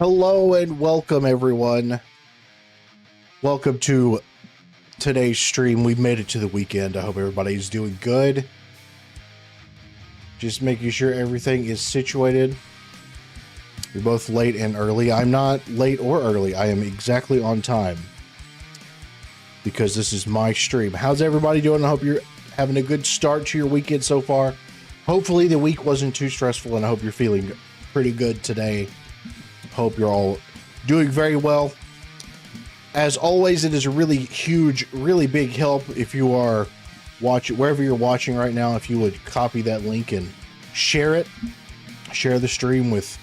Hello and welcome, everyone. Welcome to today's stream. We've made it to the weekend. I hope everybody's doing good. Just making sure everything is situated. You're both late and early. I'm not late or early. I am exactly on time because this is my stream. How's everybody doing? I hope you're having a good start to your weekend so far. Hopefully the week wasn't too stressful, and I hope you're feeling pretty good today. Hope you're all doing very well. As always, it is a really huge, really big help if you are watching, wherever you're watching right now, if you would copy that link and share it. Share the stream with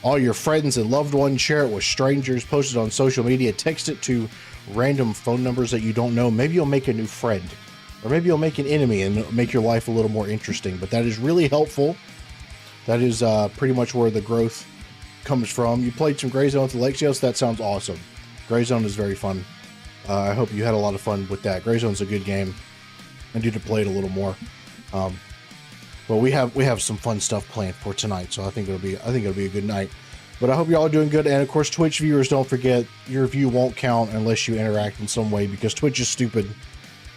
all your friends and loved ones. Share it with strangers. Post it on social media. Text it to random phone numbers that you don't know. Maybe you'll make a new friend, or maybe you'll make an enemy and make your life a little more interesting. But that is really helpful. That is pretty much where the growth comes from. You played some Gray Zone with Alexios. That sounds awesome. Gray Zone is very fun. I hope you had a lot of fun with that. Gray Zone's a good game. I need to play it a little more. But we have some fun stuff planned for tonight, so I think it'll be a good night. But I hope you're all doing good. And of course, Twitch viewers, don't forget, your view won't count unless you interact in some way, because Twitch is stupid.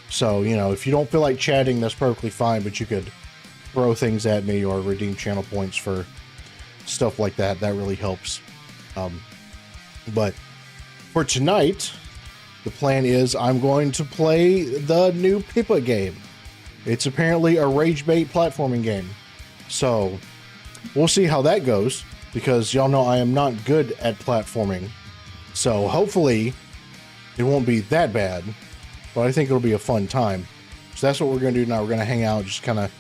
So, you know, if you don't feel like chatting, that's perfectly fine, but you could throw things at me or redeem channel points for stuff like that. That really helps. But for tonight, the plan is I'm going to play the new Pippa game. It's apparently a rage bait platforming game. So we'll see how that goes, because y'all know I am not good at platforming. So hopefully it won't be that bad, but I think it'll be a fun time. So that's what we're going to do now. We're going to hang out, just kind of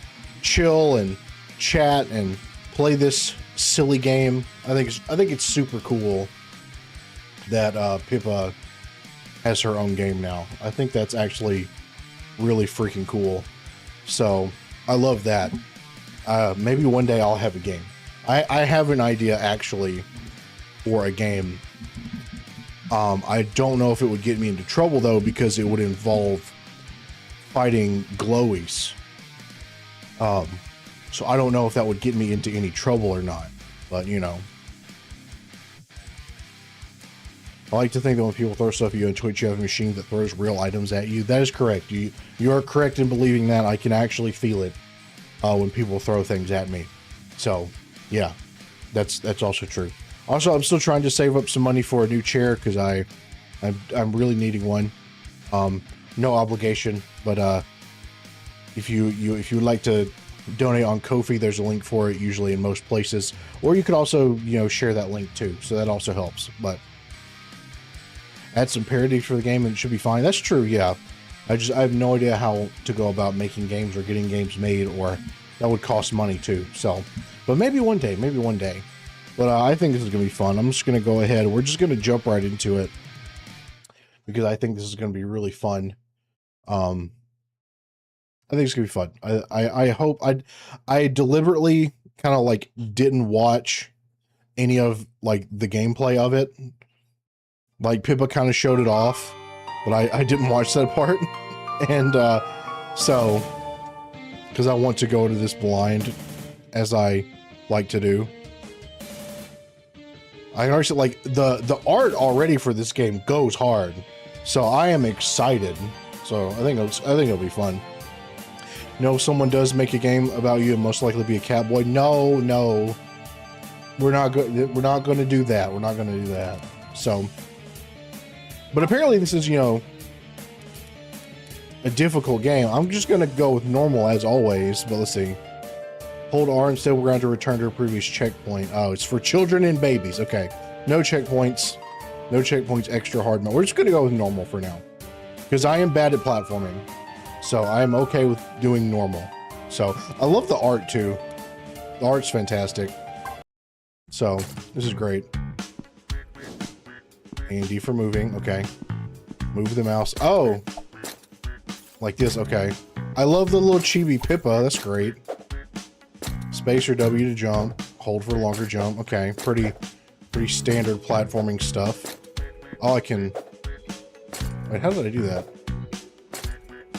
chill and chat and play this silly game. I think it's super cool that Pippa has her own game now. I think that's actually really freaking cool. So I love that. Maybe one day I'll have a game. I have an idea actually for a game. I don't know if it would get me into trouble though, because it would involve fighting glowies. So I don't know if that would get me into any trouble or not, but you know. I like to think that when people throw stuff at you on Twitch, you have a machine that throws real items at you. That is correct. You are correct in believing that. I can actually feel it when people throw things at me. So yeah, that's also true. Also, I'm still trying to save up some money for a new chair, because I'm really needing one. No obligation, but if you would like to donate on Ko-fi, there's a link for it usually in most places, or you could also, you know, share that link too, so that also helps. But add some parodies for the game and it should be fine. That's true. Yeah, I have no idea how to go about making games or getting games made, or that would cost money too. So, but maybe one day, but I think this is gonna be fun. I'm just gonna go ahead, we're just gonna jump right into it, because I think this is gonna be really fun. I think it's gonna be fun. I hope. I deliberately kind of like didn't watch any of like the gameplay of it. Like Pippa kind of showed it off, but I didn't watch that part. And so, because I want to go to this blind, as I like to do. I actually like the art already for this game goes hard, so I am excited. So I think it'll be fun. You know, if someone does make a game about you, it'll most likely be a Catboy. No, we're not going to do that. We're not going to do that. So, but apparently this is, you know, a difficult game. I'm just going to go with normal as always, but let's see. Hold R instead, we're going to return to a previous checkpoint. Oh, it's for children and babies. Okay. No checkpoints. No checkpoints, extra hard mode. We're just going to go with normal for now, because I am bad at platforming. So I am okay with doing normal. So I love the art too. The art's fantastic. So this is great. A and D for moving. Okay. Move the mouse. Oh, like this. Okay. I love the little chibi Pippa. That's great. Space or W to jump. Hold for a longer jump. Okay. Pretty standard platforming stuff. Oh, I can. Wait, how did I do that?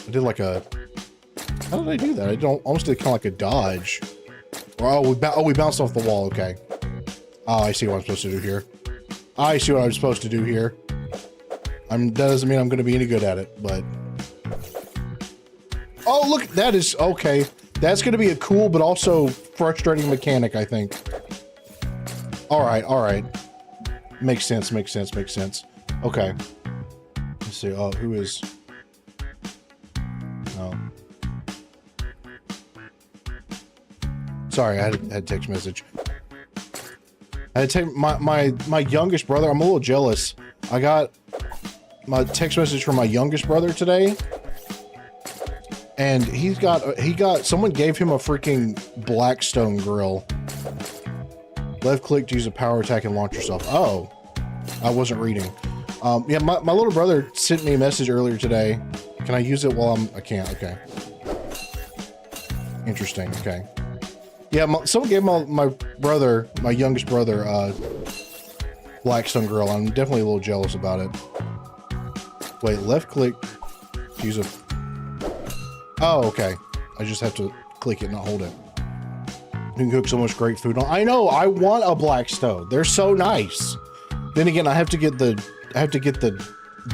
I did like a. How did I do that? I don't almost did kind of like a dodge. Or we bounced off the wall. Okay. Oh, I see what I'm supposed to do here. I see what I'm supposed to do here. That doesn't mean I'm going to be any good at it, but... Oh, look, that is... Okay. That's going to be a cool, but also frustrating mechanic, I think. Alright, alright. Makes sense, makes sense, makes sense. Okay. Let's see, who is... Oh. Sorry, I had a text message. I had to take my youngest brother. I'm a little jealous. I got my text message from my youngest brother today, and he got someone gave him a freaking Blackstone grill. Left click to use a power attack and launch yourself. Oh, I wasn't reading. Yeah, my little brother sent me a message earlier today. Can I use it while I can't? Okay. Interesting. Okay. Yeah, someone gave my brother, my youngest brother, Blackstone grill. I'm definitely a little jealous about it. Wait, left click to use a... Oh, okay. I just have to click it, not hold it. You can cook so much great food on... I know, I want a Blackstone. They're so nice. Then again, I have to get the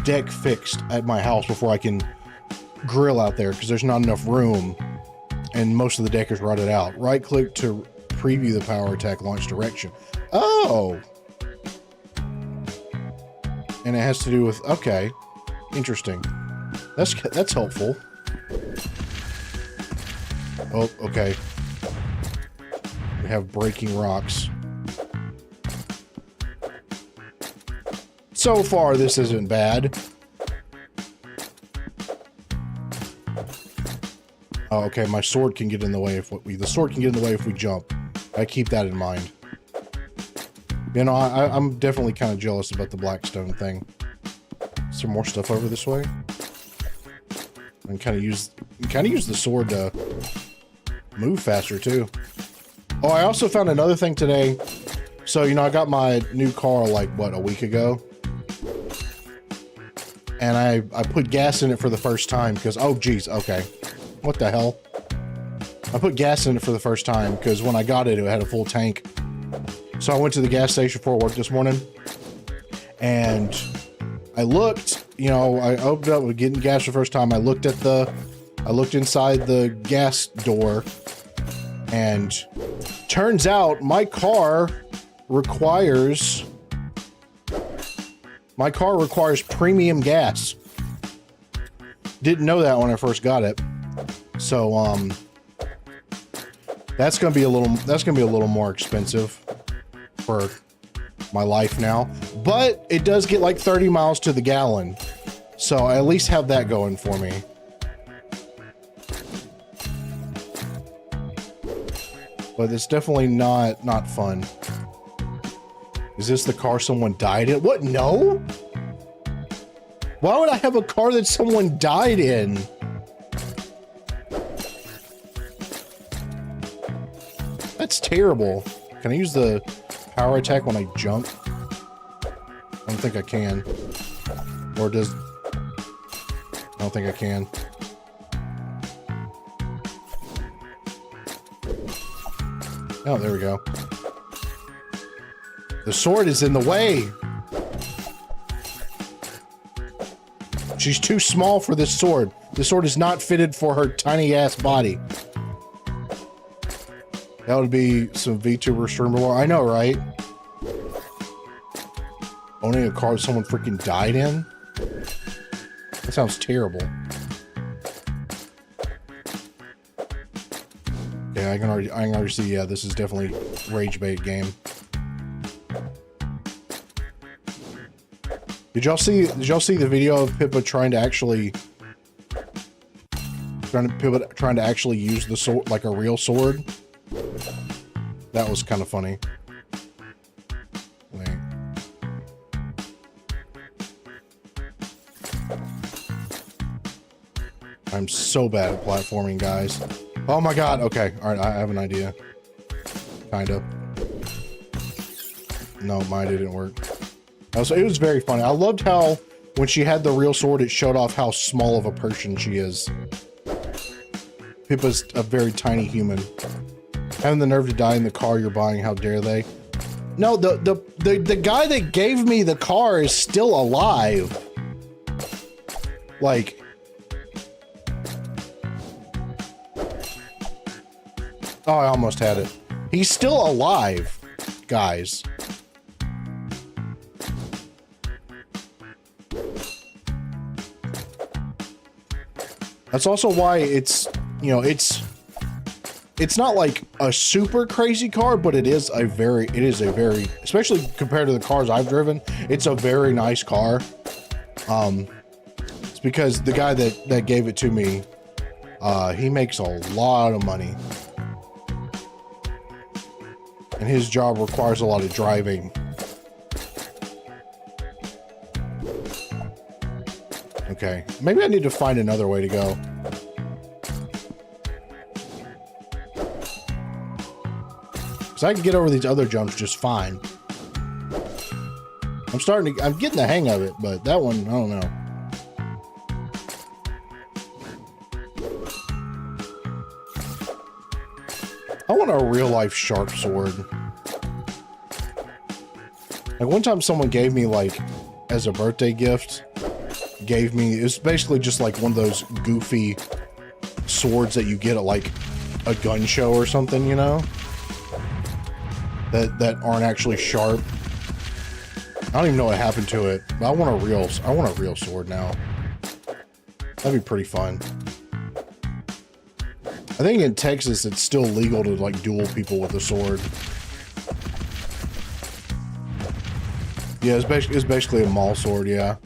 deck fixed at my house before I can grill out there, because there's not enough room. And most of the deck is rotted out. Right click to preview the power attack launch direction. Oh! And it has to do with... Okay. Interesting. That's helpful. Oh, okay. We have breaking rocks. So far, this isn't bad. Oh, okay, my sword can get in the way if the sword can get in the way if we jump. I keep that in mind. You know, I'm definitely kind of jealous about the Blackstone thing. Is there more stuff over this way? And kind of use the sword to move faster too. Oh, I also found another thing today. So, you know, I got my new car like what, a week ago. And I put gas in it for the first time because, oh geez, okay. What the hell? I put gas in it for the first time because when I got it, it had a full tank. So I went to the gas station before work this morning and I looked, you know, I opened up with getting gas for the first time. I looked inside the gas door and turns out my car requires premium gas. Didn't know that when I first got it. So, that's gonna be a little more expensive for my life now, but it does get like 30 miles to the gallon. So I at least have that going for me. But it's definitely not fun. Is this the car someone died in? What? No? Why would I have a car that someone died in? That's terrible. Can I use the power attack when I jump? I don't think I can. Or does... I don't think I can. Oh, there we go. The sword is in the way. She's too small for this sword. This sword is not fitted for her tiny ass body. That would be some VTuber streamer war. I know, right? Owning a car someone freaking died in? That sounds terrible. Yeah, I can already see, yeah, this is definitely rage bait game. Did y'all see the video of Pippa trying to actually use the sword like a real sword? That was kind of funny. Wait. I'm so bad at platforming, guys. Oh my god, okay. Alright, I have an idea. Kind of. No, mine didn't work. It was very funny. I loved how, when she had the real sword, it showed off how small of a person she is. Pippa's a very tiny human. Having the nerve to die in the car you're buying, how dare they? No, the guy that gave me the car is still alive. Like, oh, I almost had it. He's still alive, guys. That's also why it's, you know, it's not like a super crazy car, but it is a very, especially compared to the cars I've driven, it's a very nice car. It's because the guy that gave it to me, he makes a lot of money. And his job requires a lot of driving. Okay, maybe I need to find another way to go. Because I can get over these other jumps just fine. I'm getting the hang of it, but that one, I don't know. I want a real life sharp sword. Like one time someone gave me, like, as a birthday gift, it was basically just like one of those goofy swords that you get at like a gun show or something, you know? That aren't actually sharp. I don't even know what happened to it, but I want a real sword now. That'd be pretty fun. I think in Texas it's still legal to like duel people with a sword. Yeah, it's basically a mall sword, yeah.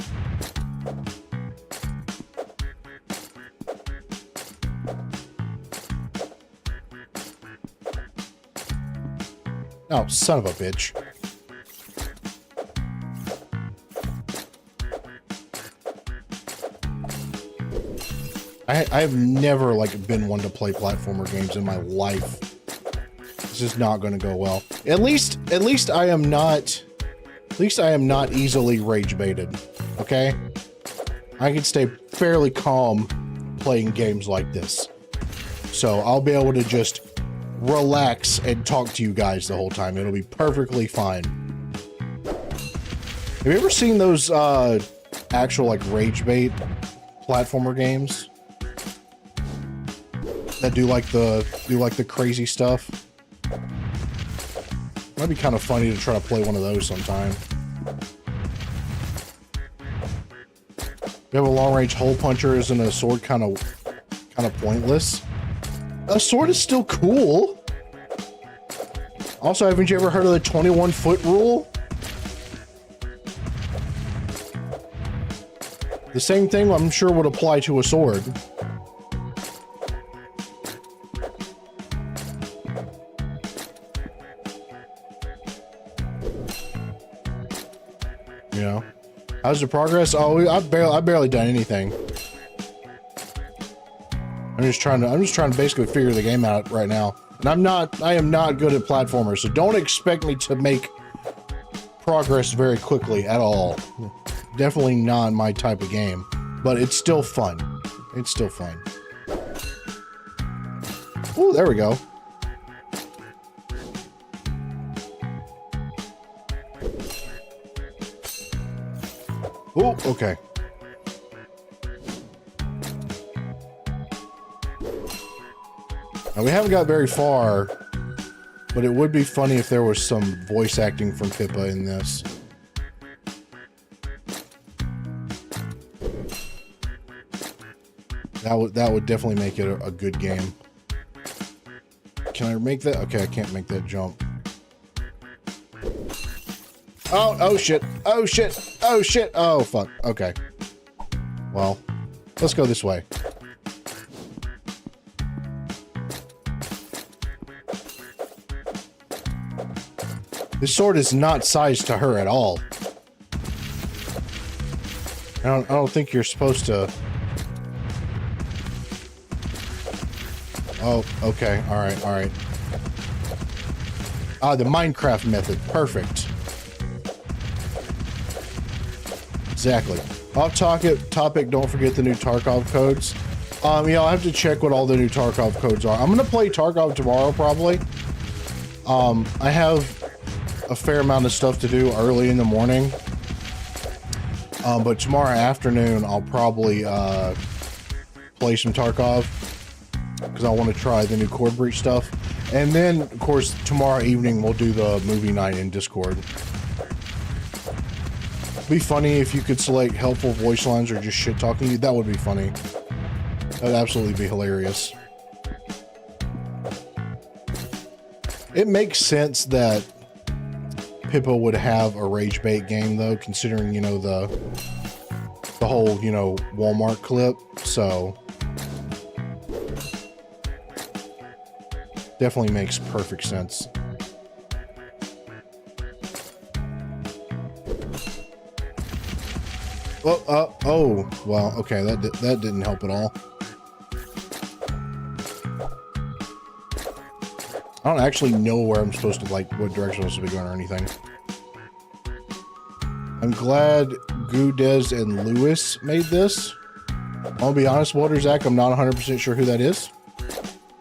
Oh, son of a bitch. I have never, like, been one to play platformer games in my life. This is not going to go well. At least I am not easily rage baited, okay? I can stay fairly calm playing games like this. So I'll be able to just relax and talk to you guys the whole time. It'll be perfectly fine. Have you ever seen those actual like rage bait platformer games that do like the crazy stuff? Might be kind of funny to try to play one of those sometime. You have a long range hole puncher, isn't a sword kind of pointless? A sword is still cool. Also, haven't you ever heard of the 21-foot rule? The same thing, I'm sure, would apply to a sword. You know? How's the progress? Oh, I've barely done anything. I'm just trying to basically figure the game out right now. And I am not good at platformers, so don't expect me to make progress very quickly at all. Definitely not my type of game, but it's still fun. It's still fun. Oh, there we go. Oh, okay. Now, we haven't got very far, but it would be funny if there was some voice acting from Pippa in this. That would definitely make it a good game. Can I make that? Okay, I can't make that jump. Oh shit. Oh shit. Oh shit. Oh fuck. Okay. Well, let's go this way. This sword is not sized to her at all. I don't think you're supposed to. Oh, okay. All right. All right. Ah, the Minecraft method. Perfect. Exactly. Off topic, don't forget the new Tarkov codes. Yeah, I'll have to check what all the new Tarkov codes are. I'm gonna play Tarkov tomorrow, probably. I have a fair amount of stuff to do early in the morning. But tomorrow afternoon, I'll probably play some Tarkov because I want to try the new Core Breach stuff. And then, of course, tomorrow evening, we'll do the movie night in Discord. It'd be funny if you could select helpful voice lines or just shit talking to you. That would be funny. That'd absolutely be hilarious. It makes sense that Pippa would have a rage bait game, though, considering, you know, the whole, you know, Walmart clip. So definitely makes perfect sense. Oh, well, okay, that didn't help at all. I don't actually know where I'm supposed to, like, what direction I'm supposed to be going or anything. I'm glad Gudez and Lewis made this. I'll be honest, Walter Zach, I'm not 100% sure who that is.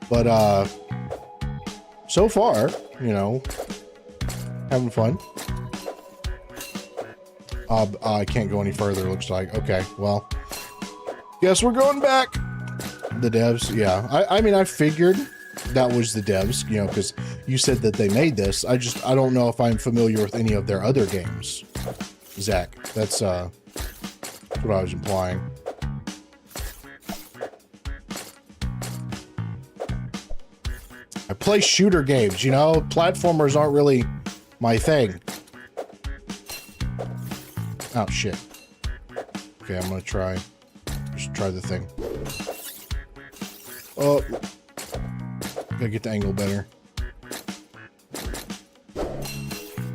But, so far, you know, having fun. I can't go any further, looks like. Okay, well, guess we're going back. The devs, yeah. I mean, I figured that was the devs, you know, because you said that they made this. I don't know if I'm familiar with any of their other games, Zach. That's what I was implying. I play shooter games, you know? Platformers aren't really my thing. Oh, shit. Okay, I'm gonna just try the thing. Oh. Gotta get the angle better.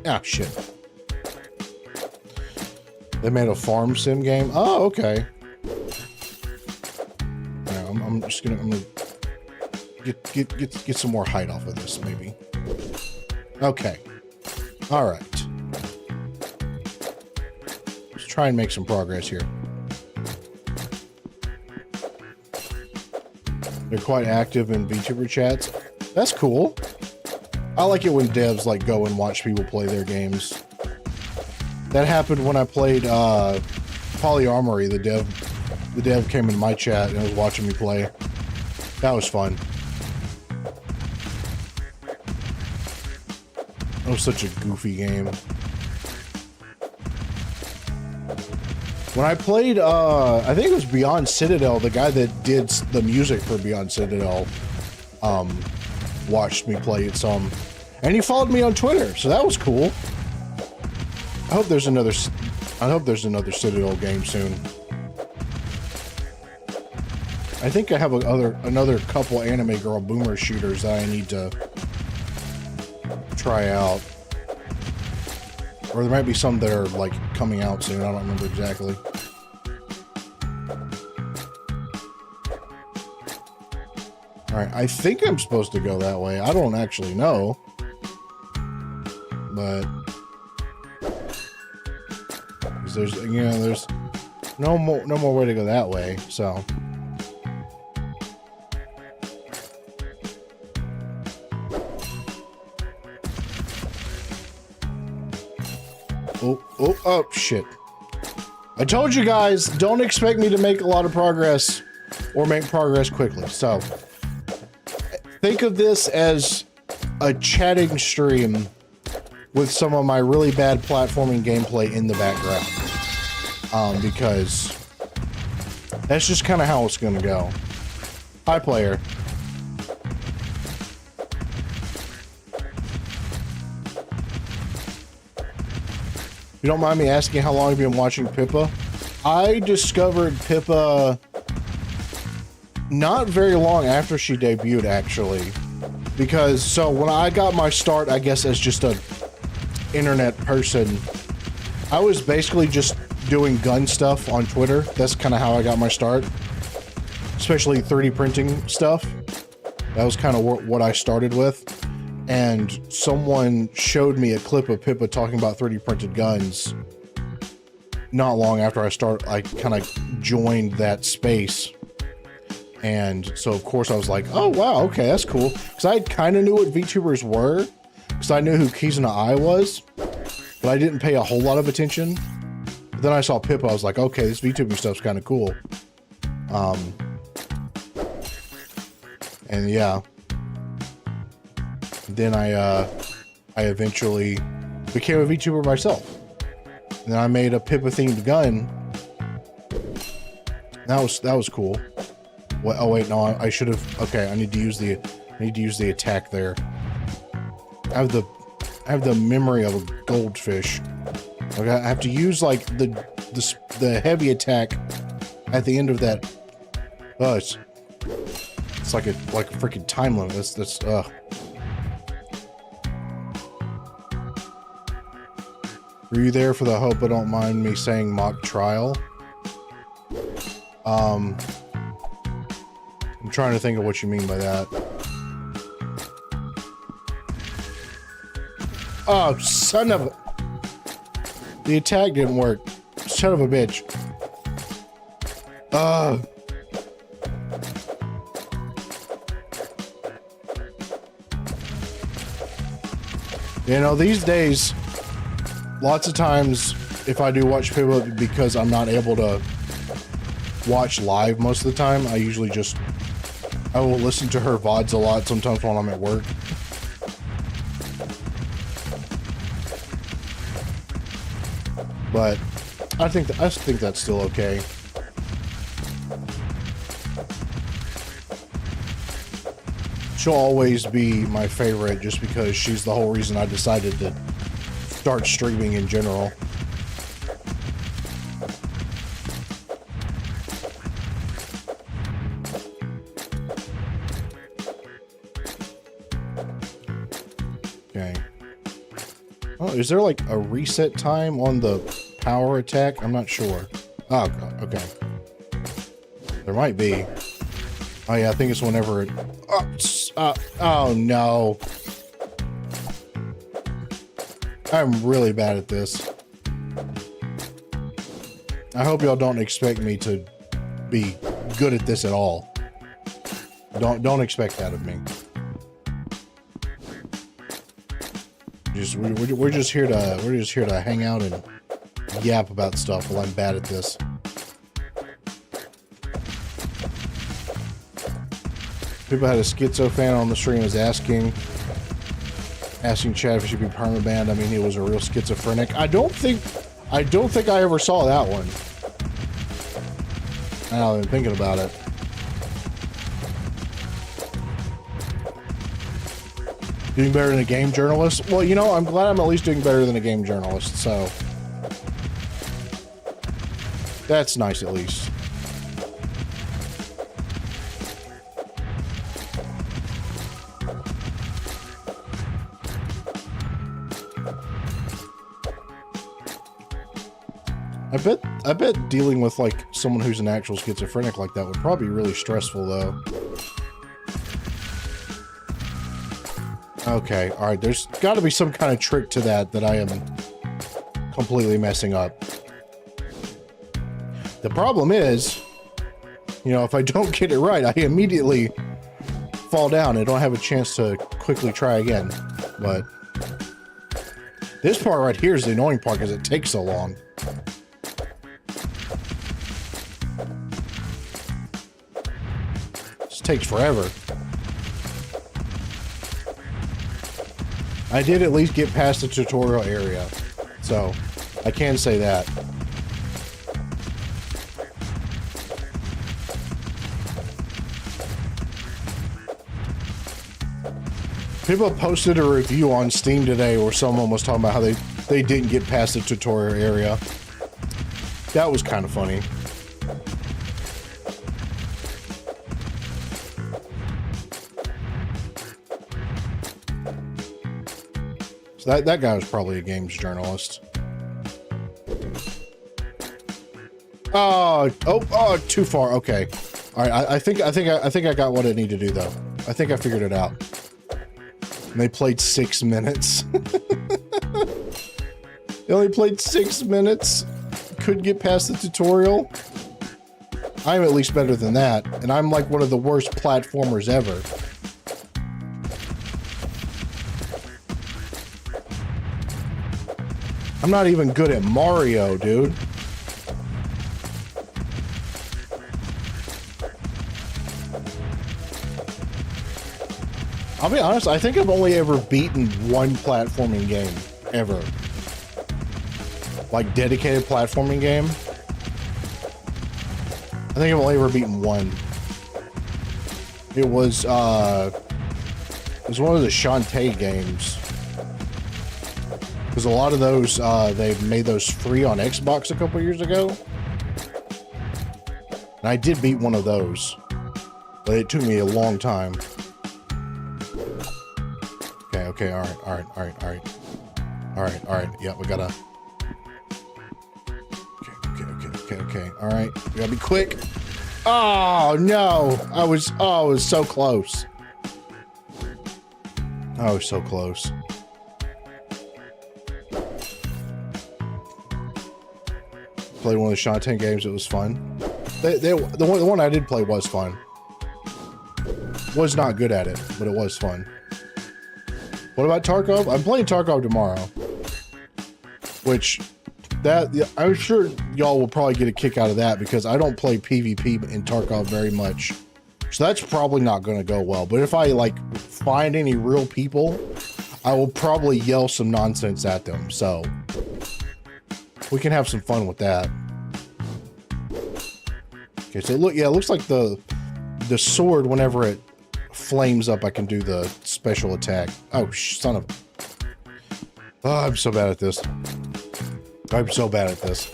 Ah, shit. They made a farm sim game? Oh, okay. Yeah, I'm gonna get some more height off of this, maybe. Okay. Alright. Let's try and make some progress here. They're quite active in VTuber chats. That's cool. I like it when devs like go and watch people play their games. That happened when I played Polyamory. The dev came in my chat and was watching me play. That was fun. That was such a goofy game. When I played, I think it was Beyond Citadel, the guy that did the music for Beyond Citadel, watched me play it some. And he followed me on Twitter, so that was cool. I hope there's another Citadel game soon. I think I have another couple anime girl boomer shooters that I need to try out. Or there might be some that are like coming out soon. I don't remember exactly. Alright, I think I'm supposed to go that way. I don't actually know. But there's, you know, there's no more way to go that way, so. Oh, shit. I told you guys, don't expect me to make a lot of progress or make progress quickly. So, think of this as a chatting stream with some of my really bad platforming gameplay in the background. Because that's just kind of how it's going to go. Hi, player. You don't mind me asking how long you've been watching Pippa? I discovered Pippa not very long after she debuted, actually. Because, so when I got my start, I guess as just a internet person, I was basically just doing gun stuff on Twitter. That's kind of how I got my start. Especially 3D printing stuff. That was kind of what I started with. And someone showed me a clip of Pippa talking about 3D printed guns not long after I kind of joined that space. And so, of course, I was like, oh, wow, okay, that's cool. Because I kind of knew what VTubers were. because I knew who Kizuna Ai was, but I didn't pay a whole lot of attention. But then I saw Pippa, I was like, okay, this VTuber stuff's kind of cool. And yeah. Then I eventually became a VTuber myself. And then I made a Pippa themed gun. That was cool. What, oh wait, no, I should have. Okay, I need to use the attack there. I have the memory of a goldfish. Okay, I have to use like the heavy attack at the end of that. Oh, it's like a freaking time limit. That's Were you there for the hope I don't mind me saying mock trial? I'm trying to think of what you mean by that. Oh, son of a... The attack didn't work. Son of a bitch. You know, these days, lots of times, if I do watch people, because I'm not able to watch live most of the time, I usually just... I will listen to her VODs a lot, sometimes when I'm at work. But I think that's still okay. She'll always be my favorite just because she's the whole reason I decided to start streaming in general. Okay. Oh, is there like a reset time on the power attack? I'm not sure. Oh, God. Okay. There might be. Oh, yeah, I think it's whenever it... oh, no. I'm really bad at this. I hope y'all don't expect me to be good at this at all. Don't expect that of me. We're just here to hang out and yap about stuff while I'm bad at this. People had a schizo fan on the stream was asking Chad if he should be permabanned. I mean, he was a real schizophrenic. I don't think I ever saw that one. Now that I'm thinking about it. Doing better than a game journalist? Well, you know, I'm glad I'm at least doing better than a game journalist, so that's nice at least. I bet dealing with like someone who's an actual schizophrenic like that would probably be really stressful though. Okay, alright, there's gotta be some kind of trick to that I am completely messing up. The problem is, you know, if I don't get it right, I immediately fall down and don't have a chance to quickly try again. But this part right here is the annoying part because it takes so long. This takes forever. I did at least get past the tutorial area, so I can say that. People posted a review on Steam today where someone was talking about how they didn't get past the tutorial area. That was kind of funny. So that guy was probably a games journalist. Oh, too far. Okay. All right. I think I got what I need to do though. I think I figured it out. And they played 6 minutes. They only played 6 minutes. Couldn't get past the tutorial. I'm at least better than that, and I'm like one of the worst platformers ever. I'm not even good at Mario, dude. I'll be honest, I think I've only ever beaten one platforming game, ever. Like, dedicated platforming game. I think I've only ever beaten one. It was one of the Shantae games. Because a lot of those, they made those free on Xbox a couple years ago. And I did beat one of those. But it took me a long time. Okay, alright. Yeah, we gotta... Okay. Alright, we gotta be quick. Oh, no! I was so close. I was so close. Played one of the Shantae games, it was fun. The one I did play was fun. Was not good at it, but it was fun. What about Tarkov? I'm playing Tarkov tomorrow. Which, I'm sure y'all will probably get a kick out of that because I don't play PvP in Tarkov very much. So that's probably not going to go well. But if I, like, find any real people, I will probably yell some nonsense at them. So, we can have some fun with that. Okay, so look, yeah, it looks like the sword, whenever it flames up, I can do the special attack. Oh, son of... Oh, I'm so bad at this. I'm so bad at this.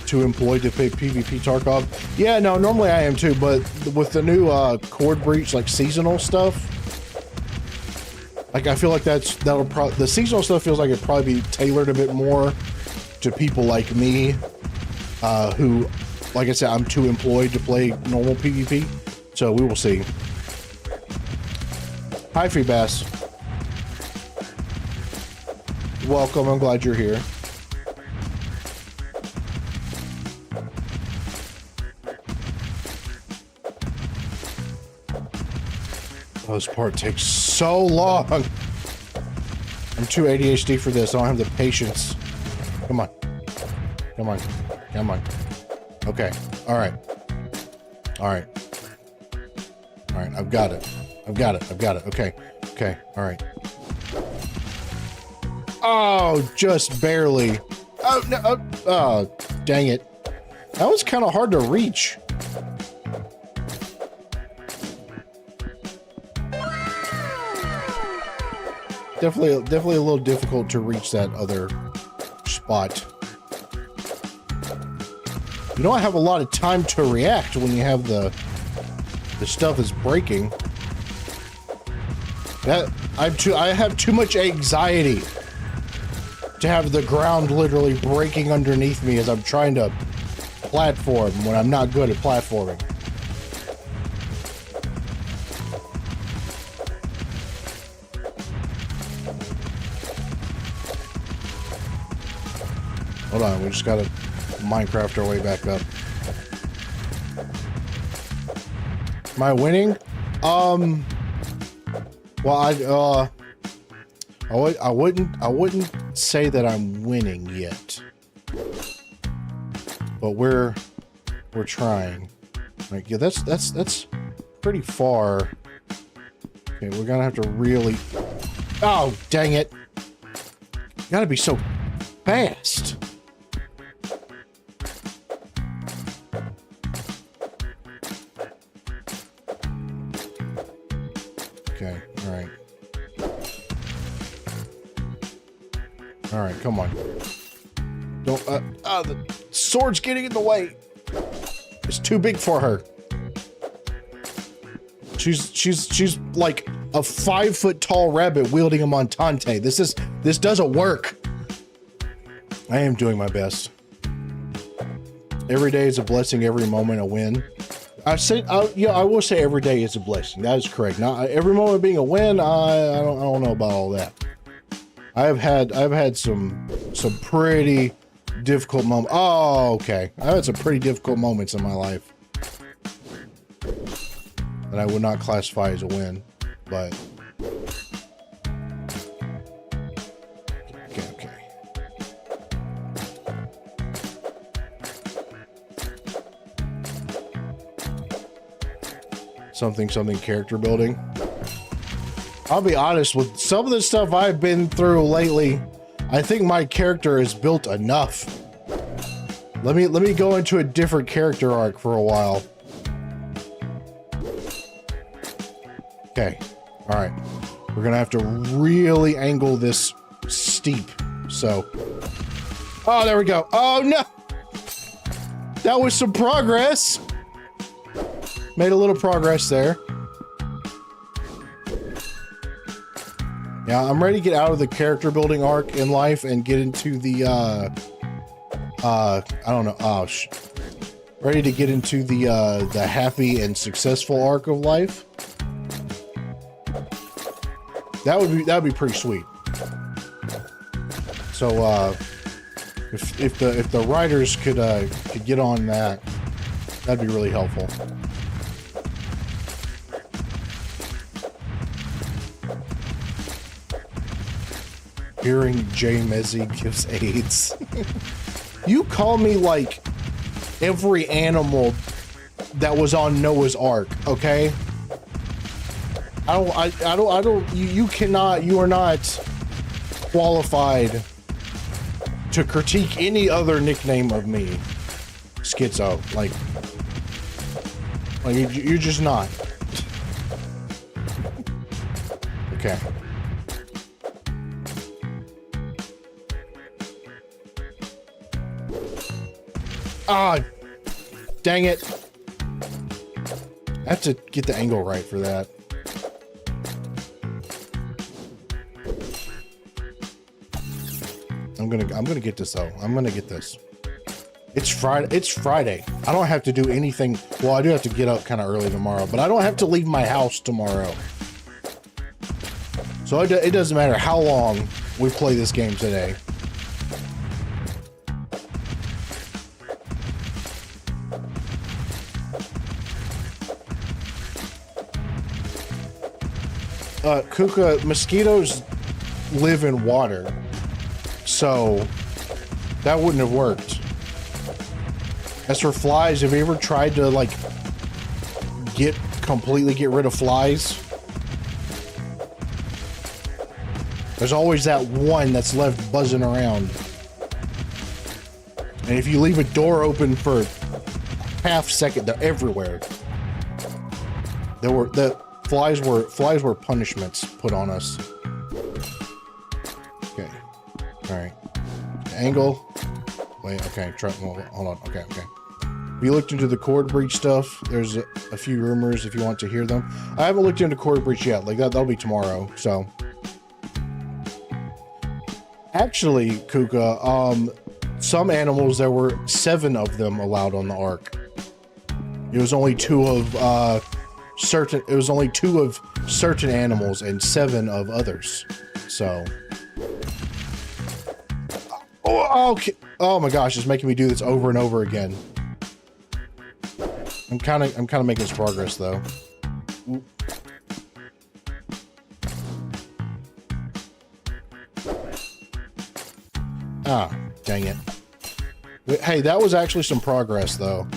Too employed to pick PvP Tarkov? Yeah, no, normally I am too, but with the new Chord Breach, like, seasonal stuff, like, I feel like that'll probably... The seasonal stuff feels like it'd probably be tailored a bit more to people like me, who... Like I said, I'm too employed to play normal PvP, so we will see. Hi, Feebass. Welcome, I'm glad you're here. Oh, this part takes so long. I'm too ADHD for this. I don't have the patience. Come on. Come on. Come on. Okay. All right. All right. All right. I've got it. I've got it. I've got it. Okay. Okay. All right. Oh, just barely. Oh, no. Oh, dang it. That was kind of hard to reach. Definitely a little difficult to reach that other spot. You don't have a lot of time to react when you have the stuff is breaking. I have too much anxiety to have the ground literally breaking underneath me as I'm trying to platform when I'm not good at platforming. Hold on, we just gotta Minecraft our way back up. Am I winning? Well, I wouldn't say that I'm winning yet, but we're trying. Like, yeah, that's pretty far. Okay, we're gonna have to really. Oh, dang it! You gotta be so fast. Okay, alright. Alright, come on. Don't, the sword's getting in the way. It's too big for her. She's like a 5-foot tall rabbit wielding a montante. This doesn't work. I am doing my best. Every day is a blessing, every moment a win. Yeah, I will say every day is a blessing. That is correct. Now, every moment being a win, I don't know about all that. I've had some pretty difficult moments. Oh, okay. I've had some pretty difficult moments in my life that I would not classify as a win, but something character building. I'll be honest, with some of the stuff I've been through lately, I think my character is built enough. Let me go into a different character arc for a while. Okay. All right. We're gonna have to really angle this steep. So, oh, there we go. Oh no, that was some progress. Made a little progress there. Yeah, I'm ready to get out of the character building arc in life and get into the I don't know. Oh, ready to get into the happy and successful arc of life. That would be pretty sweet. So if the writers could get on that, that'd be really helpful. Hearing Jay Mezzi gives AIDS. You call me like every animal that was on Noah's Ark, okay? You are not qualified to critique any other nickname of me. Schizo, like you're just not. Okay. Ah, dang it. I have to get the angle right for that. I'm gonna get this though. I'm gonna get this. It's Friday. I don't have to do anything. Well, I do have to get up kind of early tomorrow, but I don't have to leave my house tomorrow. So it doesn't matter how long we play this game today. Kuka, mosquitoes live in water, so that wouldn't have worked. As for flies, have you ever tried to like completely get rid of flies? There's always that one that's left buzzing around. And if you leave a door open for a half second, they're everywhere. Flies were punishments put on us. Okay. All right. Angle. Wait, okay. Hold on. Okay. If you looked into the cord breach stuff, there's a few rumors if you want to hear them. I haven't looked into cord breach yet. Like that'll be tomorrow. So actually, Kuka, some animals, there were 7 of them allowed on the Ark. It was only 2 of certain animals and 7 of others. So okay. Oh my gosh, it's making me do this over and over again. I'm kind of making some progress though. Ah, dang it. Hey, that was actually some progress though.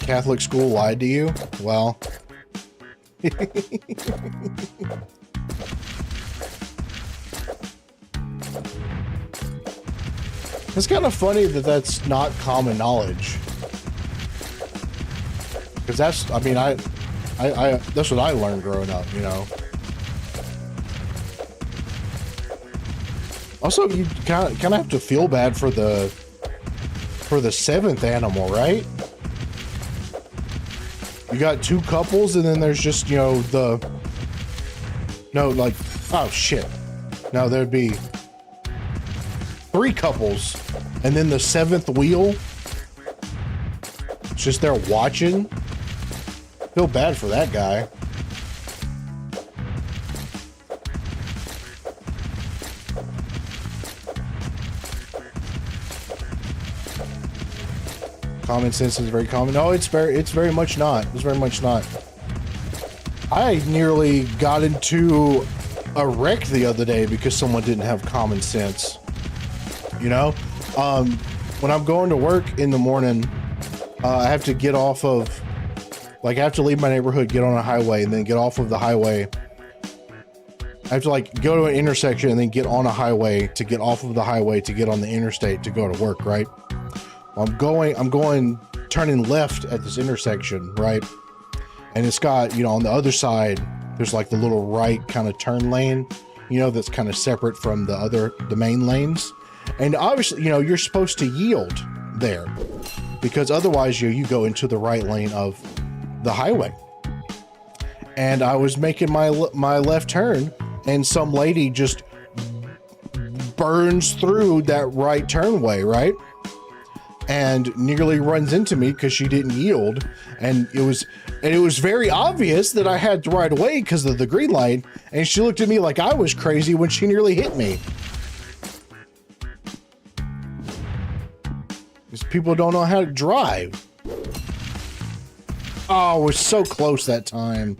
Catholic school lied to you? Well. It's kind of funny that that's not common knowledge. Because that's, I mean, that's what I learned growing up, you know. Also, you kind of have to feel bad for the 7th animal, right? You got 2 couples, and then there's just, you know, oh shit. No, there'd be 3 couples, and then the 7th wheel. It's just there watching. Feel bad for that guy. Common sense is very common. No, it's very much not. It's very much not. I nearly got into a wreck the other day because someone didn't have common sense. You know, when I'm going to work in the morning, I have to get off of, like, I have to leave my neighborhood, get on a highway, and then get off of the highway. I have to, like, go to an intersection and then get on a highway to get off of the highway to get on the interstate to go to work, right? I'm going, turning left at this intersection, right? And it's got, you know, on the other side, there's like the little right kind of turn lane, you know, that's kind of separate from the main lanes. And obviously, you know, you're supposed to yield there because otherwise you go into the right lane of the highway. And I was making my left turn and some lady just burns through that right turnway, right? And nearly runs into me because she didn't yield. And it was very obvious that I had to ride away because of the green light. And she looked at me like I was crazy when she nearly hit me. Because people don't know how to drive. Oh, we're so close that time.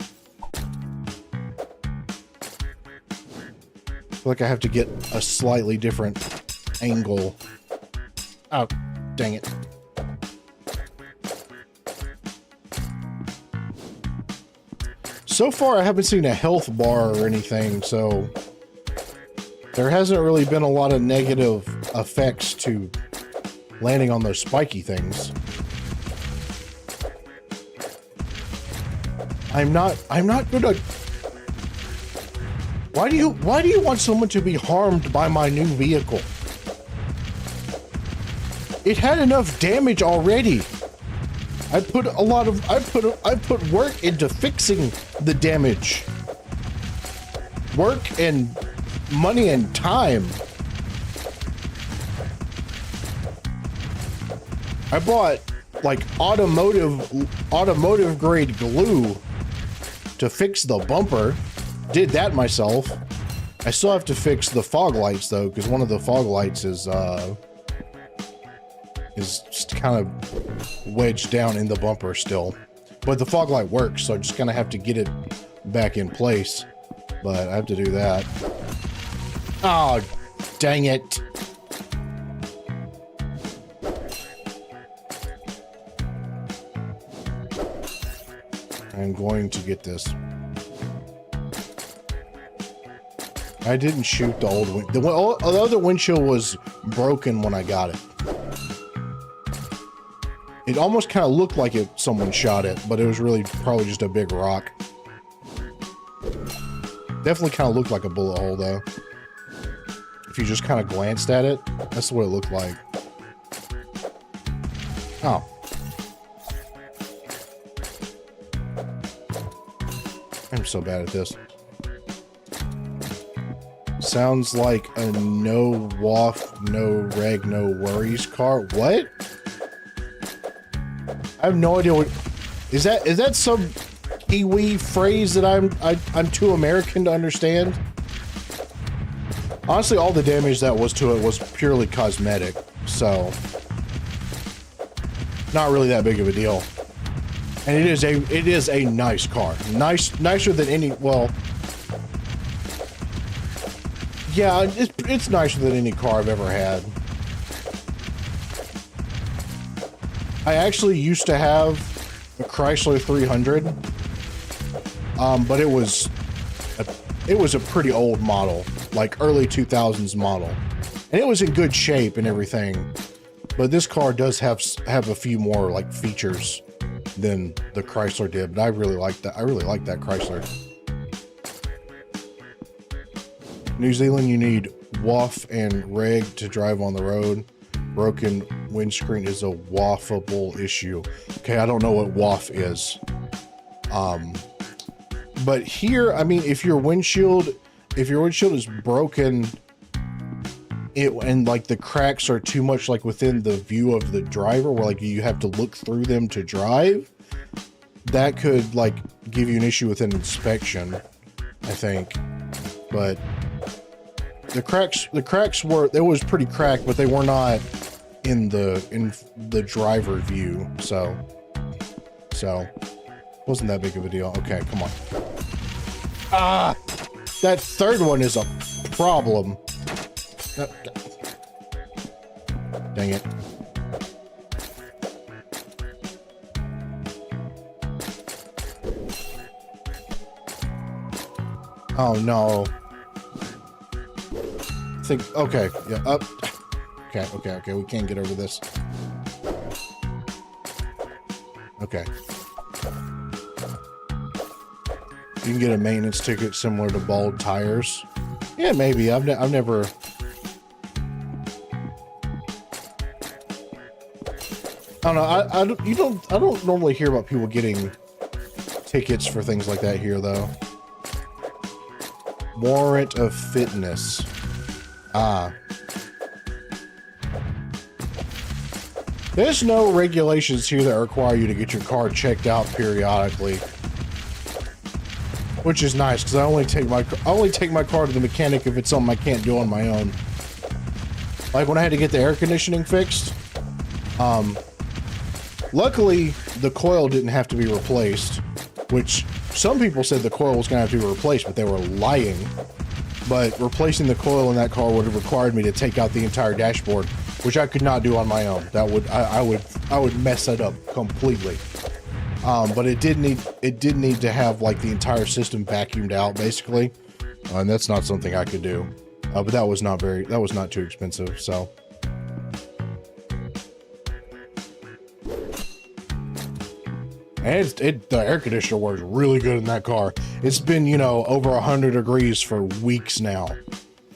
I feel like I have to get a slightly different angle. Oh, dang it. So far, I haven't seen a health bar or anything, so there hasn't really been a lot of negative effects to landing on those spiky things. I'm not gonna... Why do you want someone to be harmed by my new vehicle? It had enough damage already. I put work into fixing the damage. Work and money and time. I bought like automotive grade glue to fix the bumper. Did that myself. I still have to fix the fog lights though, because one of the fog lights is kind of wedged down in the bumper still. But the fog light works, so I'm just gonna have to get it back in place. But I have to do that. Oh, dang it. I'm going to get this. I didn't shoot the old wind. The other windshield was broken when I got it. It almost kind of looked like someone shot it, but it was really probably just a big rock. Definitely kind of looked like a bullet hole though. If you just kind of glanced at it, that's what it looked like. Oh. I'm so bad at this. Sounds like a no waff, no reg, no worries car. What? I have no idea what is that. Is that some Kiwi phrase that I'm too American to understand? Honestly, all the damage that was to it was purely cosmetic, so not really that big of a deal. And it is a nice car. Nicer than any, well, yeah, it's nicer than any car I've ever had. I actually used to have a Chrysler 300, but it was a pretty old model, like early 2000s model, and it was in good shape and everything. But this car does have a few more like features than the Chrysler did, but I really like that. I really like that Chrysler. New Zealand, you need WAF and reg to drive on the road. Broken windscreen is a waffable issue. Okay, I don't know what WAF is. But here, I mean, if your windshield is broken, and like the cracks are too much like within the view of the driver, where like you have to look through them to drive, that could like give you an issue with an inspection, I think. But the cracks were, it was pretty cracked, but they were not in the driver view, so wasn't that big of a deal. Okay, come on. Ah, that third one is a problem. Dang it. Oh no. Okay, yeah, up. Okay, we can't get over this. Okay. You can get a maintenance ticket similar to bald tires. Yeah, maybe. I've never. I don't know. I don't normally hear about people getting tickets for things like that here, though. Warrant of fitness. Ah. There's no regulations here that require you to get your car checked out periodically, which is nice because I only take my car to the mechanic if it's something I can't do on my own. Like when I had to get the air conditioning fixed. Luckily, the coil didn't have to be replaced, which some people said the coil was going to have to be replaced, but they were lying. But replacing the coil in that car would have required me to take out the entire dashboard, which I could not do on my own. That would I would mess that up completely. But it did need to have like the entire system vacuumed out basically, and that's not something I could do. But that was not too expensive. So. And the air conditioner works really good in that car. It's been, you know, over 100 degrees for weeks now.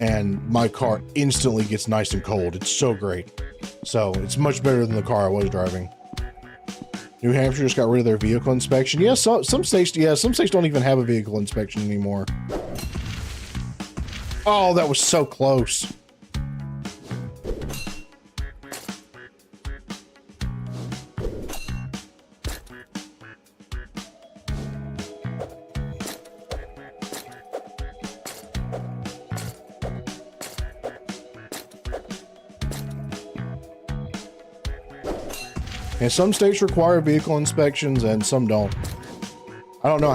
And my car instantly gets nice and cold. It's so great. So it's much better than the car I was driving. New Hampshire just got rid of their vehicle inspection. Yeah, some states don't even have a vehicle inspection anymore. Oh, that was so close. And some states require vehicle inspections and some don't. I don't know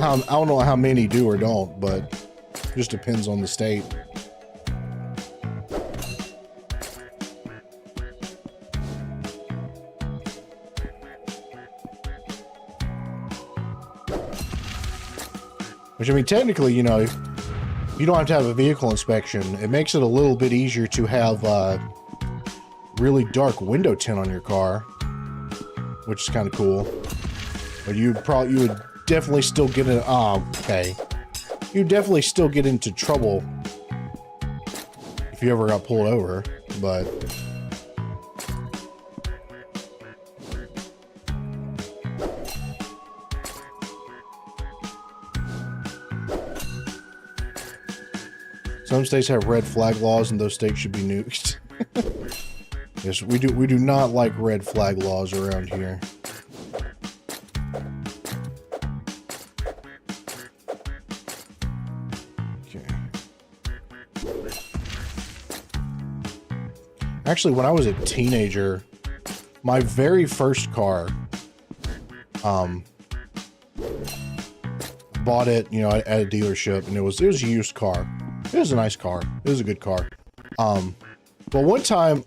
how many do or don't, but it just depends on the state. Which, I mean, technically, you know, you don't have to have a vehicle inspection. It makes it a little bit easier to have really dark window tint on your car, which is kind of cool. But you would definitely still get in. Oh, okay. You'd definitely still get into trouble if you ever got pulled over, but. Some states have red flag laws, and those states should be nuked. Yes, we do not like red flag laws around here. Okay. Actually, when I was a teenager, my very first car, bought it, you know, at a dealership, and it was a used car. It was a nice car. It was a good car. But one time,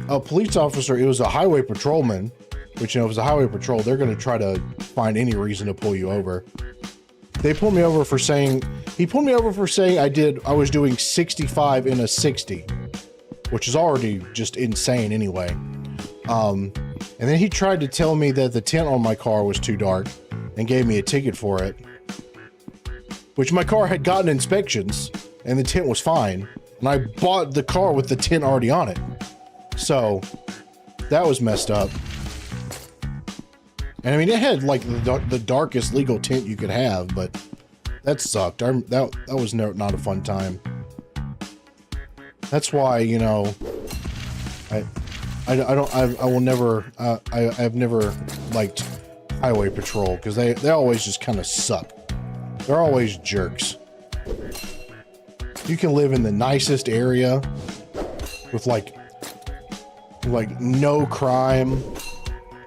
a police officer, it was a highway patrolman, which, you know, if it's a highway patrol, they're going to try to find any reason to pull you over. He pulled me over for saying I was doing 65 in a 60, which is already just insane anyway. And then he tried to tell me that the tint on my car was too dark and gave me a ticket for it, which my car had gotten inspections and the tint was fine. And I bought the car with the tint already on it. So that was messed up. And I mean, it had like the darkest legal tint you could have, but that sucked. That was not a fun time. That's why, you know, I've never liked highway patrol, because they always just kind of suck. They're always jerks. You can live in the nicest area with like no crime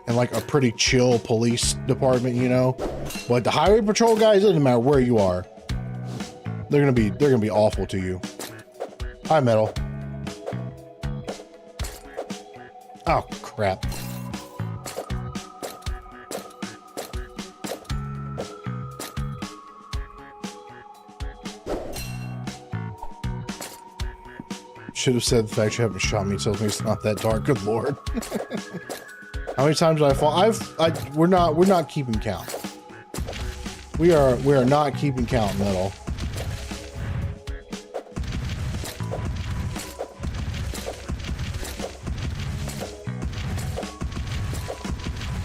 and like a pretty chill police department, you know. But the highway patrol guys, it doesn't matter where you are, they're gonna be awful to you. Hi, Metal. Oh crap. Should have said the fact you haven't shot me tells me it's not that dark. Good lord. How many times did I fall? We're not keeping count. We are not keeping count, Metal.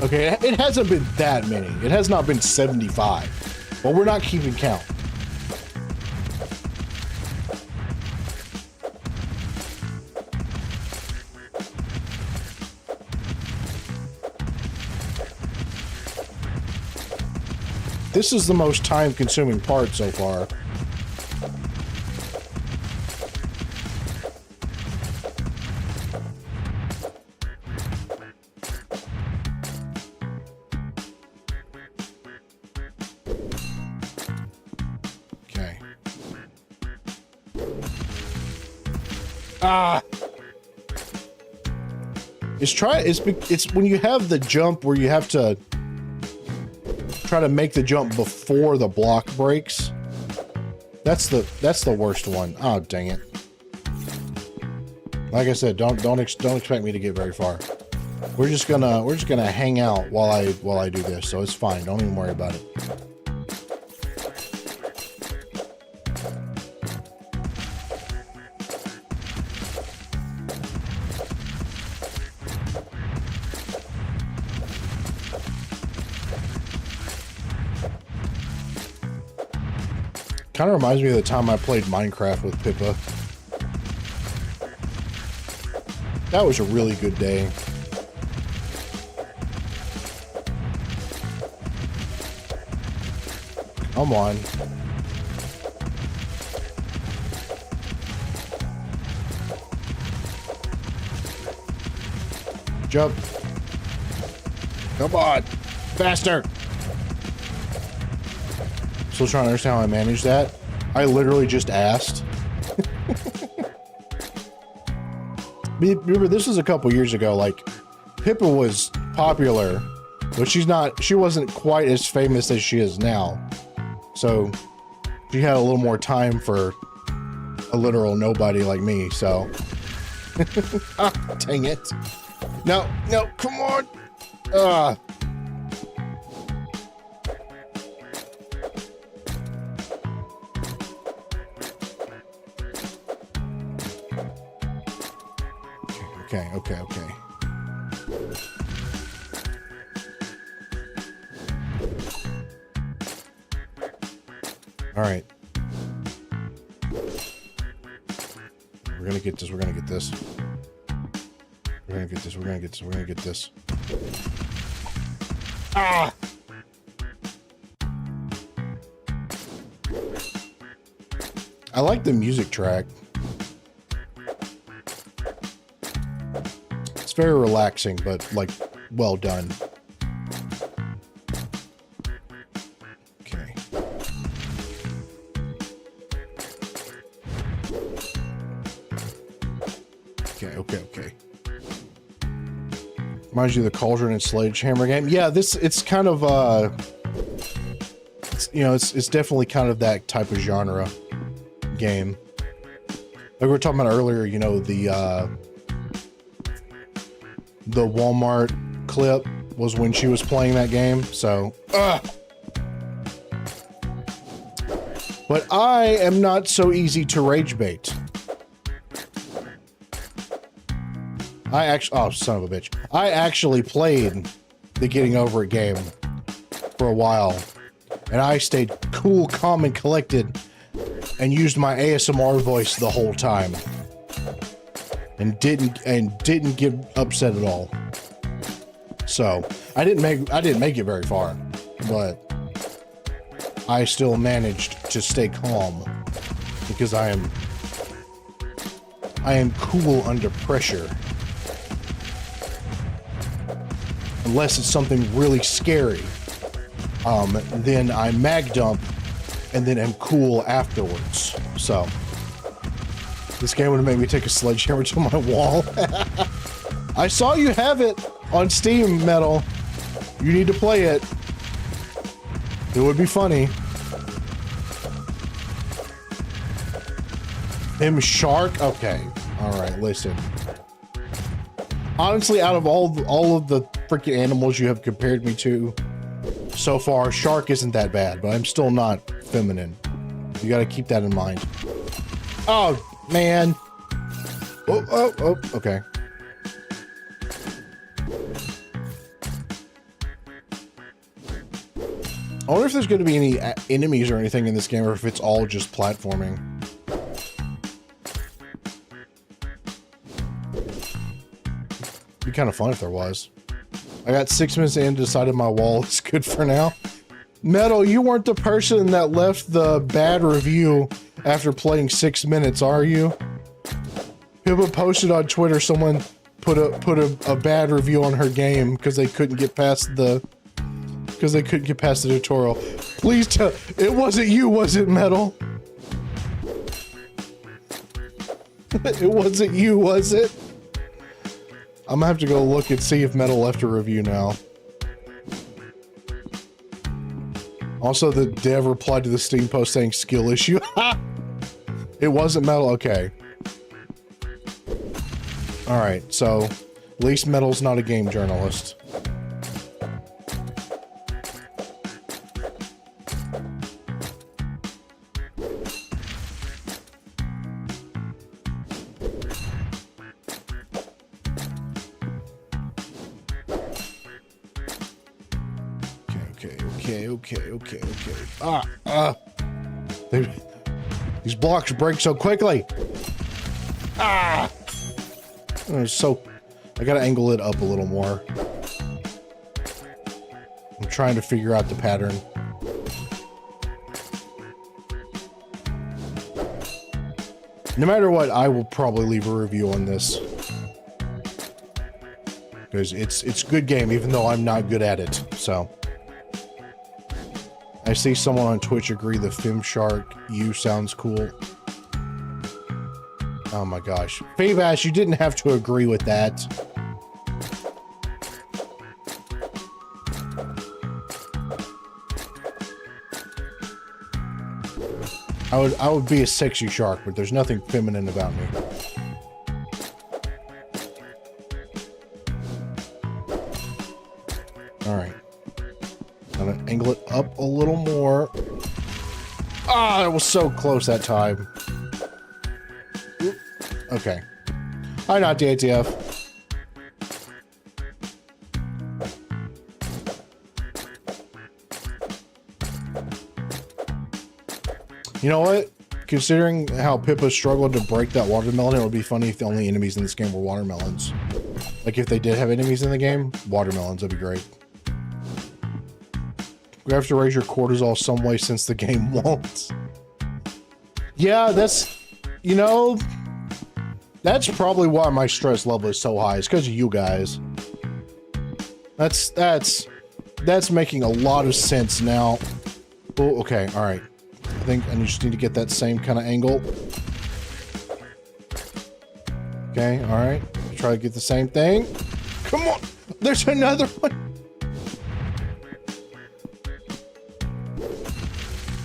Okay, it hasn't been that many. It has not been 75. But we're not keeping count. This is the most time-consuming part so far. Okay. Ah! It's when you have the jump where you have to try to make the jump before the block breaks. That's the worst one. Oh, dang it. Like I said, don't expect me to get very far. We're just gonna hang out while I do this, so it's fine. Don't even worry about it. Kind of reminds me of the time I played Minecraft with Pippa. That was a really good day. Come on. Jump. Come on. Faster. Still trying to understand how I managed that. I literally just asked. Remember, this was a couple years ago. Like, Pippa was popular, but she wasn't quite as famous as she is now. So she had a little more time for a literal nobody like me, so. Ah, dang it. No, come on. Okay. All right. We're gonna get this. We're gonna get this. Ah! I like the music track. It's very relaxing, but, like, well done. Okay. Okay. Reminds you of the Cauldron and Sledgehammer game. Yeah, it's kind of, it's definitely kind of that type of genre game. Like we were talking about earlier, you know, the Walmart clip was when she was playing that game, so but I am not so easy to rage bait. Oh, son of a bitch. I actually played the Getting Over It game for a while, and I stayed cool, calm, and collected and used my ASMR voice the whole time. And didn't get upset at all. So I didn't make it very far, but I still managed to stay calm because I am cool under pressure. Unless it's something really scary, then I mag dump and then am cool afterwards. So this game would make me take a sledgehammer to my wall. I saw you have it on Steam, Metal. You need to play it. It would be funny. Him Shark? Okay. All right, listen. Honestly, out of all of the freaking animals you have compared me to so far, shark isn't that bad, but I'm still not feminine. You got to keep that in mind. Oh, man. Oh, okay. I wonder if there's going to be any enemies or anything in this game, or if it's all just platforming. Be kind of fun if there was. I got 6 minutes in and decided my wall is good for now. Metal, you weren't the person that left the bad review after playing 6 minutes, are you? Pippa posted on Twitter someone put a bad review on her game because they couldn't get past the tutorial. Please tell it wasn't you, was it, Metal? It wasn't you, was it? I'm gonna have to go look and see if Metal left a review now. Also, the dev replied to the Steam post saying skill issue. It wasn't Metal, okay. Alright, so at least Metal's not a game journalist. Okay. These blocks break so quickly. So I gotta angle it up a little more. I'm trying to figure out the pattern. No matter what, I will probably leave a review on this. Because it's a good game, even though I'm not good at it, so. I see someone on Twitch agree the Femshark U sounds cool. Oh my gosh. Faveash, you didn't have to agree with that. I would be a sexy shark, but there's nothing feminine about me. Alright. I'm gonna angle it up a little more. Ah, it was so close that time. Okay. Hi, not DATF. You know what? Considering how Pippa struggled to break that watermelon, it would be funny if the only enemies in this game were watermelons. Like, if they did have enemies in the game, watermelons would be great. We have to raise your cortisol some way since the game won't. Yeah, that's... You know... That's probably why my stress level is so high. It's because of you guys. That's making a lot of sense now. Oh, okay, alright. I think I just need to get that same kind of angle. Okay, alright. Try to get the same thing. Come on! There's another one!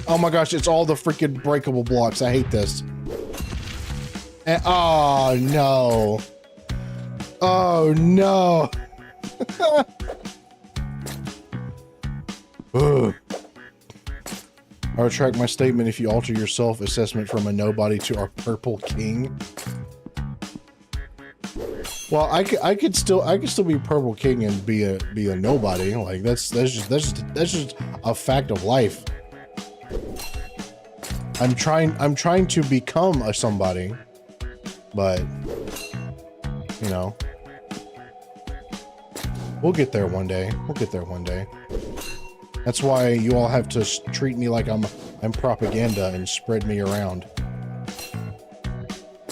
Oh my gosh, it's all the freaking breakable blocks. I hate this. And, oh no. Oh no. Ugh. I retract my statement if you alter your self-assessment from a nobody to a purple king. Well, I could still be purple king and be a nobody. Like that's just a fact of life. I'm trying to become a somebody, but you know, we'll get there one day. We'll get there one day. That's why you all have to treat me like I'm propaganda and spread me around.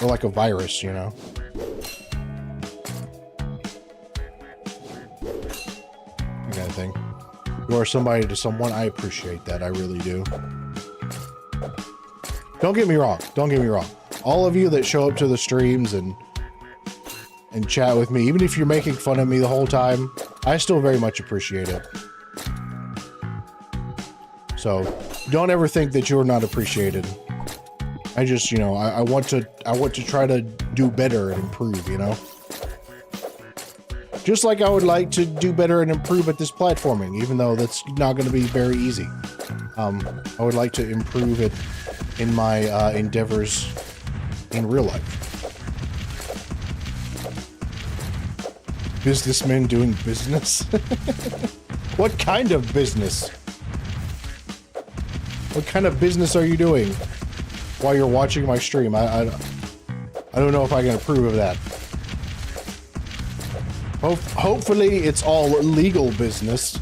Or like a virus, you know? That kind of thing. You are somebody to someone. I appreciate that. I really do. Don't get me wrong. Don't get me wrong. All of you that show up to the streams and chat with me, even if you're making fun of me the whole time, I still very much appreciate it. So, don't ever think that you're not appreciated. I just, you know, I want to try to do better and improve, you know? Just like I would like to do better and improve at this platforming, even though that's not going to be very easy. I would like to improve it in my endeavors in real life. Businessmen doing business? What kind of business? What kind of business are you doing while you're watching my stream? I don't know if I can approve of that. Hopefully it's all legal business.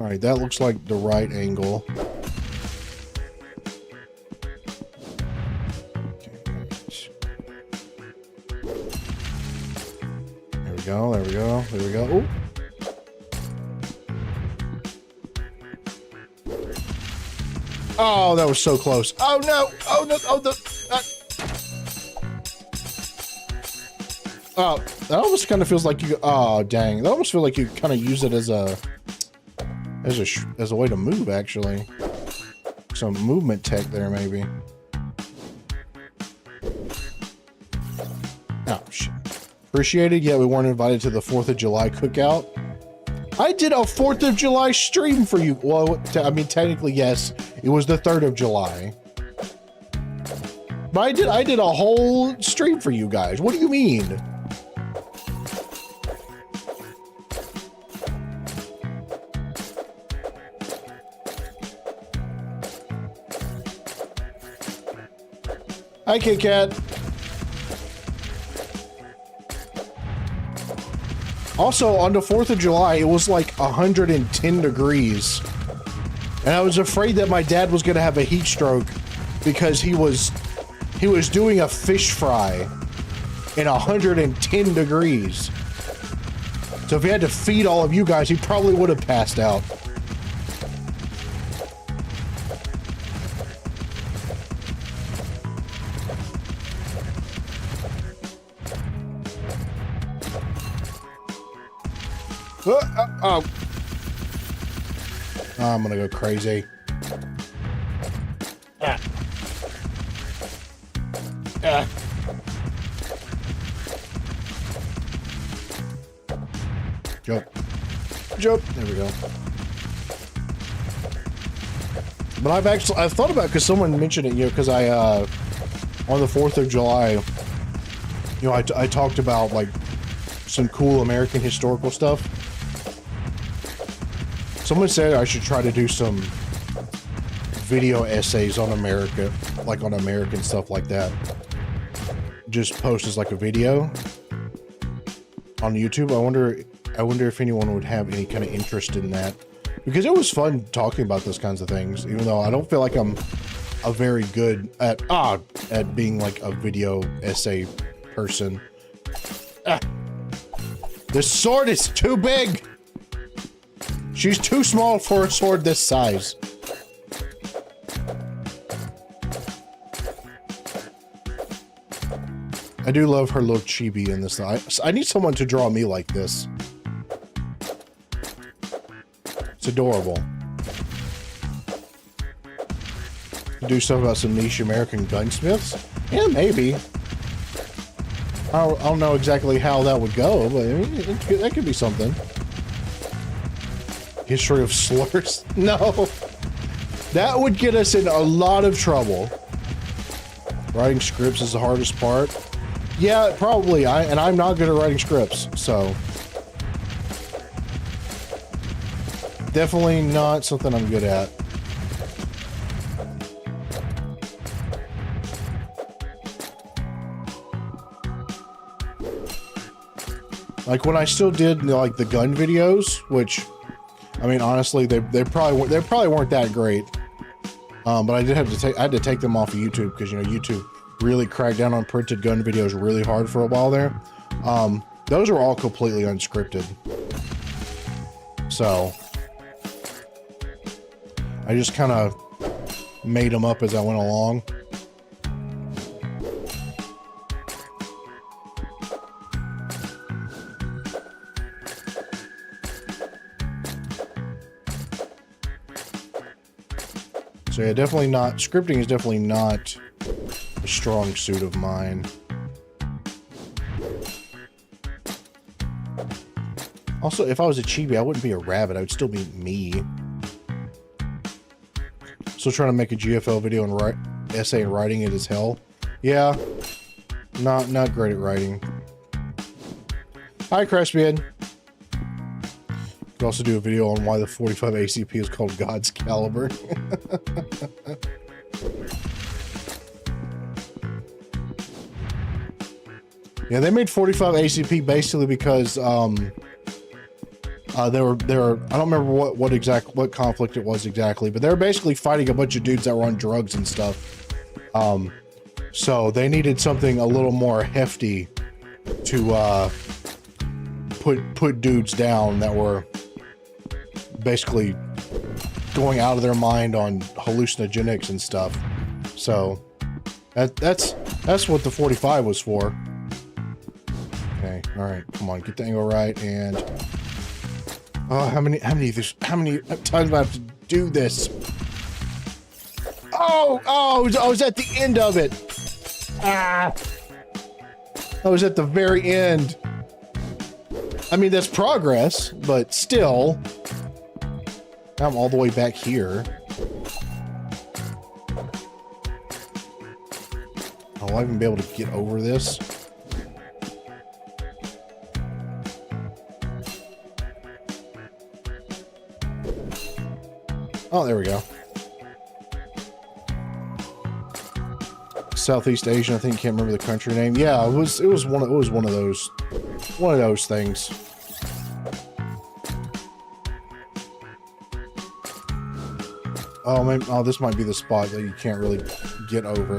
All right, that looks like the right angle. There we go, there we go, there we go. Ooh. Oh, that was so close. Oh no, oh no, oh no. Oh, that almost kind of feels like you, oh dang. That almost feels like you kind of use it as a way to move, actually. Some movement tech there, maybe. Oh, shit. Appreciated. Yeah, we weren't invited to the 4th of July cookout. I did a 4th of July stream for you. Well, I mean, technically, yes. It was the 3rd of July. But I did a whole stream for you guys. What do you mean? Hi, Kit Kat. Also, on the 4th of July, it was like 110 degrees. And I was afraid that my dad was going to have a heat stroke because he was doing a fish fry in 110 degrees. So if he had to feed all of you guys, he probably would have passed out. Oh, I'm gonna go crazy. Jump. Jump. There we go. But I've thought about, because someone mentioned it, you know, because I, on the 4th of July, you know, I talked about, like, some cool American historical stuff. Someone said I should try to do some video essays on America, like on American stuff like that. Just post as like a video on YouTube. I wonder if anyone would have any kind of interest in that, because it was fun talking about those kinds of things, even though I don't feel like I'm a very good at being like a video essay person. The sword is too big. She's too small for a sword this size. I do love her little chibi in this. I need someone to draw me like this. It's adorable. Do stuff about some niche American gunsmiths? Yeah, maybe. I don't know exactly how that would go, but I mean, that could be something. History of slurs? No. That would get us in a lot of trouble. Writing scripts is the hardest part. Yeah, probably. I'm not good at writing scripts, so definitely not something I'm good at. Like when I still did like the gun videos, which I mean honestly they probably weren't that great. But I had to take them off of YouTube because, you know, YouTube really cracked down on printed gun videos really hard for a while there. Those are all completely unscripted. So I just kind of made them up as I went along. So yeah, definitely not, scripting is definitely not a strong suit of mine. Also, if I was a chibi, I wouldn't be a rabbit, I would still be me. Still trying to make a GFL video and write essay and writing it as hell. Yeah, not great at writing. Hi, Crashbeard. Could also do a video on why the 45 ACP is called God's Caliber. Yeah, they made 45 ACP basically because they were I don't remember what conflict it was exactly, but they were basically fighting a bunch of dudes that were on drugs and stuff. So they needed something a little more hefty to put dudes down that were basically going out of their mind on hallucinogenics and stuff. So that's what the 45 was for. Okay, all right, come on, get the angle right. And oh, how many times do I have to do this? Oh, I was at the end of it. Ah, I was at the very end. I mean, that's progress, but still. Now I'm all the way back here. Will I even be able to get over this? Oh, there we go. Southeast Asian, I think. Can't remember the country name. Yeah, it was one of those things. Oh man, oh, this might be the spot that you can't really get over.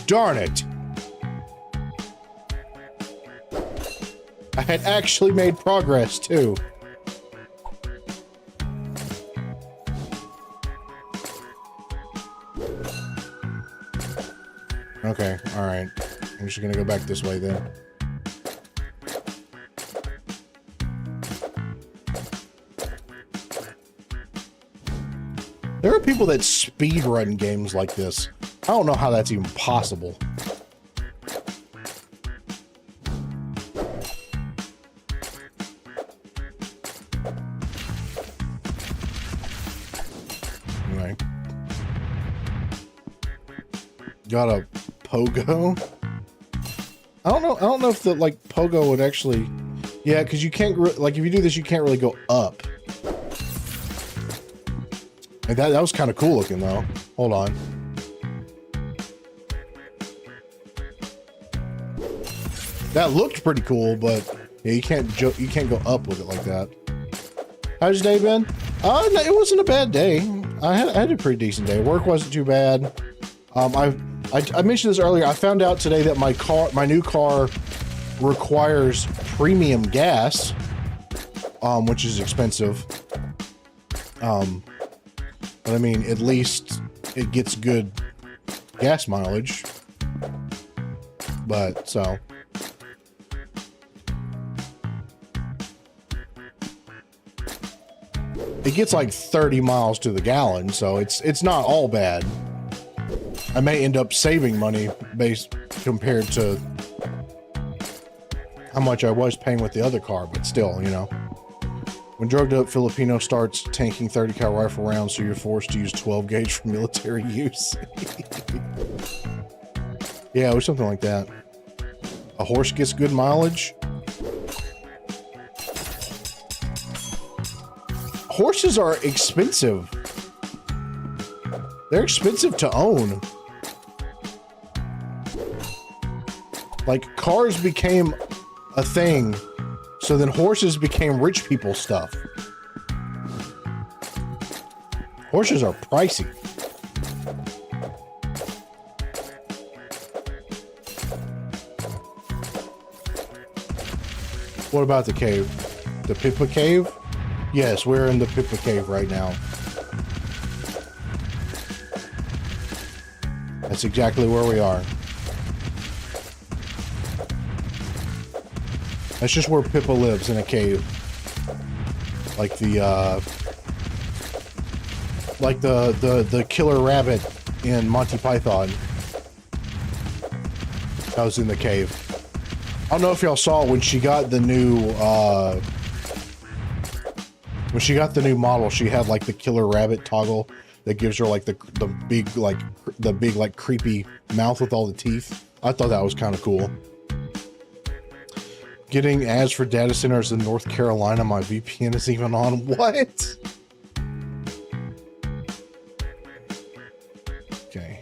Darn it! I had actually made progress too. Okay, alright. I'm just gonna go back this way then. There are people that speedrun games like this. I don't know how that's even possible. Anyway. Got a pogo? I don't know if the, like, pogo would actually... Yeah, because you can't, like, if you do this, you can't really go up. And that was kind of cool looking, though. Hold on. That looked pretty cool, but yeah, you can't go up with it like that. How's your day been? No, it wasn't a bad day. I had a pretty decent day. Work wasn't too bad. I mentioned this earlier. I found out today that my new car requires premium gas, which is expensive. But I mean, at least it gets good gas mileage. But so. It gets like 30 miles to the gallon, so it's not all bad. I may end up saving money based compared to how much I was paying with the other car, but still, you know. When drugged up Filipino starts tanking 30 cal rifle rounds, so you're forced to use 12 gauge for military use. Yeah, or something like that. A horse gets good mileage. Horses are expensive. They're expensive to own. Like, cars became a thing, so then horses became rich people stuff. Horses are pricey. What about the cave? The Pippa Cave? Yes, we're in the Pippa Cave right now. That's exactly where we are. That's just where Pippa lives, in a cave. Like the Like the killer rabbit in Monty Python. That was in the cave. I don't know if y'all saw when she got the new model, she had like the killer rabbit toggle that gives her like the big creepy mouth with all the teeth. I thought that was kind of cool. Getting ads for data centers in North Carolina, my VPN is even on. What? Okay.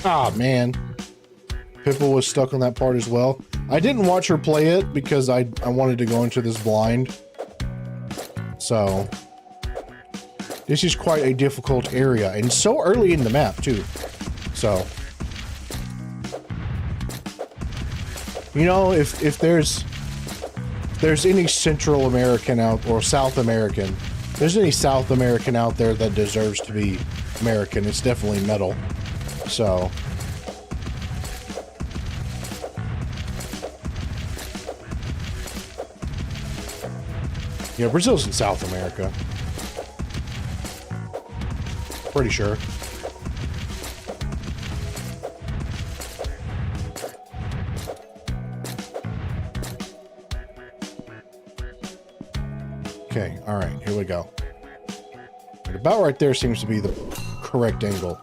Ah, man. Pippa was stuck on that part as well. I didn't watch her play it because I wanted to go into this blind. So, this is quite a difficult area, and so early in the map, too. So, you know, if there's any Central American out, or South American, if there's any South American out there that deserves to be American, it's definitely metal. So, yeah, Brazil's in South America. Pretty sure. Okay, all right, here we go. And about right there seems to be the correct angle.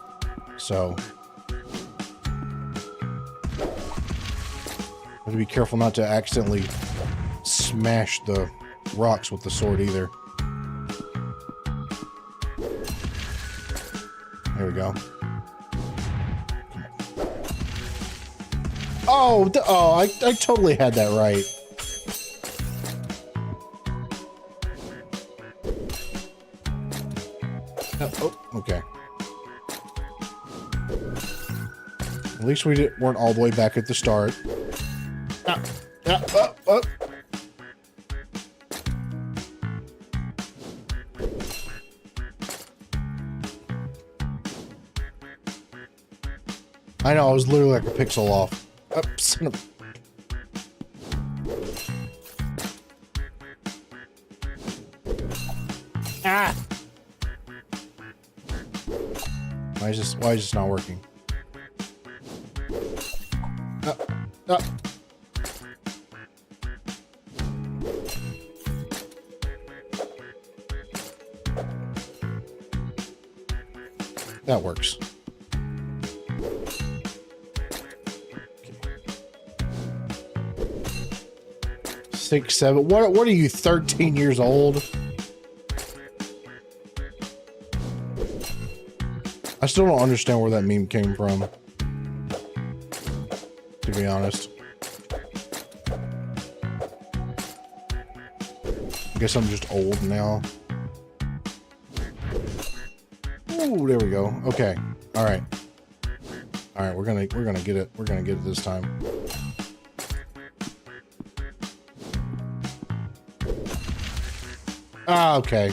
So, have to be careful not to accidentally smash the rocks with the sword either. There we go. Oh, I totally had that right. Oh, okay. At least we weren't all the way back at the start. I know, I was literally like a pixel off. Son of... Ah! Why is this not working? That works. 6, 7. What are you, 13 years old? I still don't understand where that meme came from, to be honest. I guess I'm just old now. Ooh, there we go. Okay. All right. All right, we're gonna get it. We're gonna get it this time. Ah, okay.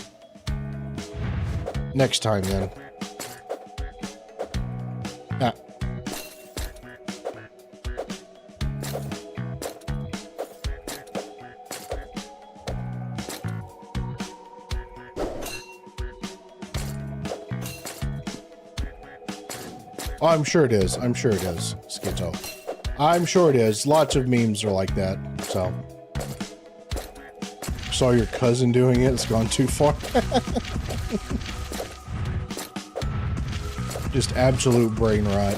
Next time then. Ah. Oh, I'm sure it is. I'm sure it is, Skitto. I'm sure it is. Lots of memes are like that, so. Saw your cousin doing it. It's gone too far. Just absolute brain rot.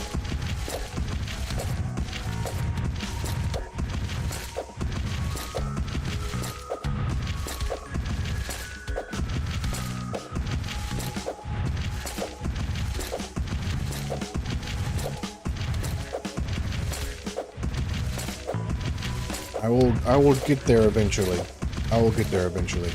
I will get there eventually. I will get there eventually.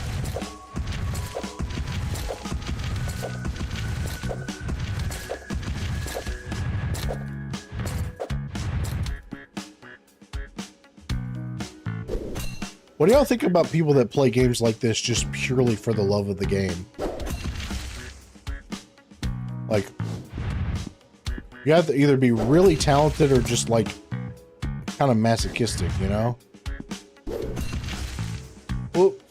What do y'all think about people that play games like this just purely for the love of the game? Like, you have to either be really talented or just like kind of masochistic, you know? Whoop.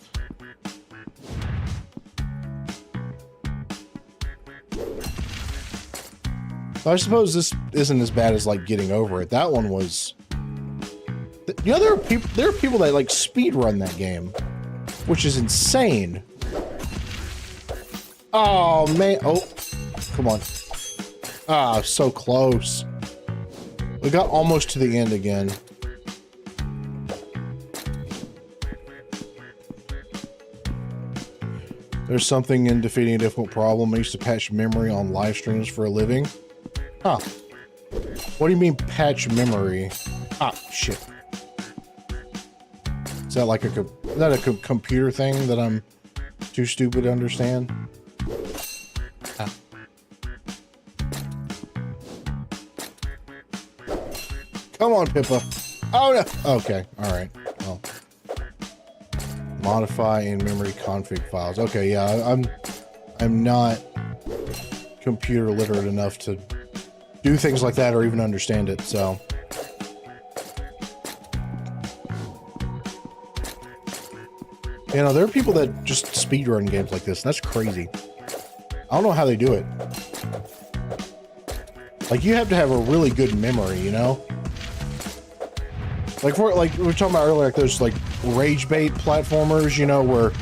I suppose this isn't as bad as like getting over it. That one was. You know, there are people that like speed run that game, which is insane. Oh man! Oh, come on! Ah, so close. We got almost to the end again. There's something in defeating a difficult problem. I used to patch memory on live streams for a living. Huh. What do you mean patch memory? Ah, shit. Is that like a computer thing that I'm too stupid to understand? Ah. Come on, Pippa. Oh no. Okay. All right. Well. Modify in memory config files. Okay. Yeah. I'm not computer literate enough to do things like that or even understand it, so. You know, there are people that just speedrun games like this. That's crazy. I don't know how they do it. Like, you have to have a really good memory, you know? Like, we were talking about earlier, like those, like, rage bait platformers, you know, where,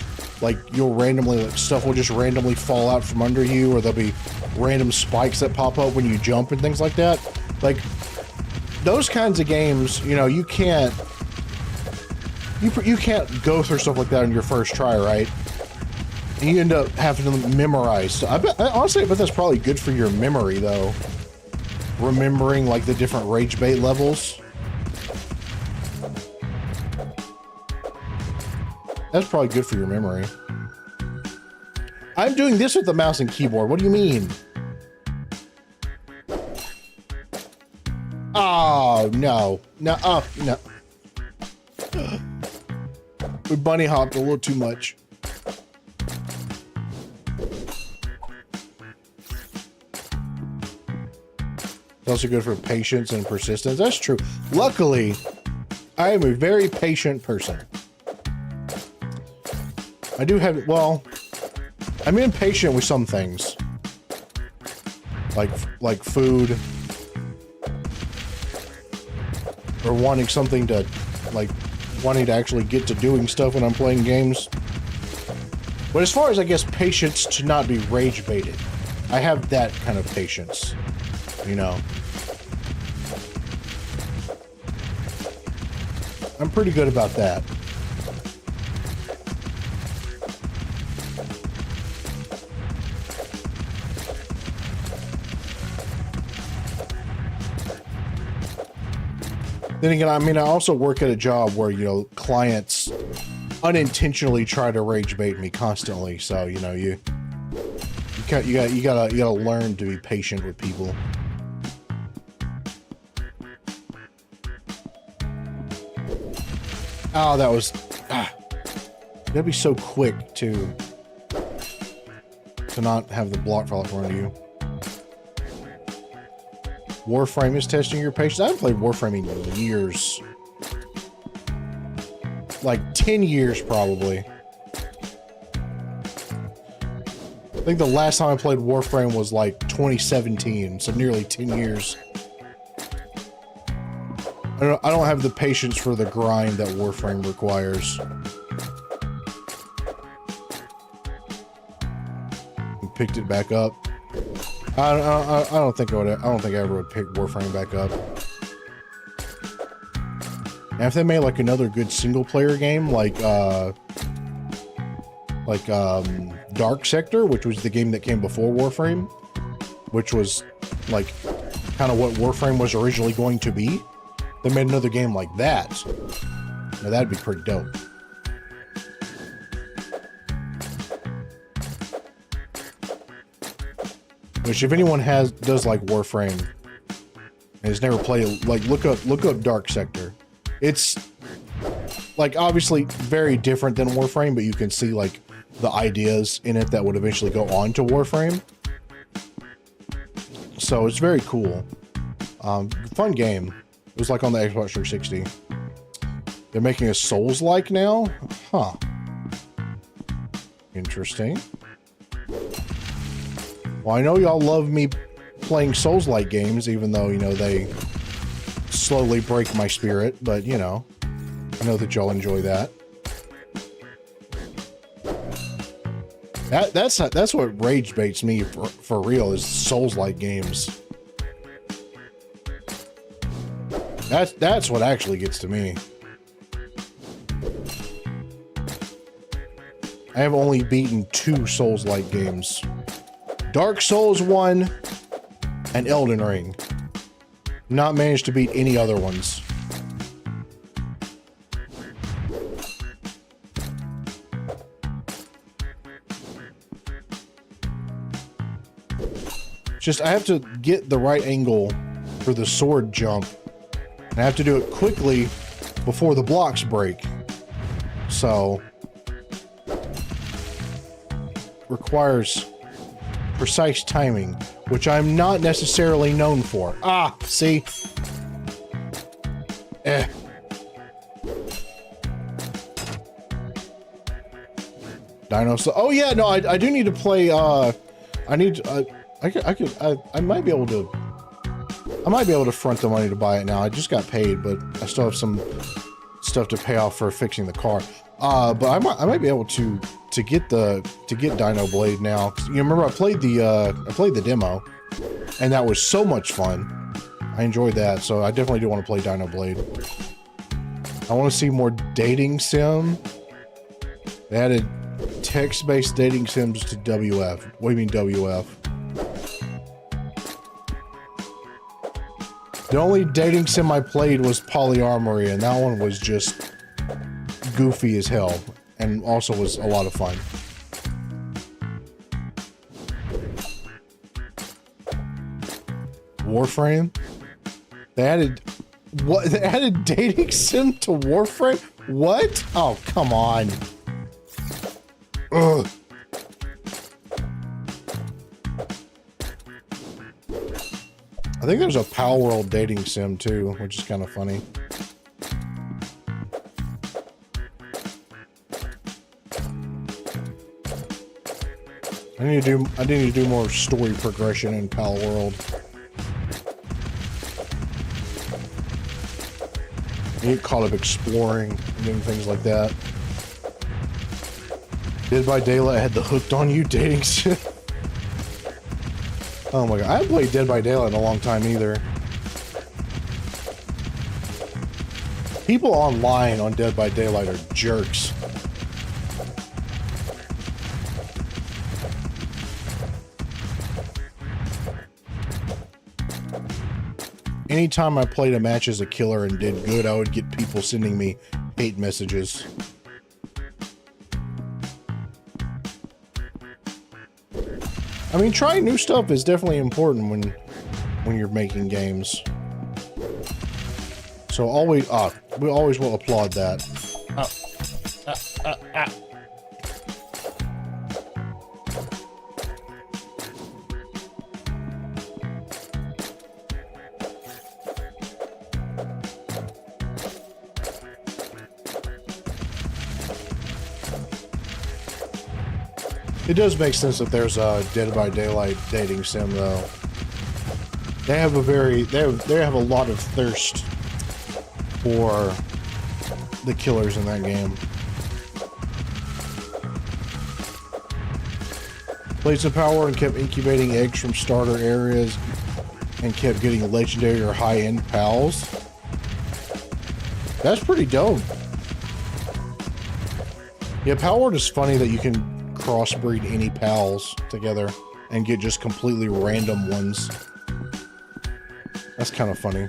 like, you'll randomly, like, stuff will just randomly fall out from under you, or there'll be random spikes that pop up when you jump and things like that. Like, those kinds of games, you know, you can't go through stuff like that on your first try, right? And you end up having to memorize. So honestly, I bet that's probably good for your memory, though. Remembering, like, the different rage bait levels. That's probably good for your memory. I'm doing this with the mouse and keyboard. What do you mean? Oh, no. No, oh, no. We bunny hopped a little too much. It's also good for patience and persistence. That's true. Luckily, I am a very patient person. I do have, well, I'm impatient with some things. Like food. Or wanting something to, like, wanting to actually get to doing stuff when I'm playing games. But as far as, I guess, patience to not be rage baited, I have that kind of patience, you know. I'm pretty good about that. Then again, I mean, I also work at a job where, you know, clients unintentionally try to rage bait me constantly. So, you know, you gotta learn to be patient with people. Oh, that was, you gotta be so quick to not have the block fall in front of you. Warframe is testing your patience. I haven't played Warframe in years. Like 10 years, probably. I think the last time I played Warframe was like 2017, so nearly 10 years. I don't have the patience for the grind that Warframe requires. And picked it back up. I don't think I ever would pick Warframe back up. And if they made like another good single player game, like Dark Sector, which was the game that came before Warframe, which was like kind of what Warframe was originally going to be, they made another game like that. Now that'd be pretty dope. Which, if anyone does like Warframe and has never played, like, look up Dark Sector. It's like obviously very different than Warframe, but you can see like the ideas in it that would eventually go on to Warframe. So it's very cool. Fun game. It was like on the Xbox 360. They're making a Souls-like now? Huh. Interesting. Well, I know y'all love me playing Souls-like games, even though, you know, they slowly break my spirit, but, you know, I know that y'all enjoy that. That's what rage baits me for real, is Souls-like games. That's what actually gets to me. I have only beaten 2 Souls-like games. Dark Souls 1 and Elden Ring. Not managed to beat any other ones. Just, I have to get the right angle for the sword jump. And I have to do it quickly before the blocks break. So, requires precise timing, which I'm not necessarily known for. Ah, see? Dino. So, oh yeah, no, I do need to play. I need. I might be able to. I might be able to front the money to buy it now. I just got paid, but I still have some stuff to pay off for fixing the car. But I might be able to get Dino Blade now. You remember I played the demo, and that was so much fun. I enjoyed that, so I definitely do want to play Dino Blade. I want to see more dating sim. They added text-based dating sims to WF. What do you mean WF? The only dating sim I played was Polyamory, and that one was just goofy as hell, and also was a lot of fun. Warframe? They added... What? They added dating sim to Warframe? What? Oh, come on. Ugh. I think there's a Pal World dating sim too, which is kind of funny. I need to do more story progression in Pal World. I get caught up exploring and doing things like that. Dead by Daylight had the hooked on you dating sim. Oh my god, I haven't played Dead by Daylight in a long time either. People online on Dead by Daylight are jerks. Anytime I played a match as a killer and did good, I would get people sending me hate messages. I mean, trying new stuff is definitely important when you're making games. So always, we always will applaud that. It does make sense that there's a Dead by Daylight dating sim, though. They have a lot of thirst for the killers in that game. Played some Power and kept incubating eggs from starter areas and kept getting legendary or high-end pals. That's pretty dope. Yeah, Power is funny that you can crossbreed any pals together and get just completely random ones. That's kind of funny.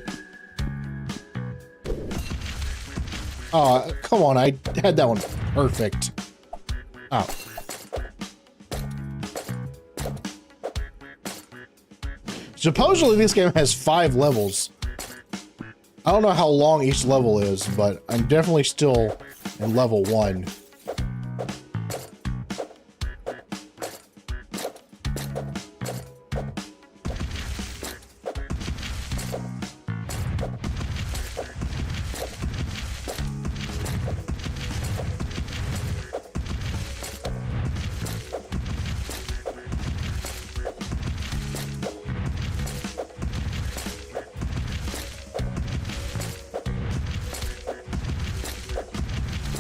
Oh, come on, I had that one perfect. Oh. Supposedly this game has 5 levels. I don't know how long each level is, but I'm definitely still in level 1.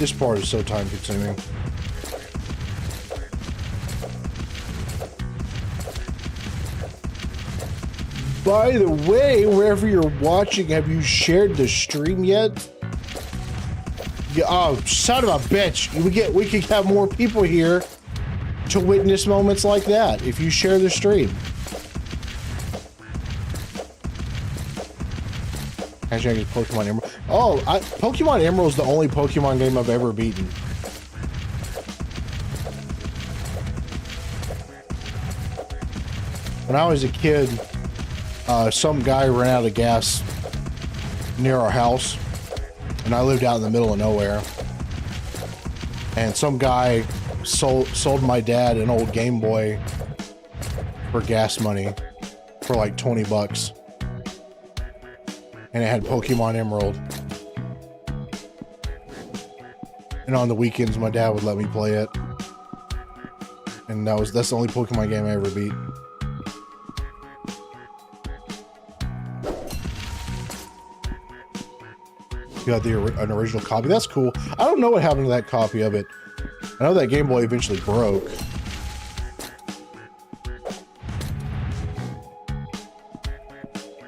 This part is so time consuming. By the way, wherever you're watching, have you shared the stream yet? Yeah, oh, son of a bitch. We could have more people here to witness moments like that if you share the stream. Hashtag is Pokemon Emerald. Oh, Pokemon Emerald is the only Pokemon game I've ever beaten. When I was a kid, some guy ran out of gas near our house, and I lived out in the middle of nowhere. And some guy sold my dad an old Game Boy for gas money for like 20 bucks. And it had Pokemon Emerald. And on the weekends, my dad would let me play it. And that's the only Pokemon game I ever beat. You got an original copy. That's cool. I don't know what happened to that copy of it. I know that Game Boy eventually broke.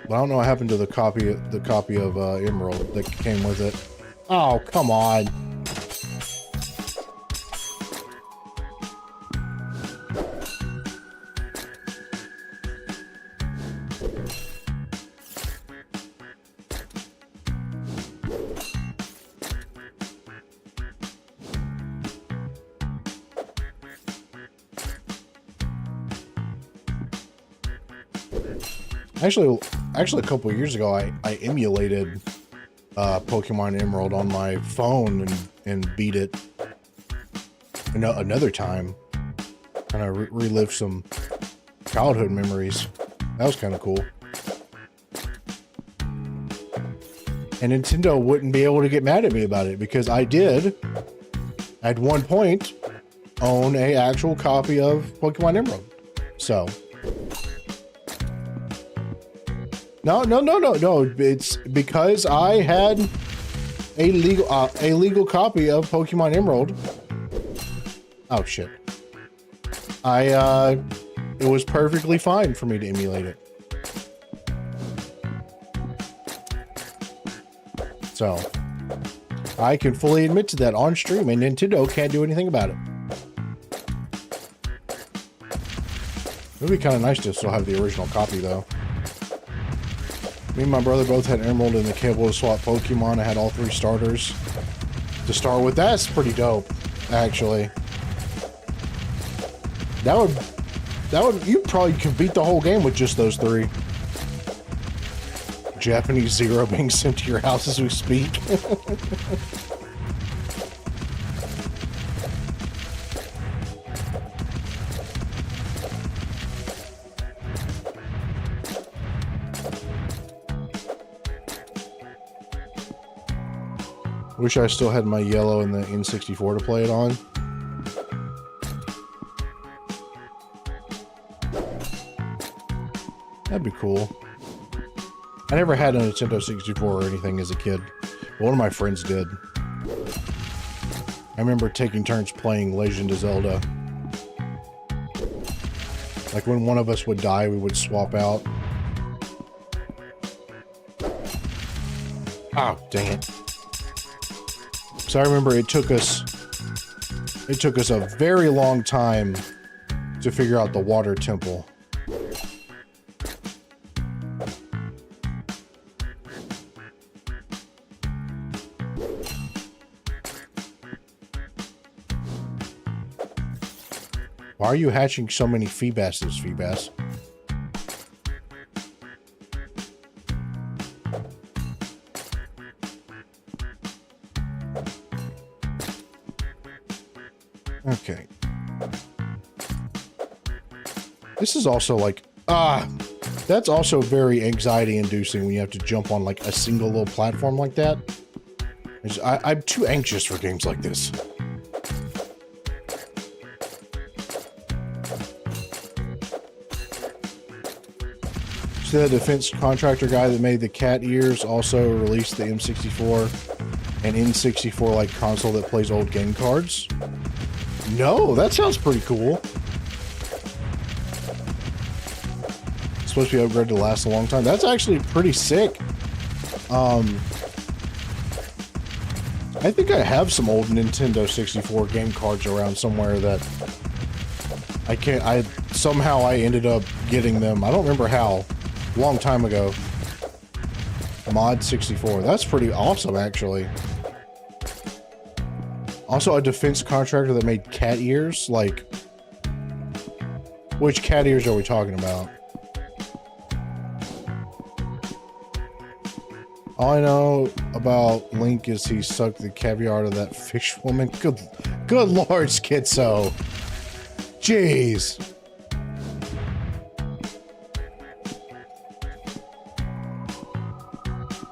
But I don't know what happened to the copy of Emerald that came with it. Oh, come on. Actually, a couple of years ago, I emulated Pokemon Emerald on my phone and beat it another time. Kind of relive some childhood memories. That was kind of cool. And Nintendo wouldn't be able to get mad at me about it because I did, at one point, own an actual copy of Pokemon Emerald. So... No. It's because I had a legal copy of Pokemon Emerald. Oh shit! It was perfectly fine for me to emulate it. So I can fully admit to that on stream, and Nintendo can't do anything about it. It would be kind of nice to still have the original copy, though. Me and my brother both had Emerald and the cable to swap Pokemon. I had all 3 starters to start with. That's pretty dope, actually. You probably could beat the whole game with just those 3. Japanese Zero being sent to your house as we speak. Wish I still had my yellow and the N64 to play it on. That'd be cool. I never had a Nintendo 64 or anything as a kid. One of my friends did. I remember taking turns playing Legend of Zelda. Like when one of us would die, we would swap out. Oh, dang it. So I remember it took us a very long time to figure out the water temple. Why are you hatching so many Feebasses, Feebass? Okay. This is also like, that's also very anxiety inducing when you have to jump on like a single little platform like that. I'm too anxious for games like this. So the defense contractor guy that made the cat ears also released the M64 an N64 like console that plays old game cards? No, that sounds pretty cool. It's supposed to be upgraded to last a long time. That's actually pretty sick. I think I have some old Nintendo 64 game cards around somewhere that somehow I ended up getting them. I don't remember how. A long time ago. Mod 64. That's pretty awesome, actually. Also, a defense contractor that made cat ears. Like, which cat ears are we talking about? All I know about Link is he sucked the caviar out of that fish woman. Good Lord, Schizo. Jeez.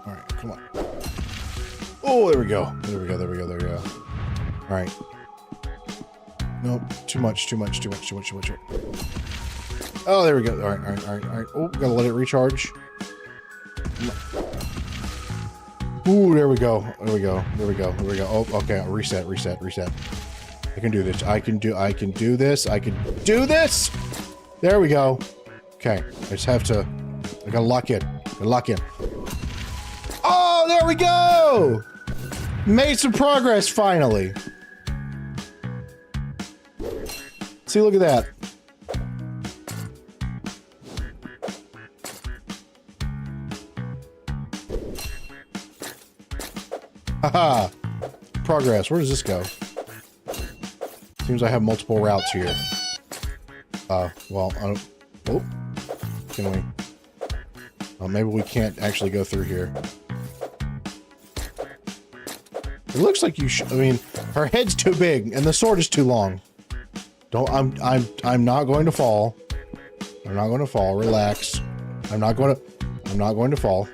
All right, come on. Oh, there we go. There we go. All right. Nope, too much. Oh, there we go. All right. Oh, gotta let it recharge. Ooh, there we go. Oh, okay. Reset. I can do this. I can do this. There we go. Okay. I just have to. I gotta lock in. Oh, there we go. Made some progress finally. See, look at that. Haha. Progress. Where does this go? Seems I have multiple routes here. Well, I don't... Oh. Can we... Oh, maybe we can't actually go through here. It looks like you should... I mean, her head's too big, and the sword is too long. I'm not going to fall. I'm not going to fall. Relax. I'm not going to fall.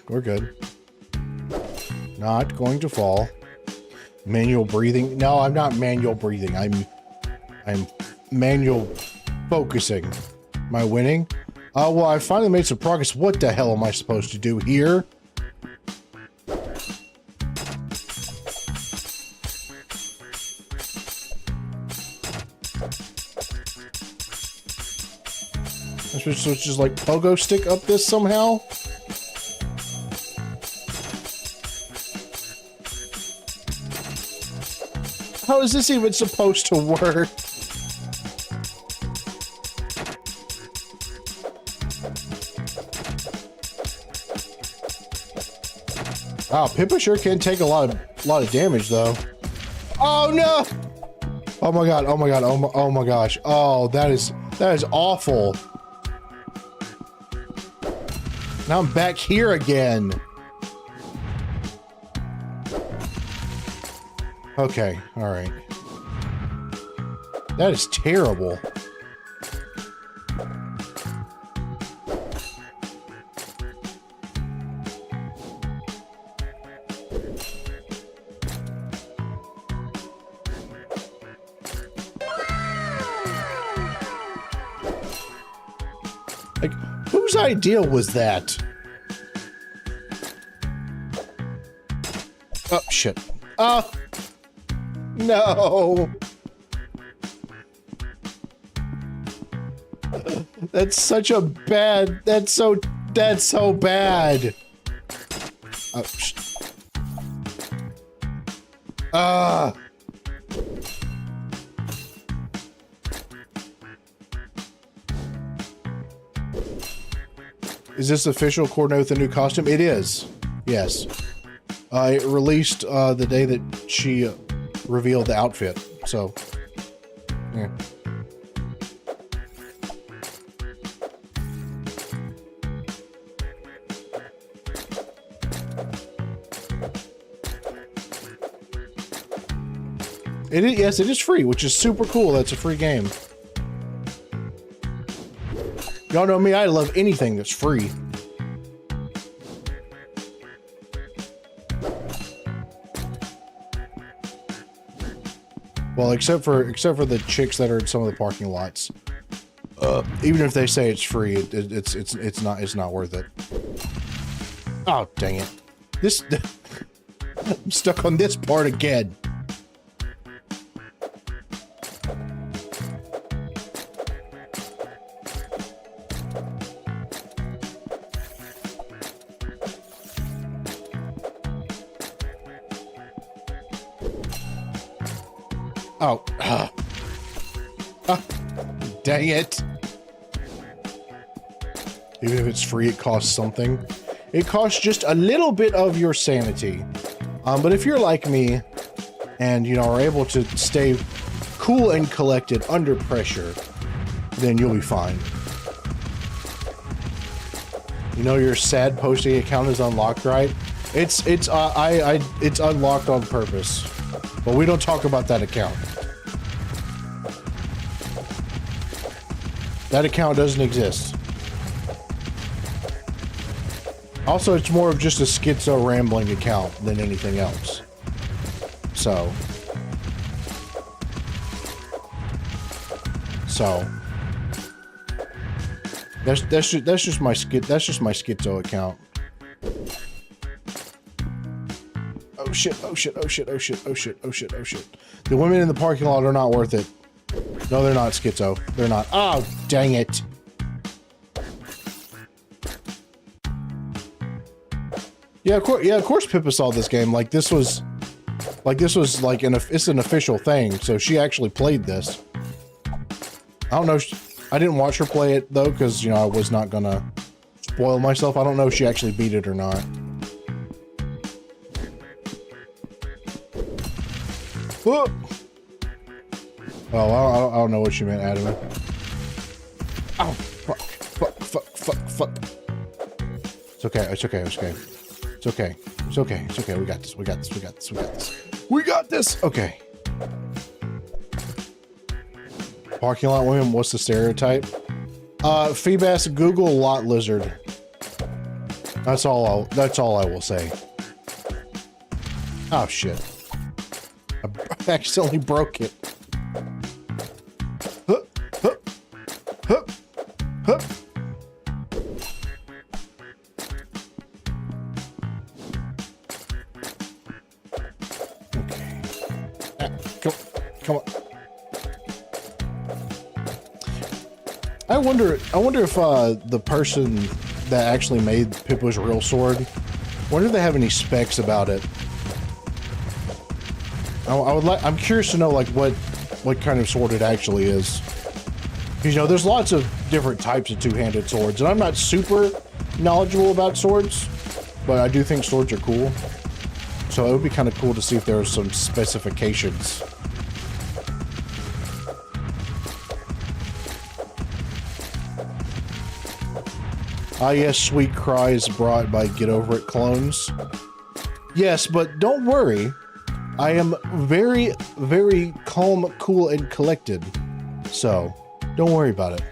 We're good. Not going to fall. Manual breathing. No, I'm not manual breathing. I'm manual focusing. Am I winning? Well, I finally made some progress. What the hell am I supposed to do here? I'm supposed to just like pogo stick up this somehow? How is this even supposed to work? Wow, Pippa sure can take a lot of damage though. Oh no! Oh my god! Oh my gosh! Oh, that is awful. Now I'm back here again. Okay, all right. That is terrible. Like, whose idea was that? Oh, shit. No. That's such a bad... That's so bad. Oh, Is this official coordinate with the new costume? It is. Yes. It released the day that she revealed the outfit. So, yeah. Yes, it is free, which is super cool. That's a free game. Y'all know me, I love anything that's free. Well, except for the chicks that are in some of the parking lots. Even if they say it's free, it's not worth it. Oh, dang it. This I'm stuck on this part again. Oh, dang it. Even if it's free, it costs something. It costs just a little bit of your sanity. But if you're like me and, you know, are able to stay cool and collected under pressure, then you'll be fine. You know your sad posting account is unlocked, right? It's unlocked on purpose. But we don't talk about that account. That account doesn't exist. Also, it's more of just a schizo rambling account than anything else. So that's just my schizo account. Oh shit, oh shit, oh shit, oh shit, oh shit, oh shit, oh shit. The women in the parking lot are not worth it. No, they're not, schizo. They're not. Oh, dang it. Yeah, of course Pippa saw this game. Like this was like it's an official thing. So she actually played this. I don't know. I didn't watch her play it though, because you know I was not gonna spoil myself. I don't know if she actually beat it or not. Whoa. Oh, I don't know what she meant, Adam. Oh, fuck, fuck, fuck, fuck, fuck. It's okay, it's okay, it's okay. It's okay, it's okay, it's okay. We got this, we got this, we got this, we got this. We got this! Okay. Parking lot women, what's the stereotype? Feebas, Google lot lizard. That's all I will say. Oh shit. I accidentally broke it. Come on. I wonder if the person that actually made Pippa's real sword, wonder if they have any specs about it. I'm curious to know like what kind of sword it actually is. Because, you know, there's lots of different types of two-handed swords, and I'm not super knowledgeable about swords, but I do think swords are cool. So it would be kind of cool to see if there are some specifications. Ah, yes, sweet cries brought by Get Over It clones. Yes, but don't worry. I am very, very calm, cool, and collected. So, don't worry about it.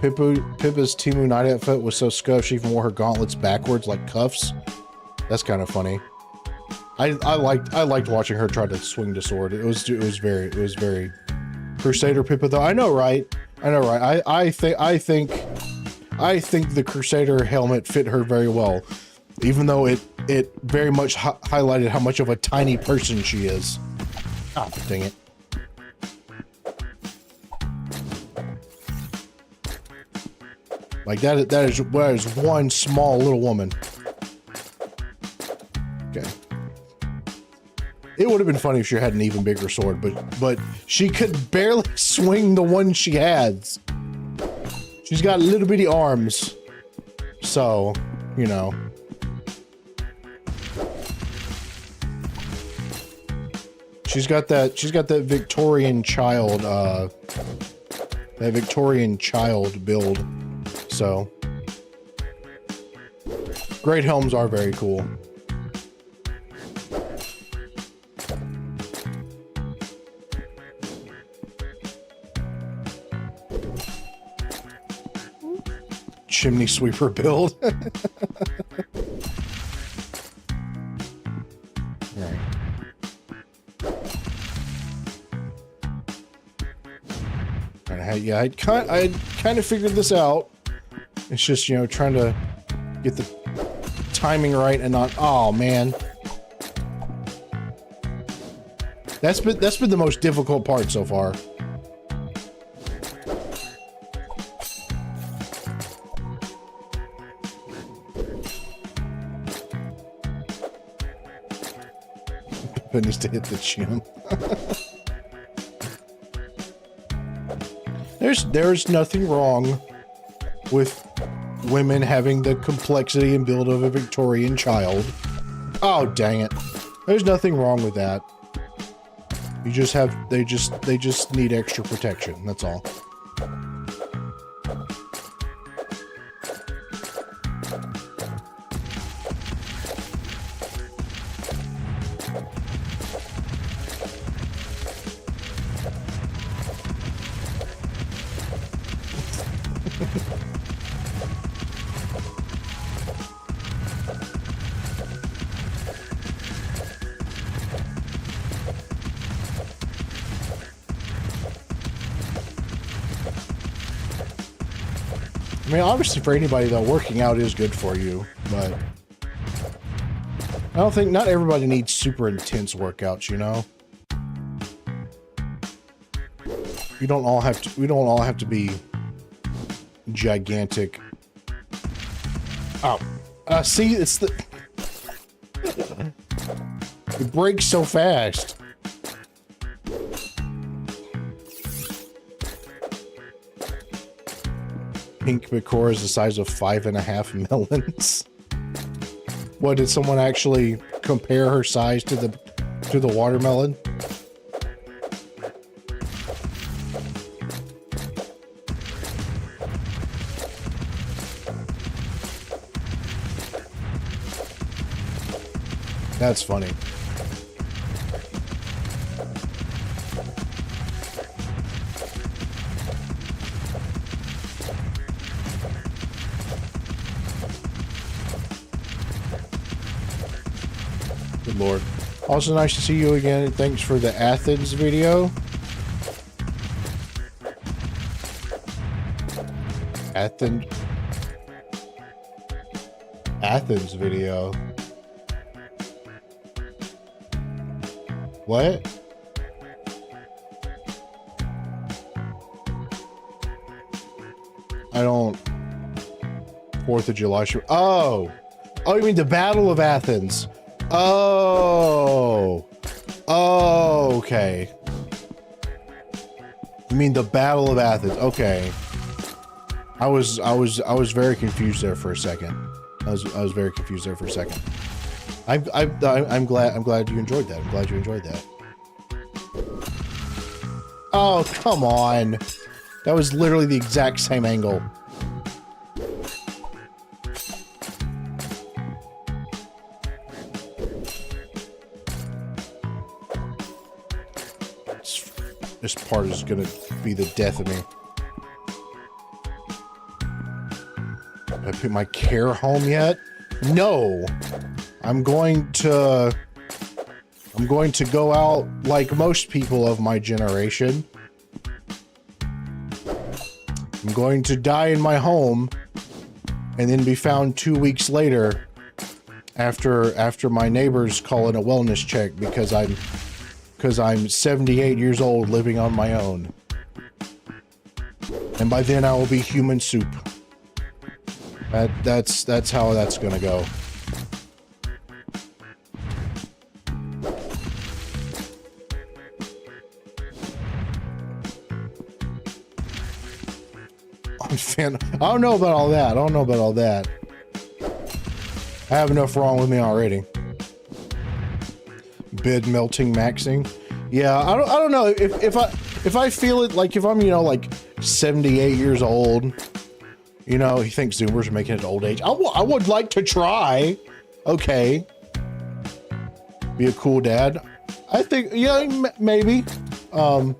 Pippa's Temu night outfit was so scuffed she even wore her gauntlets backwards like cuffs. That's kind of funny. I liked watching her try to swing the sword. It was very Crusader Pippa though. I know, right? I think the Crusader helmet fit her very well, even though it very much highlighted how much of a tiny person she is. Ah, dang it. Like that is one small little woman. Okay. It would have been funny if she had an even bigger sword, but she could barely swing the one she has. She's got little bitty arms. So, you know. She's got that Victorian child build. So, great helms are very cool. chimney sweeper build. Right. Yeah, I kind of figured this out. It's just, you know, trying to get the timing right and not. Oh man, that's been the most difficult part so far. But needs to hit the gym. There's nothing wrong with women having the complexity and build of a Victorian child. Oh, dang it. There's nothing wrong with that. You just have, they just need extra protection, that's all. I mean, obviously for anybody though, working out is good for you, but I don't think, not everybody needs super intense workouts, you know? We don't all have to be gigantic. Oh, see, it's the, it breaks so fast. Pink Macor is the size of 5.5 melons. What, did someone actually compare her size to the watermelon? That's funny. Good Lord. Also nice to see you again. Thanks for the Athens video. Athens video. What? I don't. 4th of July show. Oh, you mean the Battle of Athens? Oh, okay. You mean the Battle of Athens? Okay. I was very confused there for a second. I was very confused there for a second. I'm glad you enjoyed that. I'm glad you enjoyed that. Oh, come on. That was literally the exact same angle. This part is gonna be the death of me. Have I put my care home yet? No. I'm going to go out like most people of my generation. I'm going to die in my home and then be found 2 weeks later after my neighbors call in a wellness check because I'm 78 years old living on my own. And by then I will be human soup. That's how that's gonna go. I don't know about all that. I don't know about all that. I have enough wrong with me already. Bid melting maxing. Yeah, I don't know if I feel it, like if I'm, you know, like 78 years old, you know, he thinks Zoomers are making it to old age. I would like to try. Okay. Be a cool dad. I think, yeah, maybe. But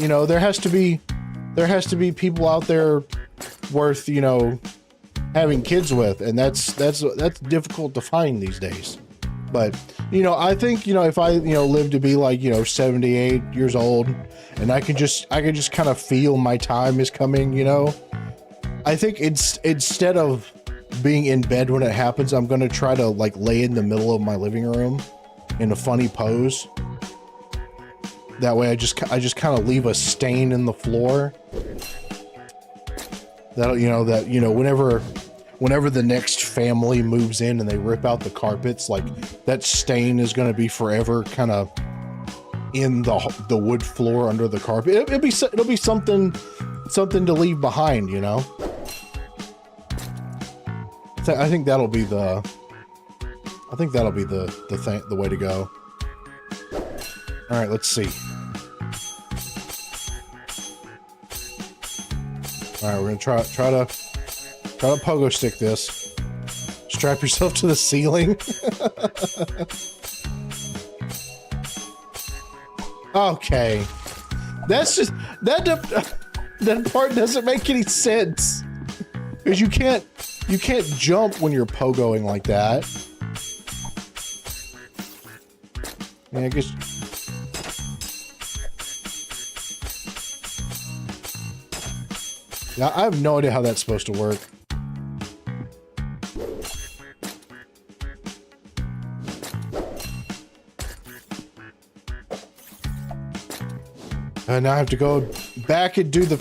you know, there has to be people out there worth, you know, having kids with, and that's difficult to find these days. But, you know, I think, you know, if I, you know, live to be like, you know, 78 years old, and I can just kind of feel my time is coming, you know, I think instead of being in bed when it happens, I'm going to try to like lay in the middle of my living room in a funny pose. That way I just kind of leave a stain in the floor. That'll, you know, whenever the next family moves in and they rip out the carpets, like that stain is going to be forever kind of in the wood floor under the carpet. It'll be something to leave behind, you know. I think that'll be the way to go. All right, let's see. All right, we're gonna try to pogo stick this. Strap yourself to the ceiling. Okay, that's just that part doesn't make any sense, because you can't jump when you're pogoing like that. Yeah, I guess. Yeah, I have no idea how that's supposed to work. And now I have to go back and do the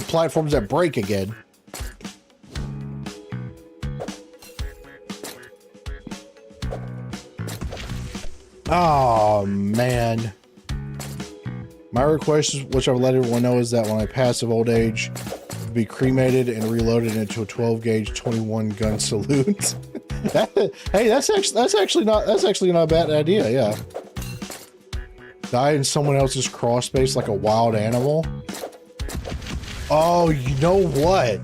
platforms that break again. Oh, man. My request, which I've let everyone know, is that when I pass of old age, be cremated and reloaded into a 12-gauge 21 gun salute. Hey, that's actually not a bad idea. Yeah. Die in someone else's crawl space like a wild animal. Oh, you know what?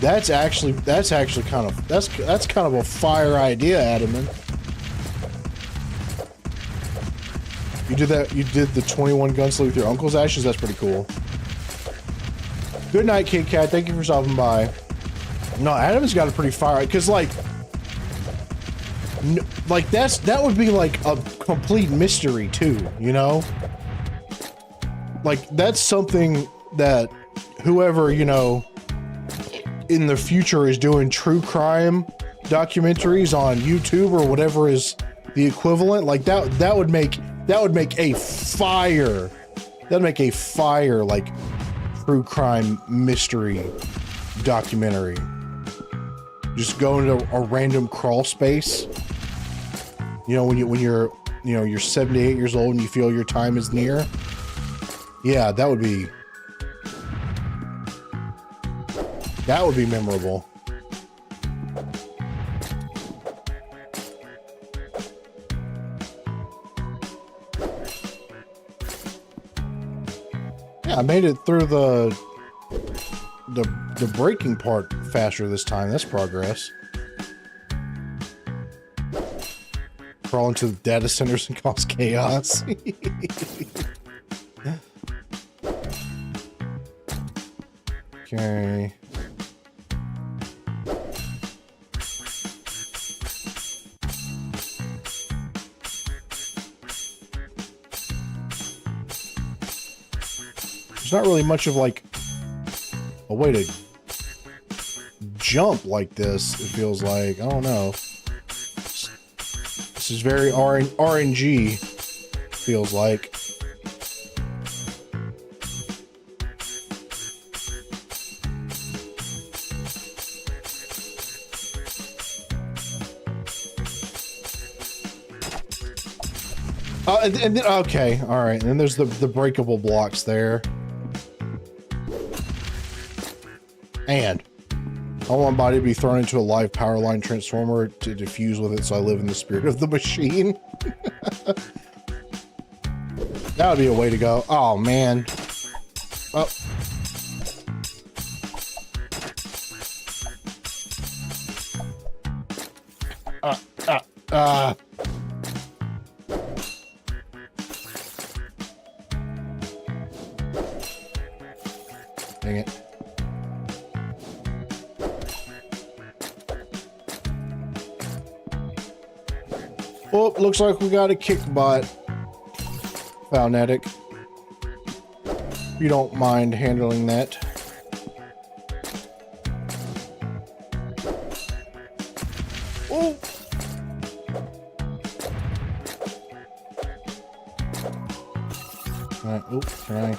That's actually kind of a fire idea, Adamant. You did the 21 gun salute with your uncle's ashes. That's pretty cool. Good night, Kid Kat. Thank you for stopping by. No, Adam's got a pretty fire, because like that would be like a complete mystery too, you know? Like that's something that whoever, you know, in the future is doing true crime documentaries on YouTube or whatever is the equivalent, like that would make a fire like true crime mystery documentary. Just go into a random crawl space, you know, when you're 78 years old and you feel your time is near. Yeah, that would be memorable. Yeah, I made it through the breaking part faster this time. That's progress. Crawl into the data centers and cause chaos. Okay. There's not really much of like a way to jump like this, it feels like. I don't know. This is very RNG, feels like. And then, okay, all right. And then there's the breakable blocks there. And I want my body to be thrown into a live power line transformer to diffuse with it, so I live in the spirit of the machine. That would be a way to go. Oh, man. Oh. Dang it. Oh, looks like we got a kickbot. Faunetic. You don't mind handling that. Oh! Alright, oh, can I?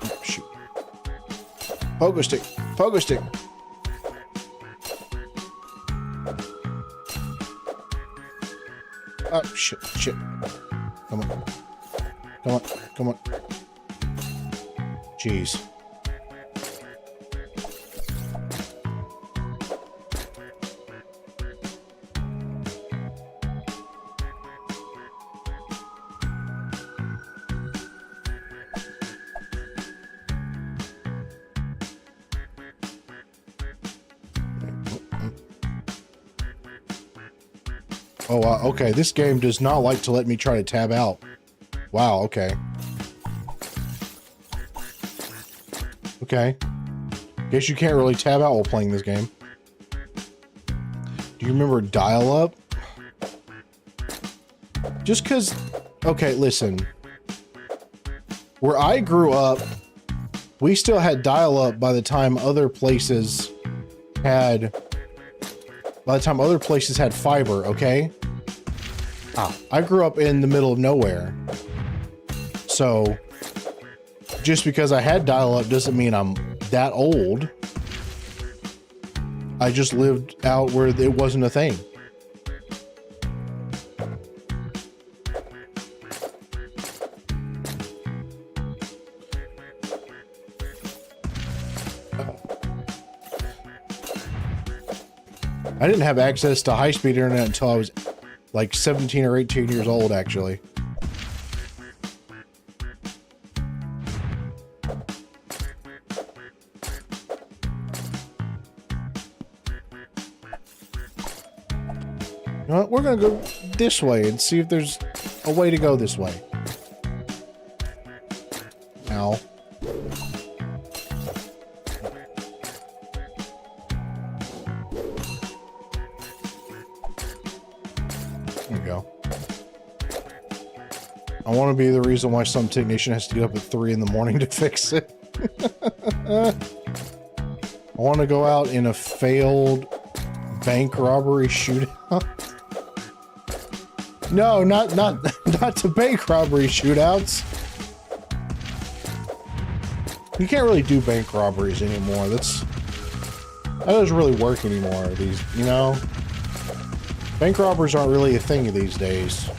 Oh, shoot. Pogo stick! Pogo stick! Oh, shit, shit. Come on. Come on, come on. Jeez. Oh, okay. This game does not like to let me try to tab out. Wow, okay. Okay. Guess you can't really tab out while playing this game. Do you remember dial-up? Just because... Okay, listen. Where I grew up, we still had dial-up by the time other places had... By the time other places had fiber, okay? I grew up in the middle of nowhere. So, just because I had dial-up doesn't mean I'm that old. I just lived out where it wasn't a thing. I didn't have access to high-speed internet until I was like 17 or 18 years old, actually. You know what? We're gonna go this way and see if there's a way to go this way. Ow. There we go. I want to be the reason why some technician has to get up at 3 in the morning to fix it. I want to go out in a failed bank robbery shootout. No, not to bank robbery shootouts. You can't really do bank robberies anymore. That doesn't really work anymore. These, you know, bank robbers aren't really a thing these days.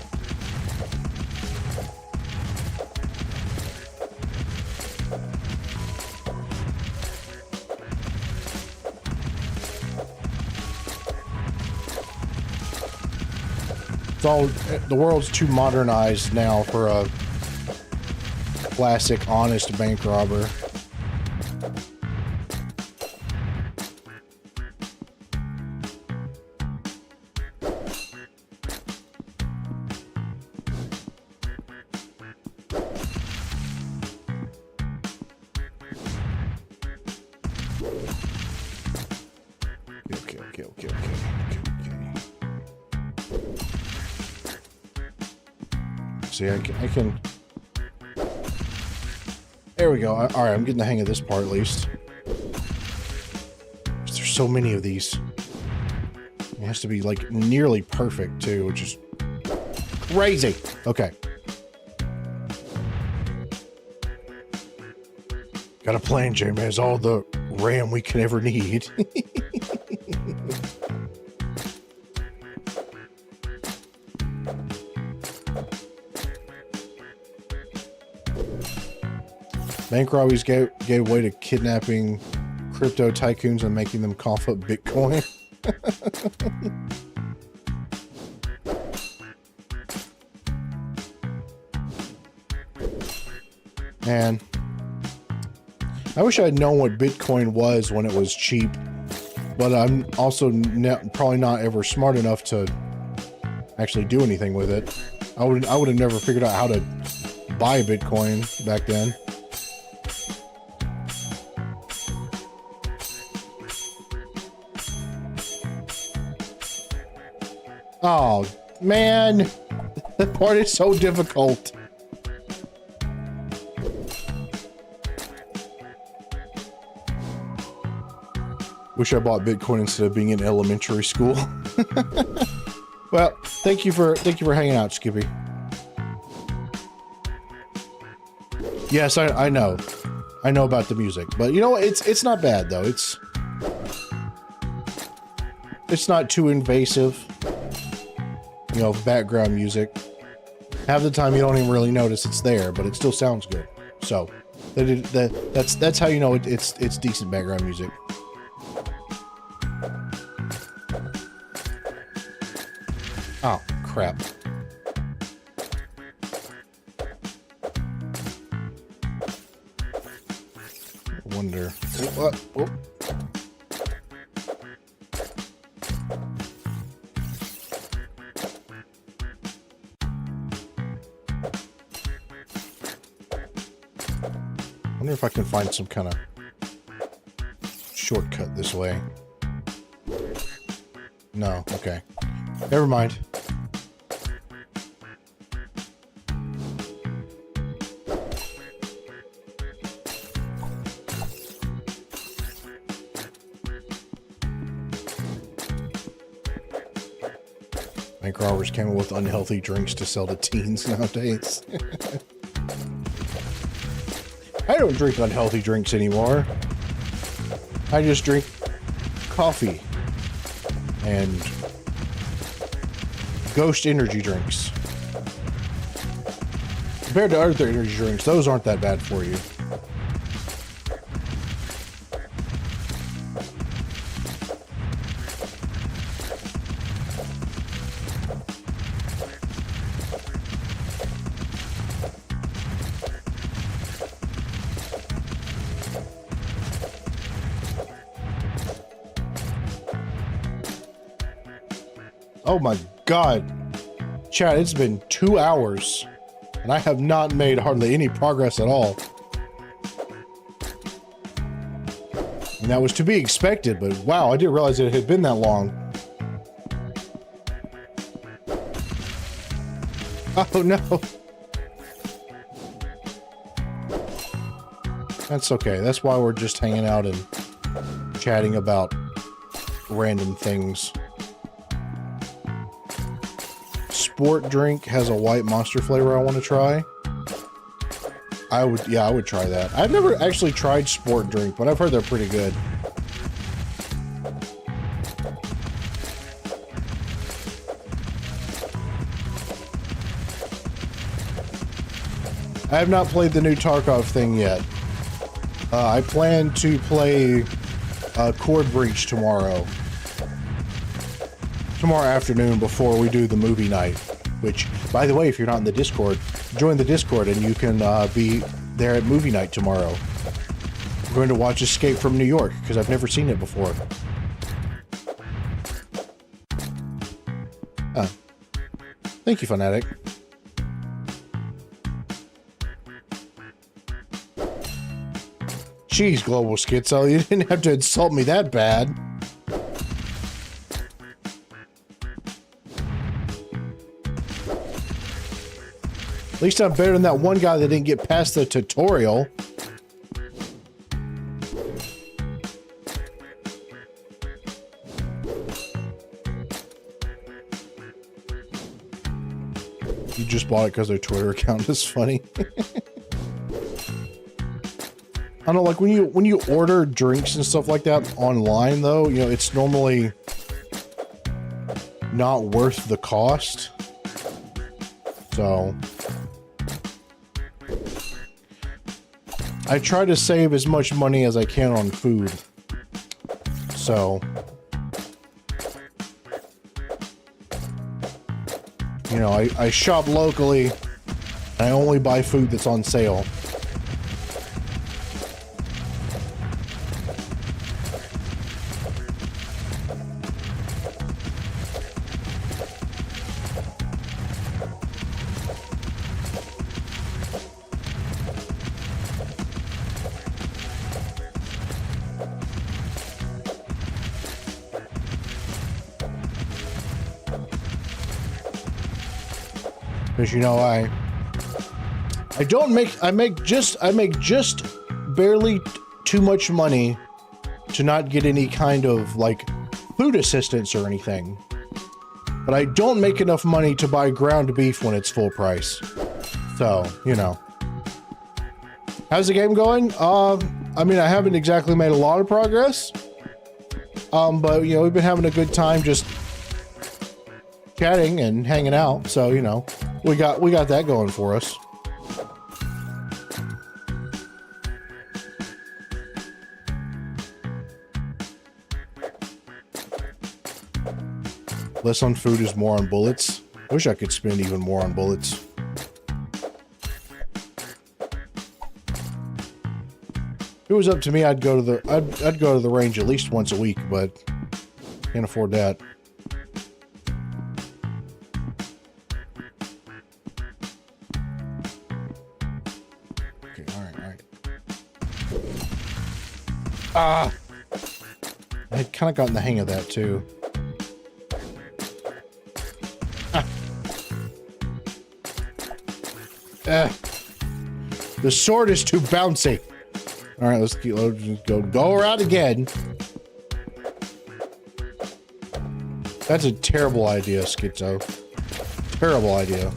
It's all, the world's too modernized now for a classic honest bank robber. Okay. See, I can... There we go. All right, I'm getting the hang of this part at least. There's so many of these. It has to be like nearly perfect too, which is crazy. Okay. Got a plan, Jamie. Has all the RAM we can ever need. Bank robberies gave way to kidnapping crypto tycoons and making them cough up Bitcoin. Man, I wish I'd known what Bitcoin was when it was cheap, but I'm also probably not ever smart enough to actually do anything with it. I would have never figured out how to buy Bitcoin back then. Oh, man. That part is so difficult. Wish I bought Bitcoin instead of being in elementary school. Well, thank you for hanging out, Skippy. Yes, I know. I know about the music, but you know what? It's not bad though. It's not too invasive. You know, background music. Half the time you don't even really notice it's there, but it still sounds good. So that's how you know it's decent background music. Oh, crap. I wonder. What? Oh. I wonder if I can find some kind of shortcut this way. No, okay. Never mind. Bank robbers came up with unhealthy drinks to sell to teens nowadays. I don't drink unhealthy drinks anymore. I just drink coffee and Ghost energy drinks. Compared to other energy drinks, those aren't that bad for you. Oh my God. Chat, it's been 2 hours and I have not made hardly any progress at all. And that was to be expected, but wow, I didn't realize it had been that long. Oh no. That's okay. That's why we're just hanging out and chatting about random things. Sport drink has a white monster flavor I want to try. I would try that. I've never actually tried sport drink, but I've heard they're pretty good. I have not played the new Tarkov thing yet. I plan to play Chord Breach tomorrow afternoon before we do the movie night. Which, by the way, if you're not in the Discord, join the Discord and you can be there at movie night tomorrow. I'm going to watch Escape from New York because I've never seen it before. Thank you, Fanatic. Jeez, Global Schizo, you didn't have to insult me that bad. At least I'm better than that one guy that didn't get past the tutorial. You just bought it because their Twitter account is funny. I don't know, like when you order drinks and stuff like that online though, you know, it's normally not worth the cost. So I try to save as much money as I can on food. So, you know, I shop locally. I only buy food that's on sale. Because you know I make just barely too much money to not get any kind of like food assistance or anything. But I don't make enough money to buy ground beef when it's full price. So, you know. How's the game going? I mean, I haven't exactly made a lot of progress. But you know, we've been having a good time just chatting and hanging out. So, you know, we got that going for us. Less on food is more on bullets. Wish I could spend even more on bullets. If it was up to me, I'd go to the range at least once a week, but can't afford that. Okay, all right. Ah, I had kind of gotten the hang of that too. The sword is too bouncy. All right, let's go around again. That's a terrible idea, Schizo. Terrible idea.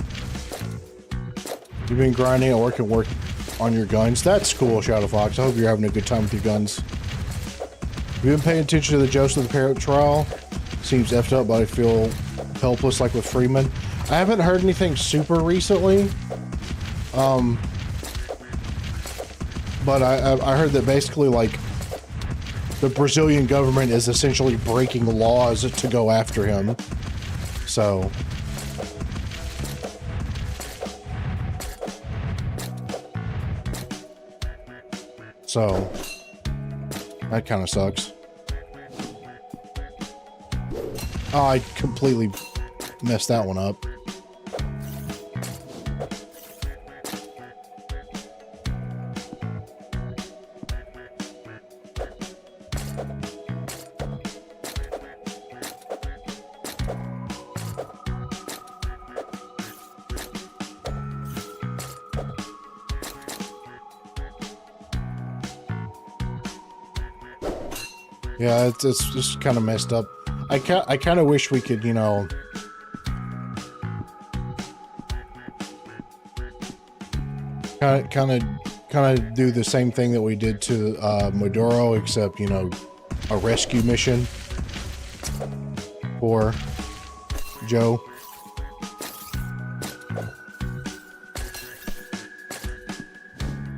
You've been grinding or working on your guns. That's cool, Shadow Fox. I hope you're having a good time with your guns. Have you been paying attention to the Joseph the Parrot trial? Seems effed up, but I feel helpless like with Freeman. I haven't heard anything super recently. But I heard that basically, like, the Brazilian government is essentially breaking laws to go after him. So. That kind of sucks. Oh, I completely messed that one up. Yeah, it's just kind of messed up. I kind of wish we could, you know, kind of do the same thing that we did to Maduro, except, you know, a rescue mission for Joe.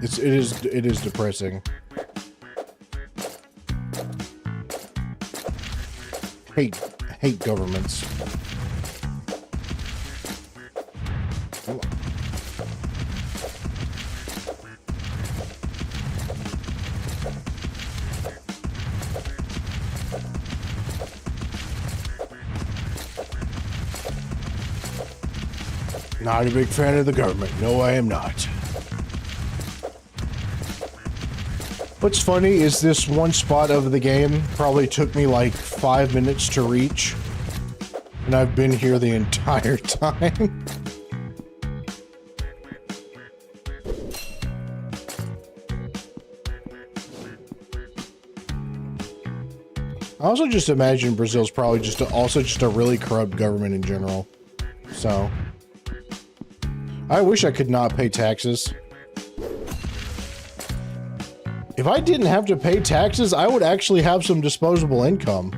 It is depressing. Hate governments. Not a big fan of the government. No, I am not. What's funny is this one spot of the game probably took me like 5 minutes to reach, and I've been here the entire time. I also just imagine Brazil's probably just a really corrupt government in general. So, I wish I could not pay taxes. If I didn't have to pay taxes, I would actually have some disposable income.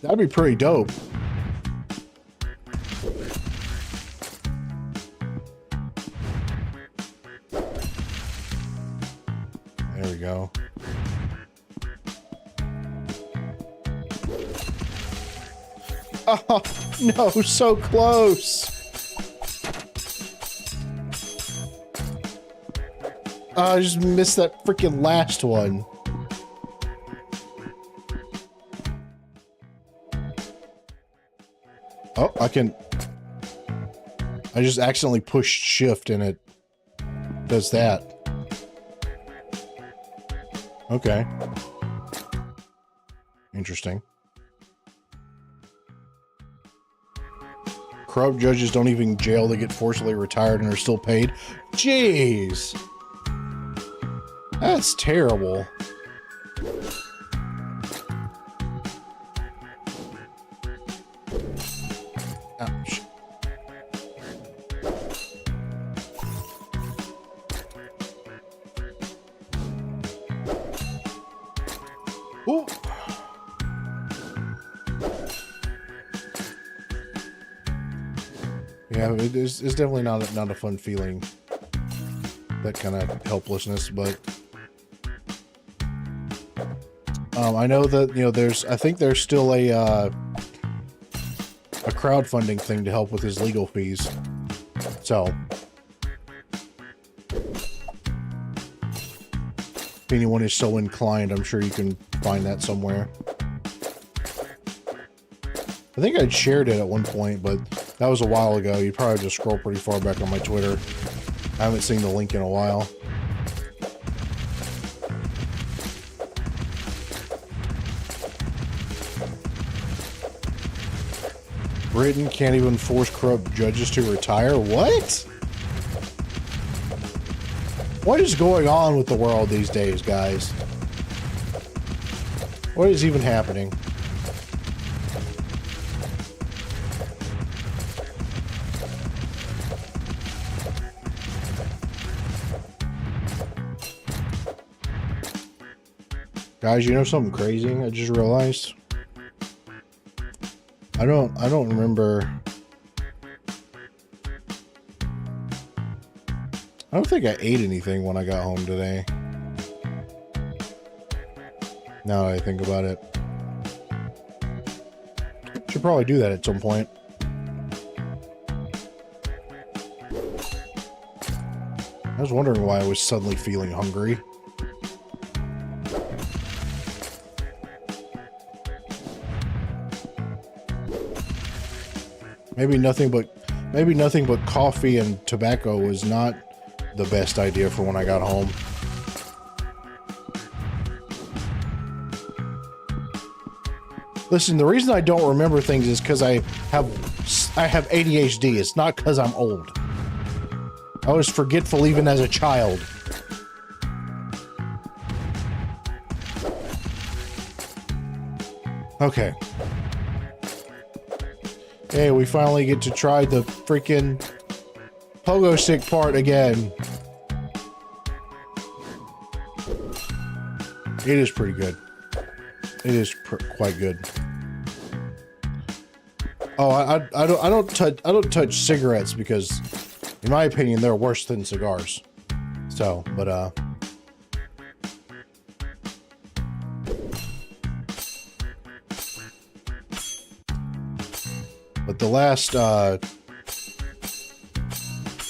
That'd be pretty dope. There we go. Oh, no, so close. I just missed that freaking last one. Oh, I just accidentally pushed shift and it does that. Okay. Interesting. Corrupt judges don't even jail, they get forcibly retired and are still paid. Jeez. That's terrible. Ouch. Ooh. Yeah, it's definitely not a fun feeling, that kind of helplessness, but I know that, you know, I think there's still a crowdfunding thing to help with his legal fees. So if anyone is so inclined, I'm sure you can find that somewhere. I think I'd shared it at one point, but that was a while ago. You probably have to scroll pretty far back on my Twitter. I haven't seen the link in a while. Britain can't even force corrupt judges to retire? What? What is going on with the world these days, guys? What is even happening? Guys, you know something crazy I just realized? I don't remember. I don't think I ate anything when I got home today. Now that I think about it. Should probably do that at some point. I was wondering why I was suddenly feeling hungry. Maybe nothing but coffee and tobacco was not the best idea for when I got home. Listen, the reason I don't remember things is because I have ADHD. It's not because I'm old. I was forgetful even as a child. Okay. Hey, we finally get to try the freaking pogo stick part again. It is pretty good. It is quite good. Oh, I don't touch cigarettes because, in my opinion, they're worse than cigars. So, but the last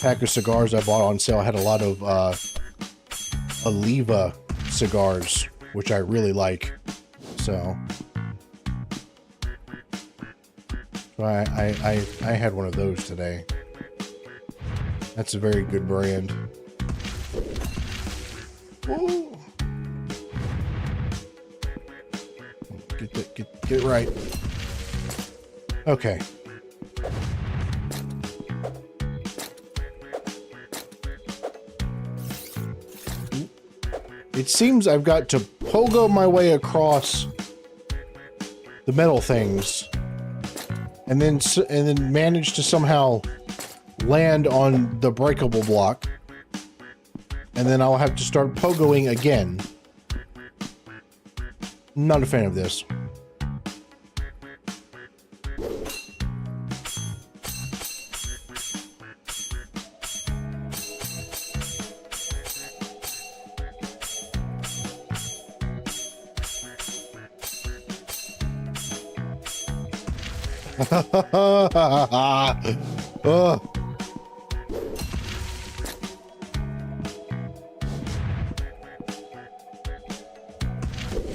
pack of cigars I bought on sale had a lot of Oliva cigars, which I really like. So I had one of those today. That's a very good brand. Ooh. Get it right. Okay. It seems I've got to pogo my way across the metal things, and then manage to somehow land on the breakable block, and then I'll have to start pogoing again. Not a fan of this.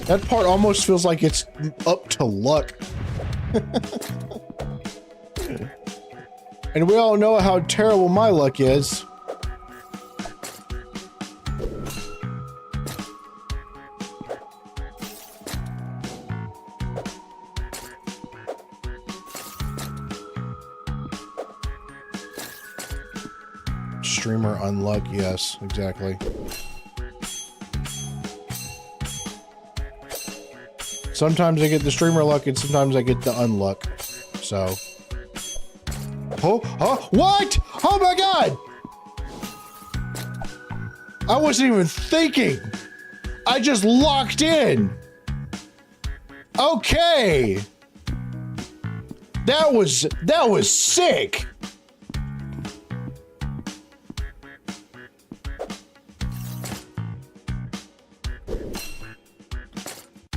That part almost feels like it's up to luck. And we all know how terrible my luck is. Streamer unluck. Yes, exactly. Sometimes I get the streamer luck and sometimes I get the unluck. So. Oh, what? Oh my God! I wasn't even thinking. I just locked in. Okay. That was sick.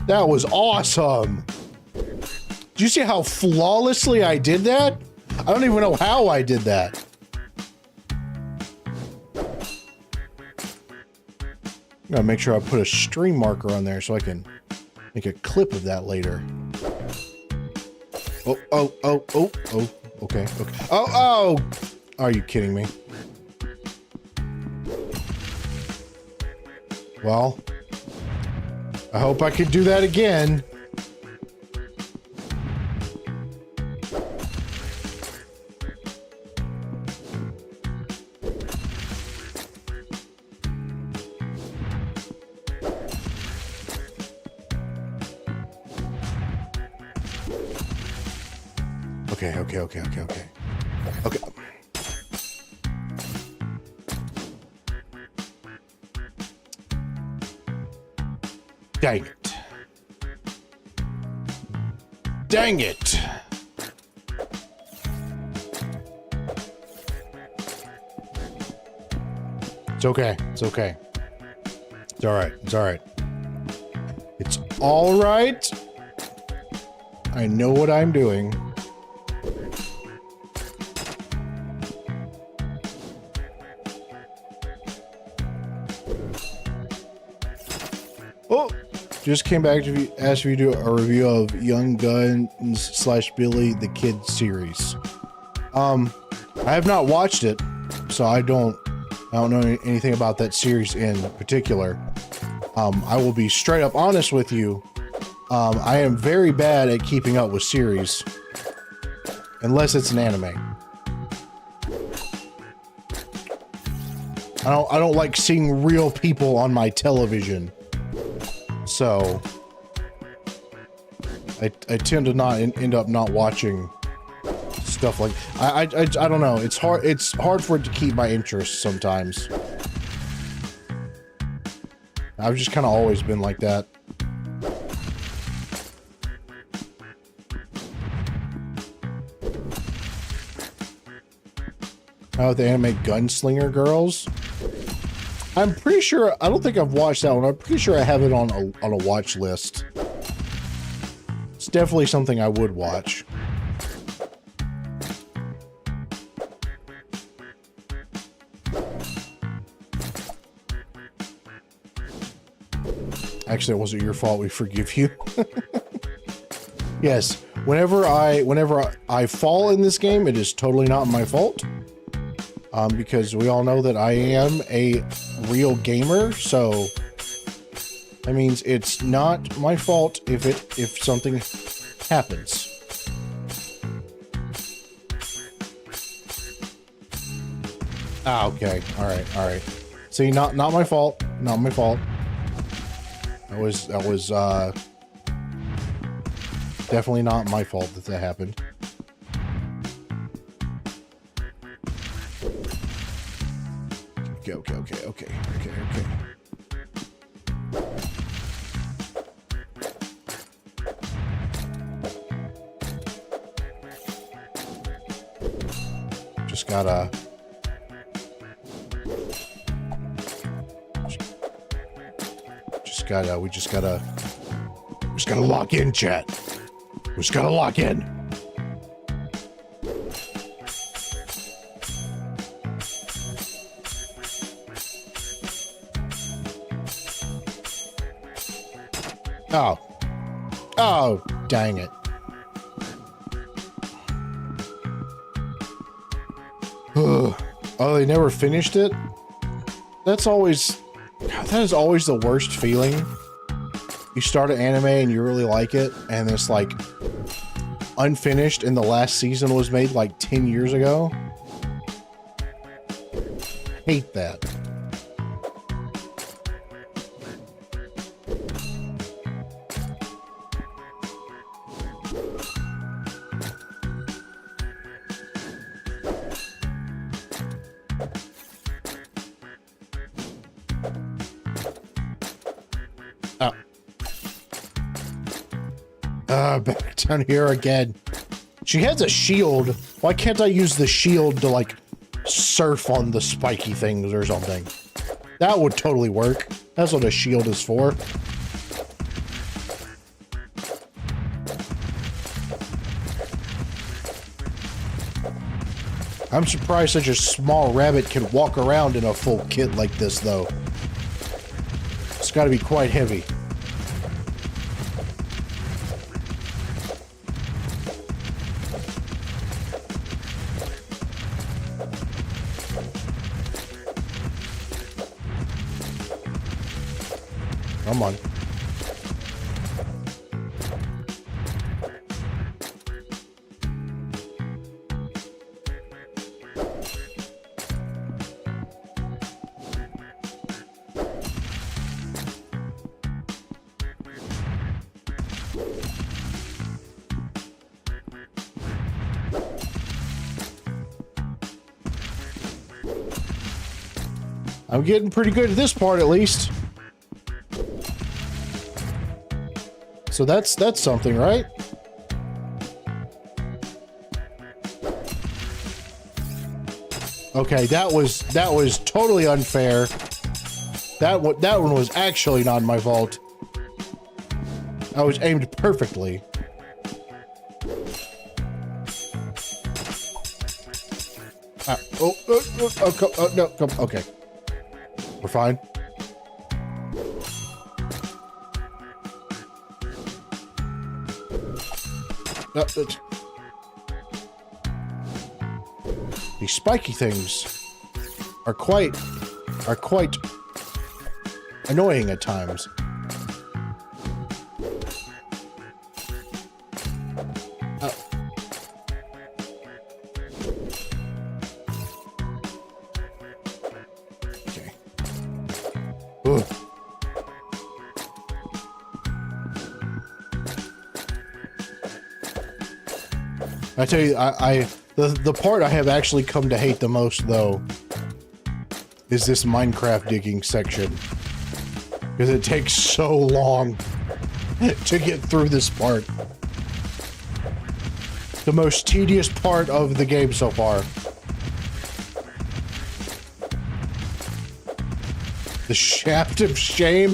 That was awesome. Did you see how flawlessly I did that? I don't even know how I did that. I'm gonna make sure I put a stream marker on there so I can make a clip of that later. Oh, okay. Oh, are you kidding me? Well, I hope I could do that again. Okay. Dang it. Dang it. It's okay. It's okay. It's all right. It's all right. It's all right. I know what I'm doing. Oh, just came back to ask if you do a review of Young Guns / Billy the Kid series. I have not watched it, so I don't know anything about that series in particular. I will be straight up honest with you. I am very bad at keeping up with series, unless it's an anime. I don't like seeing real people on my television. So I tend to not end up not watching stuff like I don't know. It's hard for it to keep my interest sometimes. I've just kind of always been like that. How about the anime Gunslinger Girls? I'm pretty sure, I don't think I've watched that one. I'm pretty sure I have it on a watch list. It's definitely something I would watch. Actually, it wasn't your fault. We forgive you. Yes, whenever I fall in this game, it is totally not my fault. Because we all know that I am a real gamer, so that means it's not my fault if something happens. Ah, okay. All right. See, not my fault. Not my fault. That was definitely not my fault that happened. Okay. We just gotta lock in, chat. We just gotta lock in. Oh, dang it. Oh, they never finished it? That is always the worst feeling. You start an anime and you really like it, and it's like unfinished, and the last season was made like 10 years ago. hate that. Back down here again. She has a shield. Why can't I use the shield to, like, surf on the spiky things or something? That would totally work. That's what a shield is for. I'm surprised such a small rabbit can walk around in a full kit like this, though. It's gotta be quite heavy. Come on. I'm getting pretty good at this part, at least. So that's something, right? Okay, that was totally unfair. That one was actually not my fault. I was aimed perfectly. No, come, okay. We're fine. These spiky things are quite annoying at times. Okay. Ugh. I tell you, the part I have actually come to hate the most, though, is this Minecraft digging section. Because it takes so long to get through this part. The most tedious part of the game so far. The Shaft of Shame?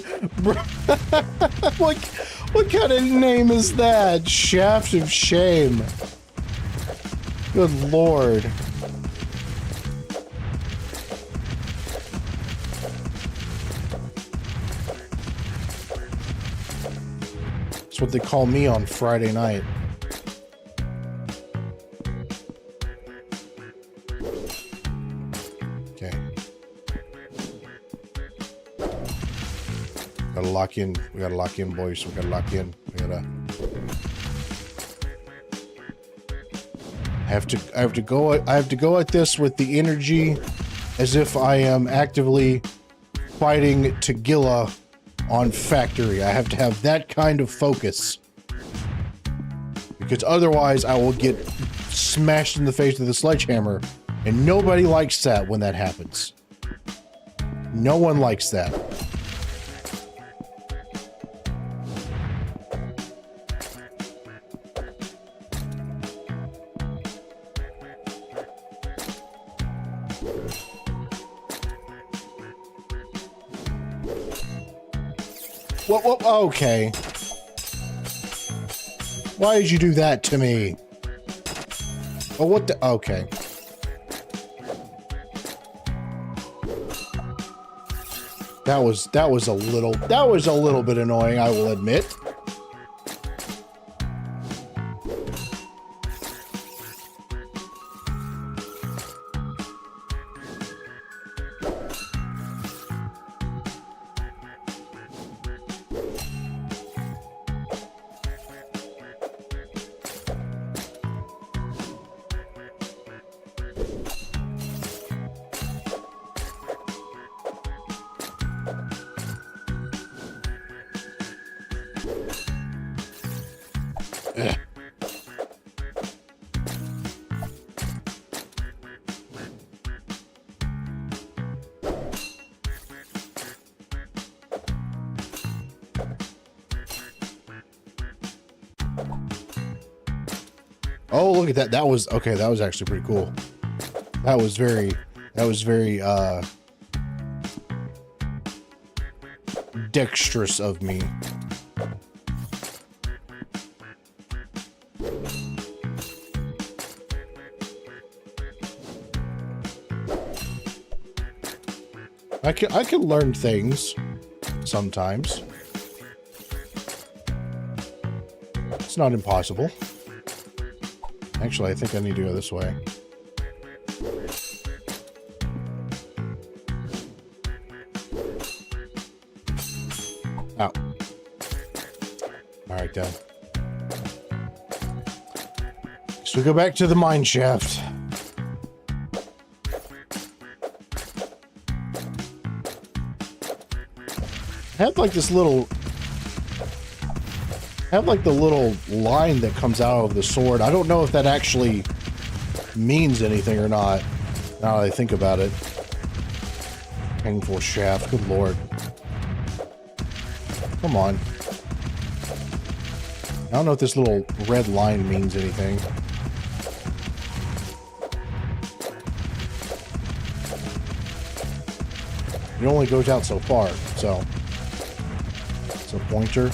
What kind of name is that? Shaft of Shame. Good lord. That's what they call me on Friday night. Okay. Gotta lock in. We gotta lock in, boys. We gotta lock in. We gotta... I have to go at this with the energy as if I am actively fighting Tagilla on Factory. I have to have that kind of focus. Because otherwise I will get smashed in the face with a sledgehammer. And nobody likes that when that happens. No one likes that. Whoa, okay. Why did you do that to me? Oh, what the... Okay. That was a little bit annoying, I will admit. Ugh. Oh, look at that. That was okay. That was actually pretty cool. That was very dexterous of me. I can learn things sometimes. It's not impossible. Actually, I think I need to go this way. Ow. Alright, done. So we go back to the mine shaft. I have like this little... I have like the little line that comes out of the sword. I don't know if that actually means anything or not, now that I think about it. Painful shaft, good lord. Come on. I don't know if this little red line means anything. It only goes out so far, so... It's a pointer.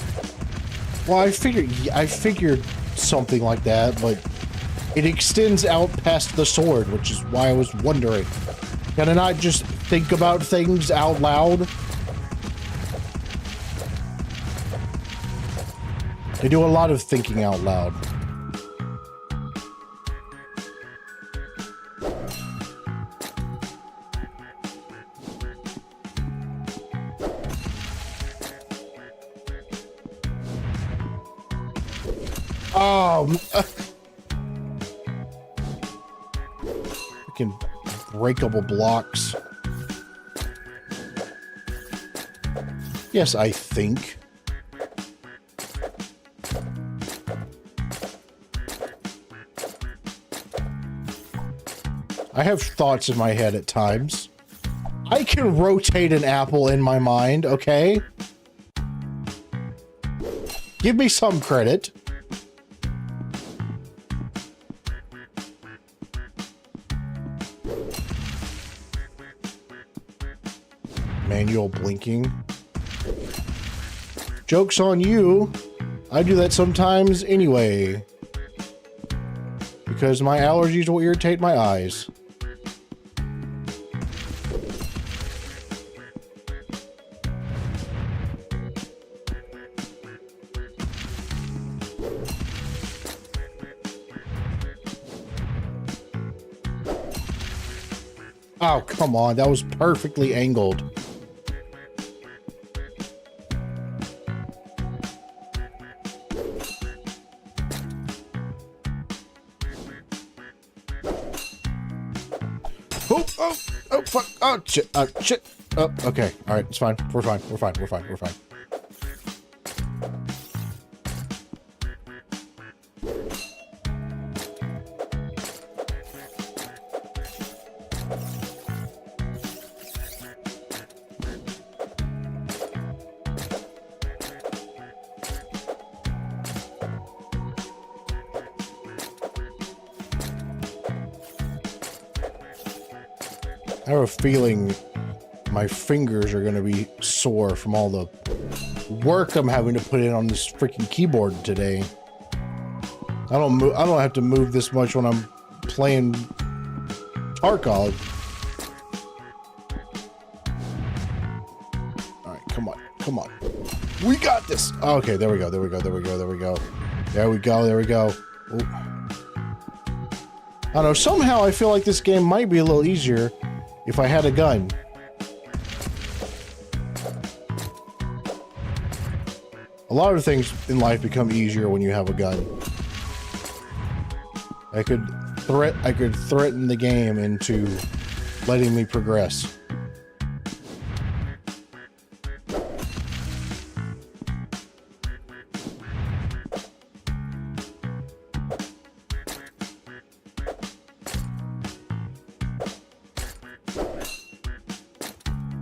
Well, I figured something like that, but it extends out past the sword, which is why I was wondering. Can I not just think about things out loud? I do a lot of thinking out loud. Freaking breakable blocks. Yes, I think. I have thoughts in my head at times. I can rotate an apple in my mind, okay? Give me some credit. Manual blinking. Joke's on you. I do that sometimes anyway. Because my allergies will irritate my eyes. Oh, come on. That was perfectly angled. Oh, fuck. Oh, shit. Shit. Oh, okay. All right. It's fine. We're fine. We're fine. We're fine. We're fine. I have a feeling my fingers are going to be sore from all the work I'm having to put in on this freaking keyboard today. I don't have to move this much when I'm playing Tarkov. All right, come on, come on. We got this. Okay, there we go. There we go. There we go. There we go. There we go. There we go. Ooh. I don't know. Somehow I feel like this game might be a little easier if I had a gun. A lot of things in life become easier when you have a gun. I could threaten the game into letting me progress.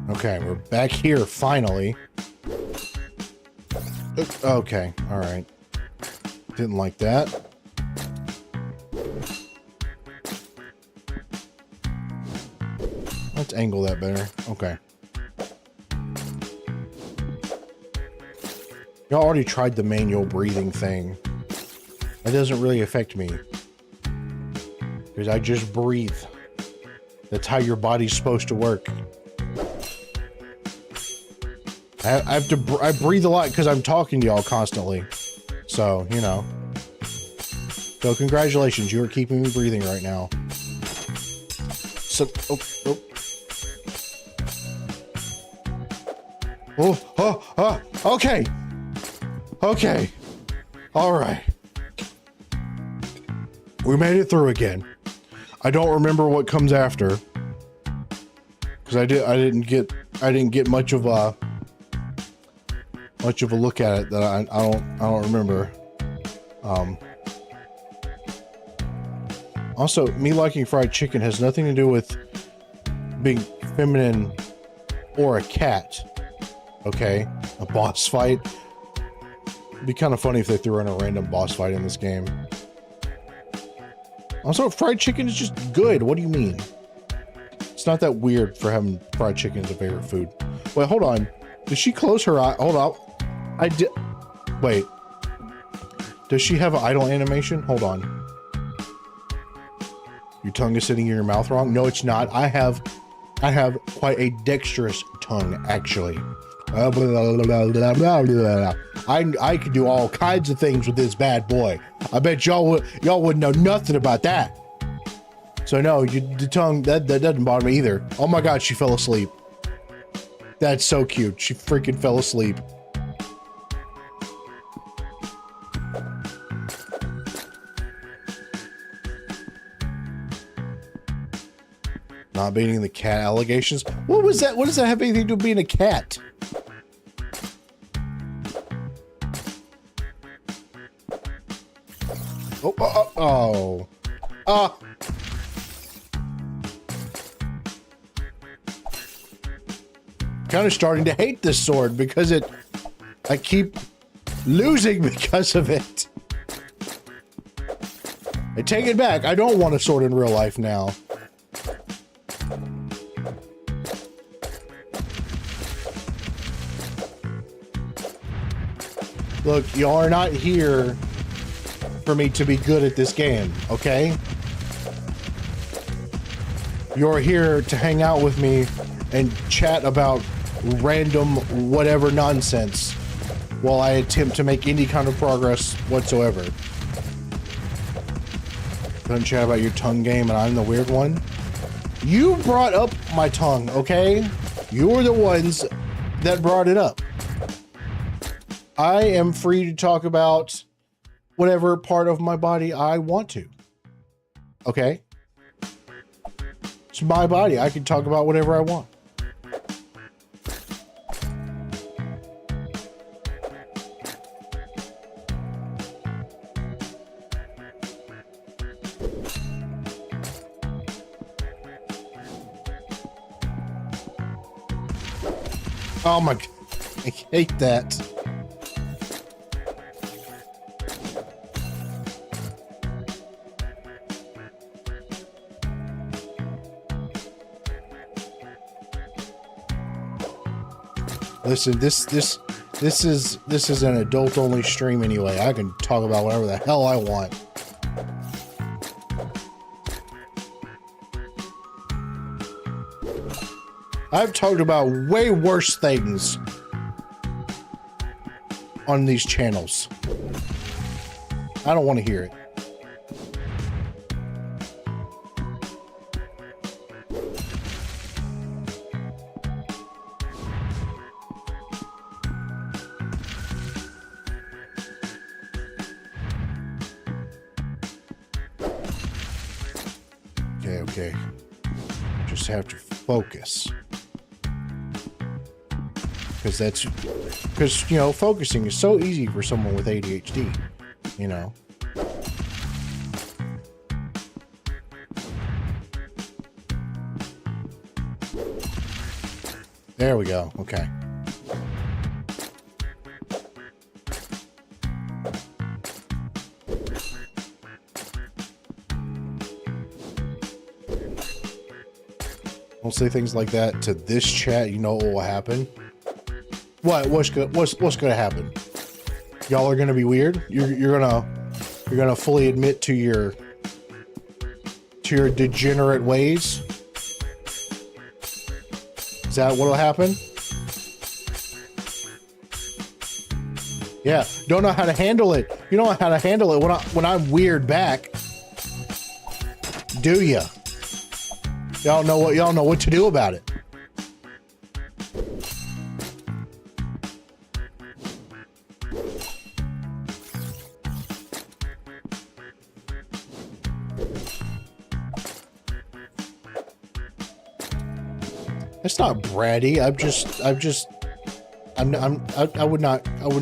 Okay, we're back here finally. Okay, all right. Didn't like that. Let's angle that better. Okay. Y'all already tried the manual breathing thing. That doesn't really affect me. Because I just breathe. That's how your body's supposed to work. I breathe a lot because I'm talking to y'all constantly. So, you know. So, congratulations. You are keeping me breathing right now. So, okay. Okay. All right. We made it through again. I don't remember what comes after. Because I didn't get much of a look at it that I don't remember. Also, me liking fried chicken has nothing to do with being feminine or a cat. Okay, a boss fight. It'd be kind of funny if they threw in a random boss fight in this game. Also, fried chicken is just good. What do you mean? It's not that weird for having fried chicken as a favorite food. Wait, hold on. Did she close her eye? Hold up. I did. Wait. Does she have an idle animation? Hold on. Your tongue is sitting in your mouth wrong? No, it's not. I have quite a dexterous tongue, actually. I could do all kinds of things with this bad boy. I bet y'all wouldn't know nothing about that. So no, the tongue that doesn't bother me either. Oh my God, she fell asleep. That's so cute. She freaking fell asleep. Not beating the cat allegations. What was that? What does that have anything to do with being a cat? Kind of starting to hate this sword because I keep losing because of it. I take it back. I don't want a sword in real life now. Look, y'all are not here for me to be good at this game, okay? You're here to hang out with me and chat about random whatever nonsense while I attempt to make any kind of progress whatsoever. Don't chat about your tongue game and I'm the weird one. You brought up my tongue, okay? You were the ones that brought it up. I am free to talk about whatever part of my body I want to. Okay? It's my body. I can talk about whatever I want. Oh my God. I hate that. Listen, this is an adult only stream anyway. I can talk about whatever the hell I want. I've talked about way worse things on these channels. I don't want to hear it. Okay. Just have to focus. Because, you know, focusing is so easy for someone with ADHD, you know. There we go. Okay. Don't say things like that to this chat. You know what will happen. What's gonna happen? Y'all are gonna be weird. You're gonna fully admit to your degenerate ways. Is that what'll happen? Yeah, don't know how to handle it. You don't know how to handle it when I'm weird back. Do ya? Y'all know what to do about it. It's not bratty. I would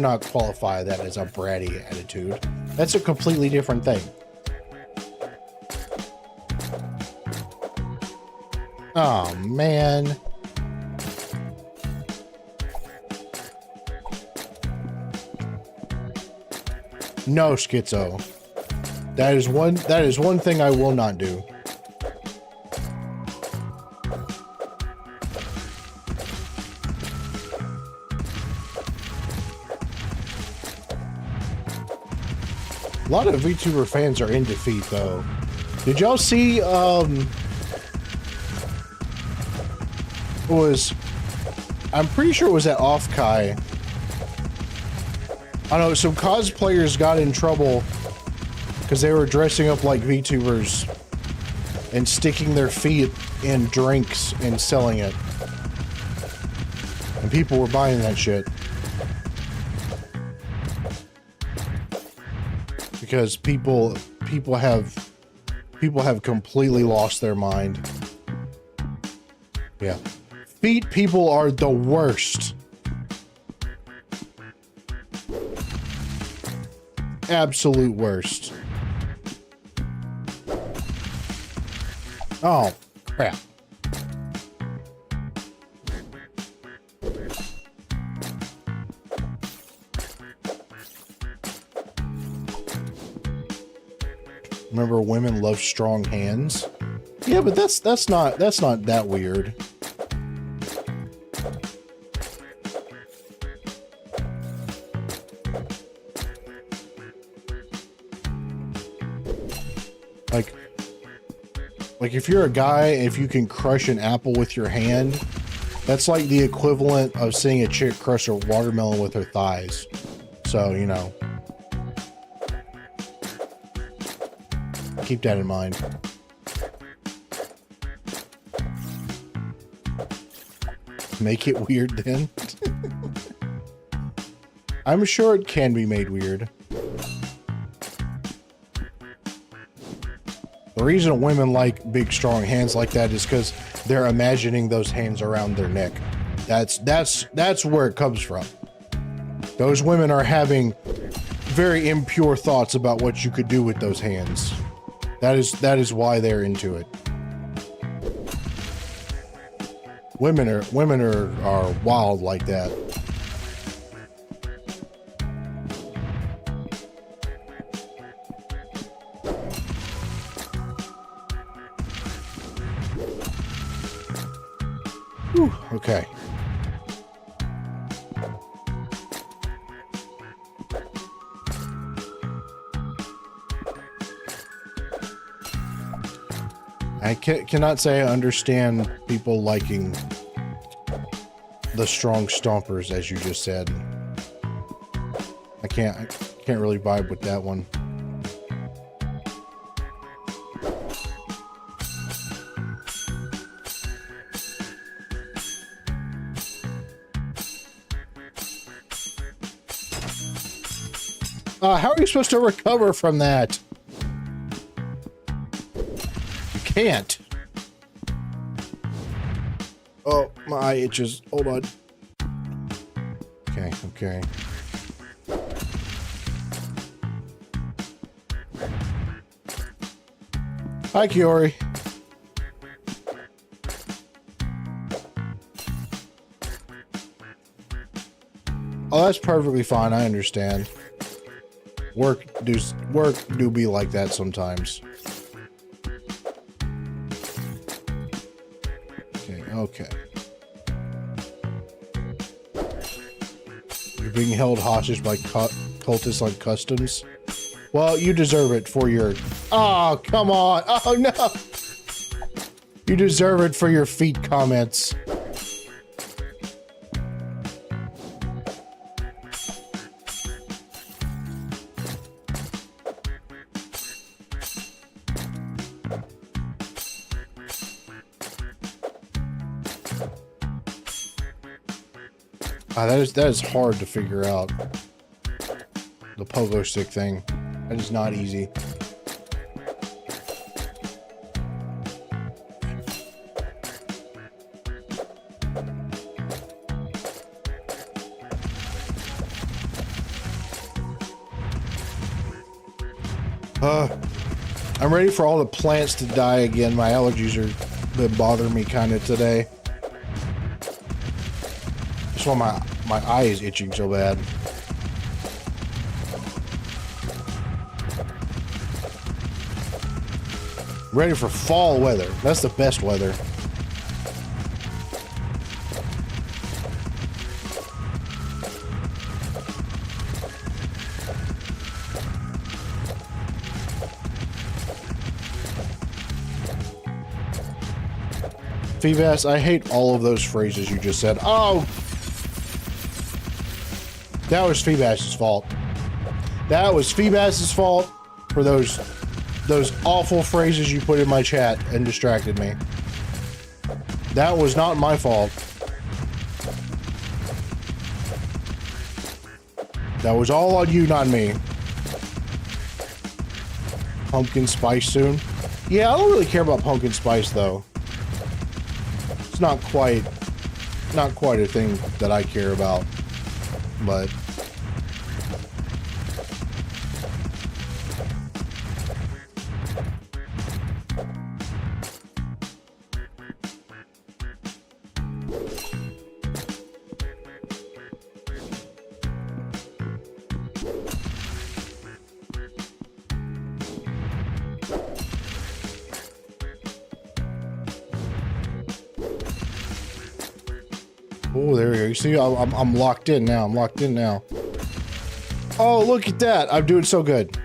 not qualify that as a bratty attitude. That's a completely different thing. Oh man. No, Schizo. That is one thing I will not do. A lot of VTuber fans are in defeat, though. Did y'all see, I'm pretty sure it was at Offkai. I don't know, some cosplayers got in trouble because they were dressing up like VTubers and sticking their feet in drinks and selling it. And people were buying that shit. Because people have completely lost their mind. Yeah. Feet people are the worst. Absolute worst. Oh, crap. Remember, women love strong hands. Yeah, but that's not that weird. Like if you're a guy, if you can crush an apple with your hand, that's like the equivalent of seeing a chick crush a watermelon with her thighs. So, you know. Keep that in mind. Make it weird then. I'm sure it can be made weird. The reason women like big, strong hands like that is because they're imagining those hands around their neck. That's where it comes from. Those women are having very impure thoughts about what you could do with those hands. That is why they're into it. Women are wild like that. Whew, okay. I cannot say I understand people liking the strong stompers, as you just said. I can't really vibe with that one. How are you supposed to recover from that? You can't. Oh, my eye itches. Hold on. Okay, okay. Hi, Kiori. Oh, that's perfectly fine. I understand. Work do be like that sometimes. Okay. You're being held hostage by cultists on customs. Well, you deserve it for your... Oh, come on. Oh, no. You deserve it for your feet comments. That is hard to figure out. The pogo stick thing. That is not easy. I'm ready for all the plants to die again. My allergies are been bothering me kind of today. That's why my eye is itching so bad. Ready for fall weather. That's the best weather. Feebas, I hate all of those phrases you just said. Oh! That was Feebas's fault. That was Feebas's fault for those awful phrases you put in my chat and distracted me. That was not my fault. That was all on you, not me. Pumpkin spice soon? Yeah, I don't really care about pumpkin spice though. It's not quite a thing that I care about, but oh, there we go. You see, I'm locked in now. I'm locked in now. Oh, look at that. I'm doing so good.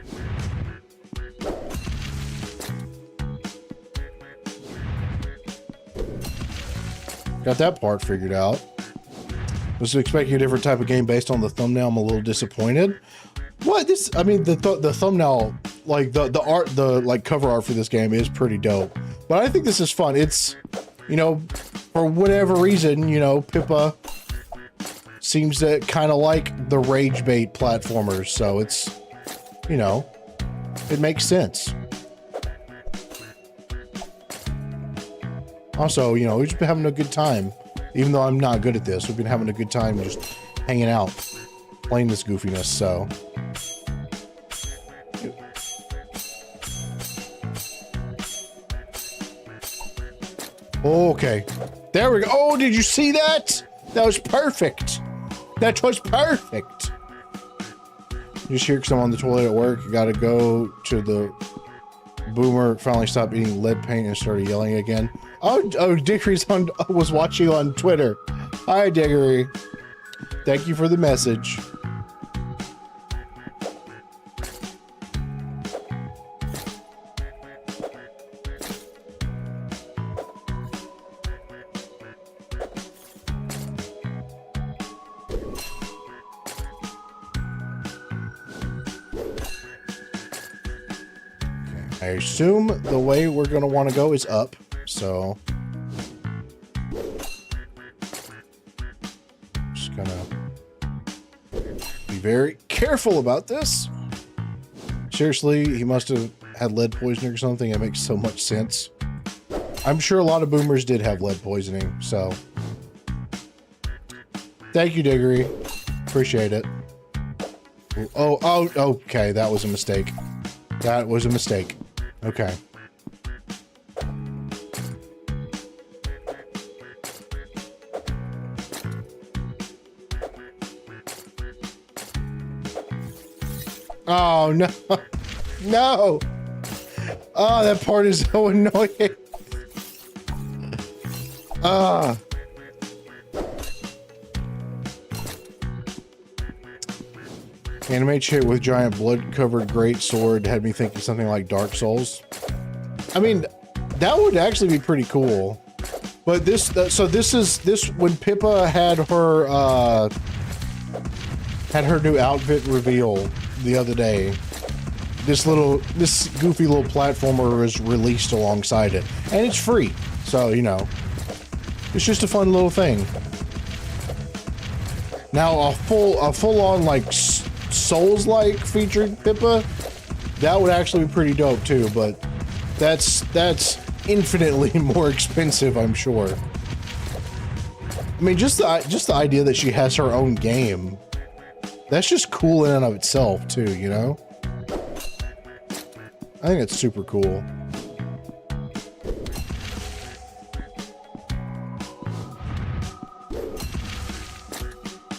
Got that part figured out. Was expecting a different type of game based on the thumbnail. I'm a little disappointed. What? This, I mean, the thumbnail, like the art, the like cover art for this game is pretty dope. But I think this is fun. It's, you know, for whatever reason, you know, Pippa seems to kind of like the rage bait platformers, so it's, you know, it makes sense. Also, you know, we've just been having a good time. Even though I'm not good at this, we've been having a good time just hanging out, playing this goofiness, so. Okay. There we go. Oh, did you see that? That was perfect. That was perfect. Just here because I'm on the toilet at work. I gotta go to the boomer. Finally stopped eating lead paint and started yelling again. Oh, Dickory's was watching on Twitter. Hi, Dickory. Thank you for the message. I assume the way we're going to want to go is up, so just gonna be very careful about this. Seriously, he must have had lead poisoning or something. It makes so much sense. I'm sure a lot of boomers did have lead poisoning, so thank you, Diggory. Appreciate it. Oh, okay, that was a mistake. That was a mistake. Okay. Oh, no. No. Oh, that part is so annoying. Ah. Anime chick with giant blood-covered great sword had me thinking something like Dark Souls. I mean, that would actually be pretty cool. But this, so this is when Pippa had her new outfit reveal the other day. This goofy little platformer was released alongside it, and it's free. So, you know, it's just a fun little thing. Now a full-on like Souls-like featuring Pippa, that would actually be pretty dope too, but that's infinitely more expensive, I'm sure. I mean, just the idea that she has her own game, that's just cool in and of itself too, you know? I think it's super cool.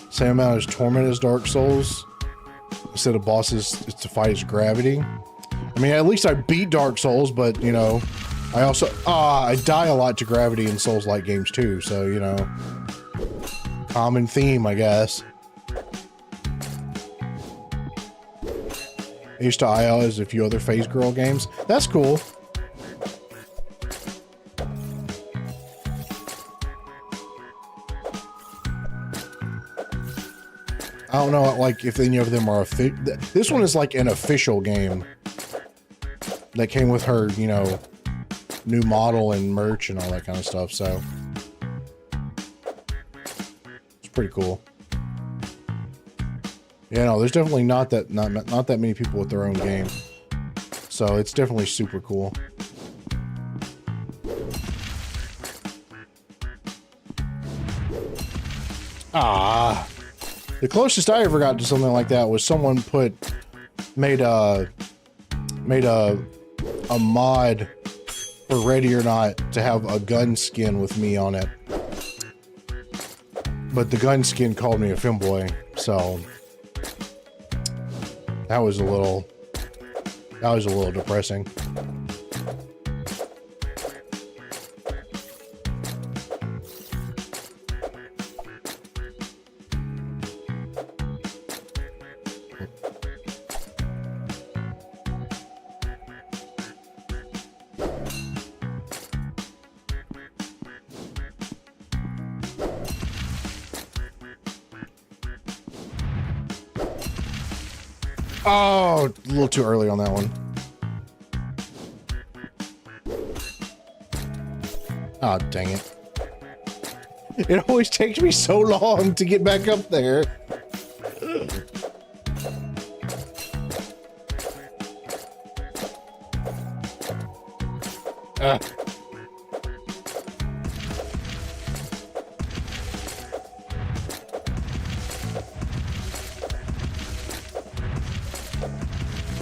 Same amount as torment as Dark Souls. Instead of bosses to fight as gravity. I mean, at least I beat Dark Souls, but you know, I also I die a lot to gravity in Souls-like games too. So you know, common theme, I guess. I used to IO as a few other Phase Girl games. That's cool. I don't know, like, if any of them are this one is like an official game that came with her, you know, new model and merch and all that kind of stuff. So it's pretty cool. Yeah, no, there's definitely not that many people with their own game. So it's definitely super cool. Ah. The closest I ever got to something like that was someone made a mod for Ready or Not to have a gun skin with me on it. But the gun skin called me a femboy, so that was a little depressing. Oh, a little too early on that one. Oh, dang it. It always takes me so long to get back up there.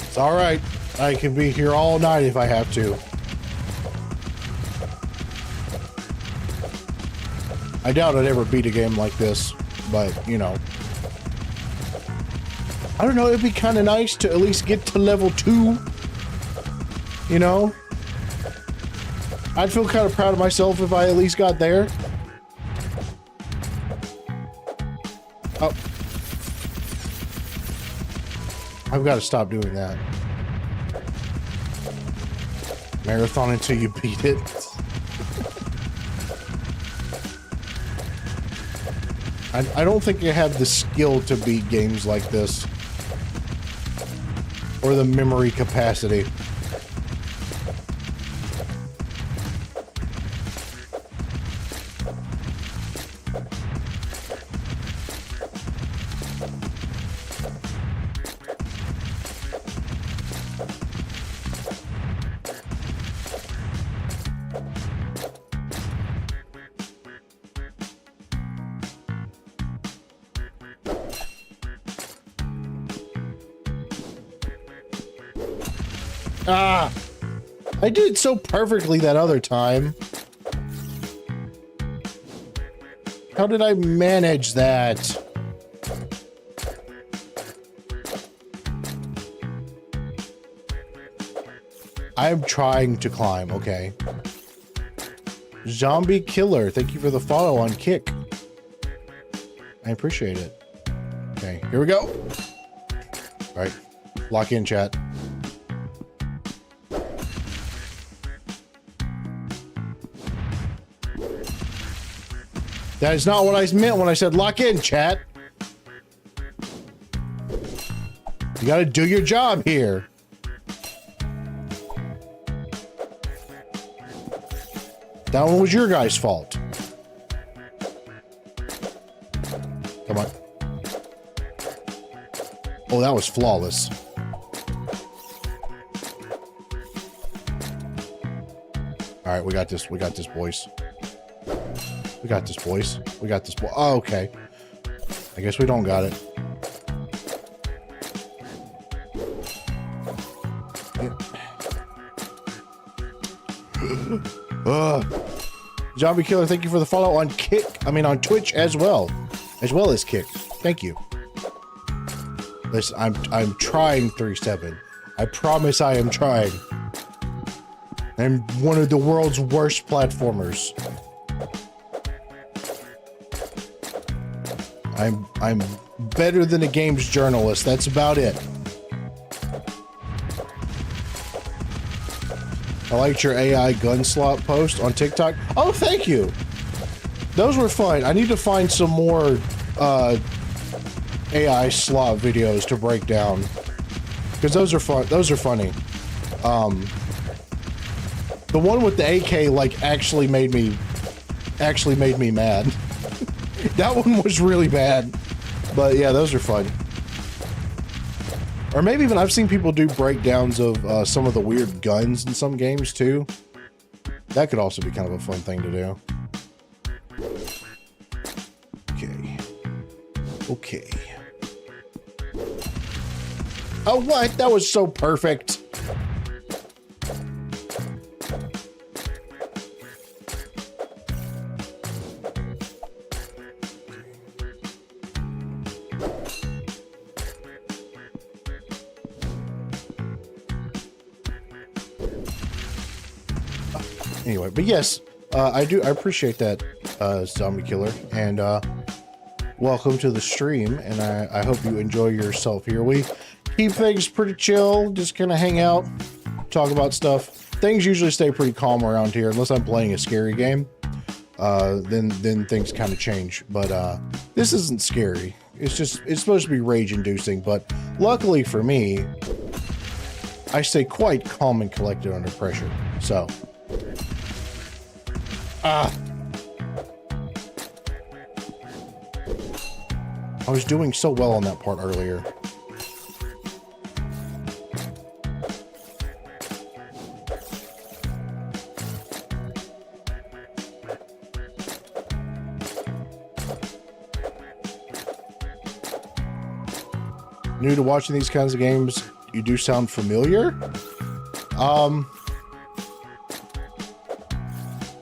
It's all right. I can be here all night if I have to. I doubt I'd ever beat a game like this, but, you know. I don't know, it'd be kind of nice to at least get to level 2. You know? I'd feel kind of proud of myself if I at least got there. Oh. I've got to stop doing that. Marathon until you beat it. I don't think you have the skill to beat games like this. Or the memory capacity. Ah! I did it so perfectly that other time. How did I manage that? I'm trying to climb, okay. Zombie Killer, thank you for the follow on Kick. I appreciate it. Okay, here we go. All right, lock in, chat. That is not what I meant when I said lock in, chat. You gotta do your job here. That one was your guys' fault. Come on. Oh, that was flawless. All right, we got this. We got this, boys. We got this, boys. We got this, boy. Oh, okay. I guess we don't got it. Zombie Killer, thank you for the follow on Kick. I mean, on Twitch as well as Kick. Thank you. Listen, I'm trying 3-7. I promise I am trying. I'm one of the world's worst platformers. I'm better than a games journalist. That's about it. I liked your AI gun slot post on TikTok. Oh, thank you. Those were fun. I need to find some more AI slot videos to break down, because those are fun. Those are funny. The one with the AK like actually made me mad. That one was really bad. But yeah, those are fun. Or maybe even I've seen people do breakdowns of some of the weird guns in some games too. That could also be kind of a fun thing to do. Okay. Okay. Oh, what? That was so perfect. Anyway, but yes, I appreciate that, Zombie Killer, and welcome to the stream, and I hope you enjoy yourself here. We keep things pretty chill, just kind of hang out, talk about stuff. Things usually stay pretty calm around here, unless I'm playing a scary game. Then things kind of change, but this isn't scary. It's supposed to be rage-inducing, but luckily for me, I stay quite calm and collected under pressure, so... I was doing so well on that part earlier. New to watching these kinds of games, you do sound familiar? Well,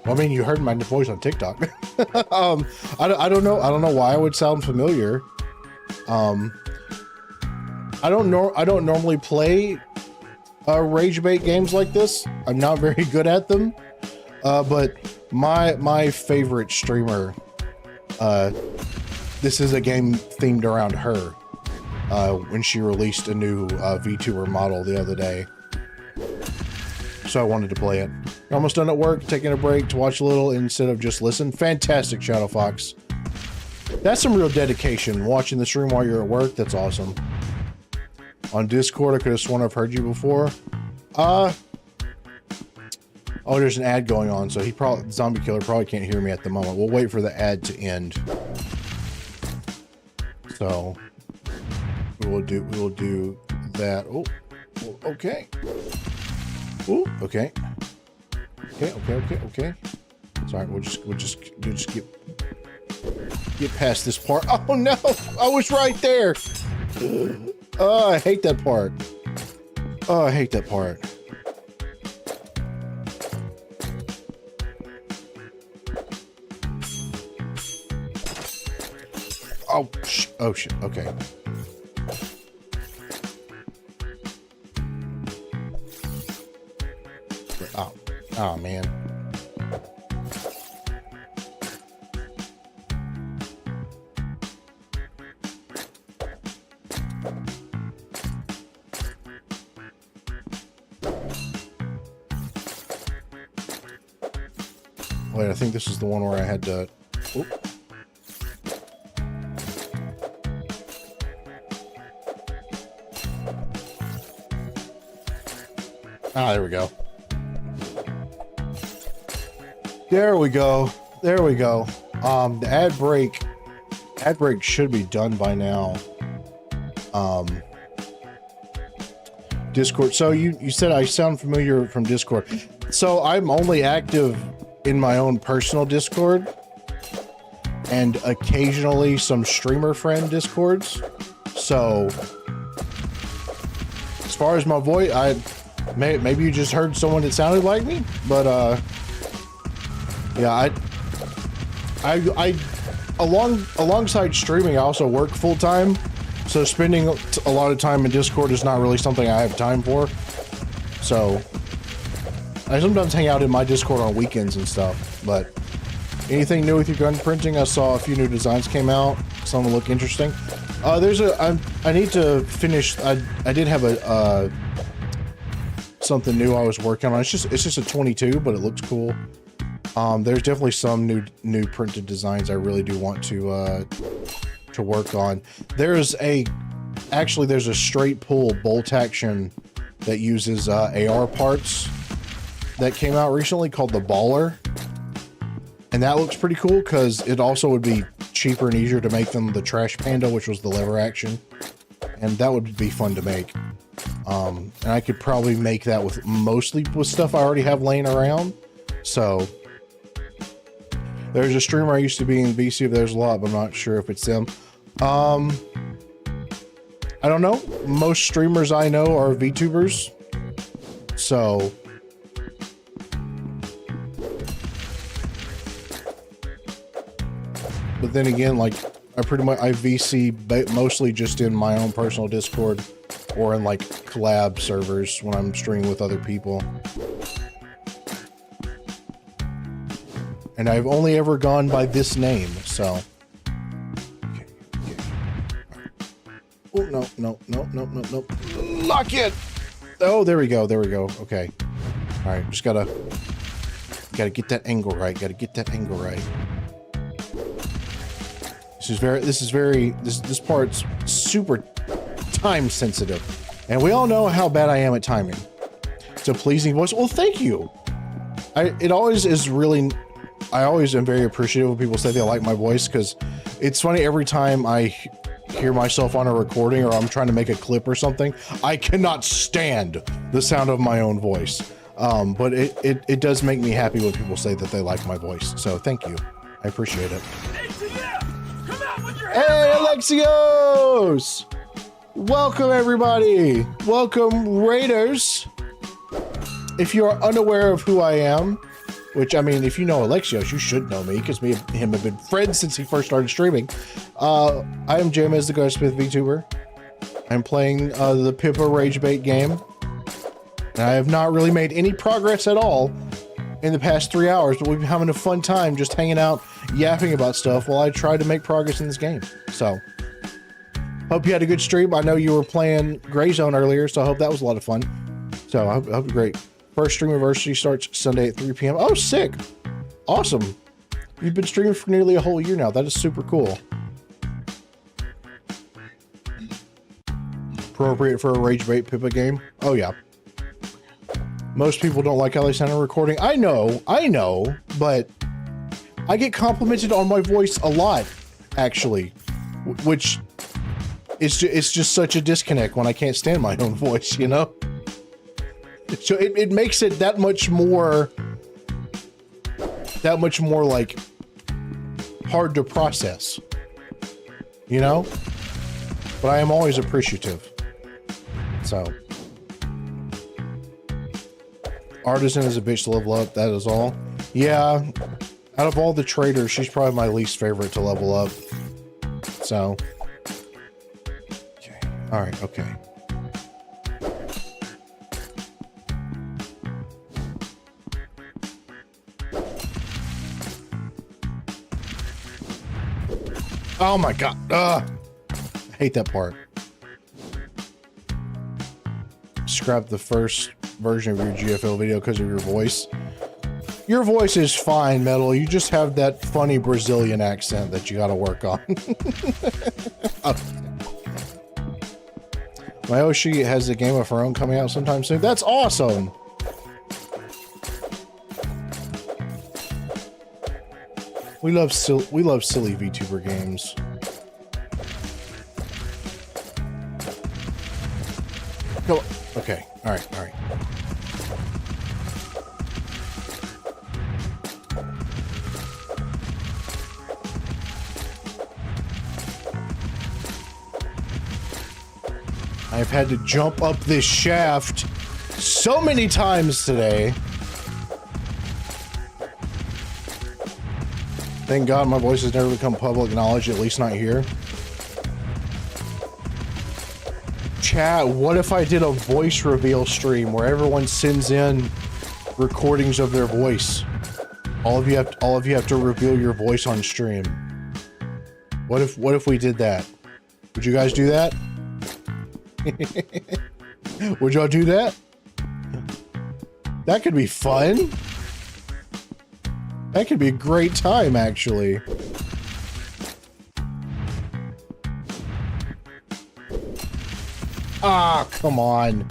I mean, you heard my voice on TikTok. I don't know. I don't know why I would sound familiar. I don't normally play rage bait games like this. I'm not very good at them. But my favorite streamer, this is a game themed around her. When she released a new VTuber model the other day. So I wanted to play it. You're almost done at work, taking a break to watch a little instead of just listen. Fantastic, Shadow Fox. That's some real dedication. Watching the stream while you're at work, that's awesome. On Discord, I could have sworn I've heard you before. Oh, there's an ad going on, so Zombie Killer probably can't hear me at the moment. We'll wait for the ad to end. So we will do that. Oh, okay. Ooh, okay. Okay. Sorry, we'll just get past this part. Oh no, I was right there. Oh, I hate that part. Oh, I hate that part. Oh, shit. Okay. Oh, man. Wait, I think this is the one where I had to... Oop. Ah, there we go. There we go. There we go. The ad break should be done by now. Discord. So you said I sound familiar from Discord. So I'm only active in my own personal Discord and occasionally some streamer friend Discords. So as far as my voice, maybe you just heard someone that sounded like me, but yeah, alongside streaming, I also work full time. So spending a lot of time in Discord is not really something I have time for. So I sometimes hang out in my Discord on weekends and stuff. But anything new with your gun printing? I saw a few new designs came out. Some look interesting. I need to finish. I did have a something new I was working on. It's just a 22, but it looks cool. There's definitely some new printed designs I really do want to work on. There's a straight pull bolt action that uses AR parts that came out recently called the Baller, and that looks pretty cool because it also would be cheaper and easier to make than the Trash Panda, which was the lever action, and that would be fun to make. And I could probably make that mostly with stuff I already have laying around. So there's a streamer I used to be in BC, if there's a lot, but I'm not sure if it's them. I don't know. Most streamers I know are VTubers. So but then again, like I VC mostly just in my own personal Discord or in like collab servers when I'm streaming with other people. And I've only ever gone by this name, so. Okay. Oh, no. Lock it! Oh, there we go. Okay. All right, just gotta get that angle right. This part's super time sensitive. And we all know how bad I am at timing. It's a pleasing voice. Well, thank you. I always am very appreciative when people say they like my voice, because it's funny every time I hear myself on a recording or I'm trying to make a clip or something, I cannot stand the sound of my own voice. But it does make me happy when people say that they like my voice. So thank you. I appreciate it. Hey, Alexios! Welcome, everybody. Welcome, Raiders. If you are unaware of who I am, which, I mean, if you know Alexios, you should know me, because me and him have been friends since he first started streaming. I am Jamez, the Ghostsmith VTuber. I'm playing the Pippa Ragebait game. And I have not really made any progress at all in the past 3 hours, but we've been having a fun time just hanging out, yapping about stuff while I try to make progress in this game. So, hope you had a good stream. I know you were playing Gray Zone earlier, so I hope that was a lot of fun. So, I hope you're great. First stream anniversary starts Sunday at 3 p.m. Oh, sick. Awesome. You've been streaming for nearly a whole year now. That is super cool. Appropriate for a Ragebait Pippa game. Oh, yeah. Most people don't like how they sound in recording. I know, but I get complimented on my voice a lot, actually, which it's just such a disconnect when I can't stand my own voice, you know? So it makes it that much more like hard to process, you know? But I am always appreciative. So. Artisan is a bitch to level up, that is all. Yeah, out of all the traders, she's probably my least favorite to level up. So. Okay, alright, okay. Oh my god. I hate that part. Scrap the first version of your GFL video because of your voice. Your voice is fine, Metal. You just have that funny Brazilian accent that you gotta work on. Oh. My Oshi has a game of her own coming out sometime soon. That's awesome! We love silly VTuber games. Go. Okay. All right. All right. I've had to jump up this shaft so many times today. Thank God my voice has never become public knowledge, at least not here. Chat, what if I did a voice reveal stream where everyone sends in recordings of their voice? All of you have to reveal your voice on stream. What if we did that? Would you guys do that? Would y'all do that? That could be fun. That could be a great time, actually. Ah, come on.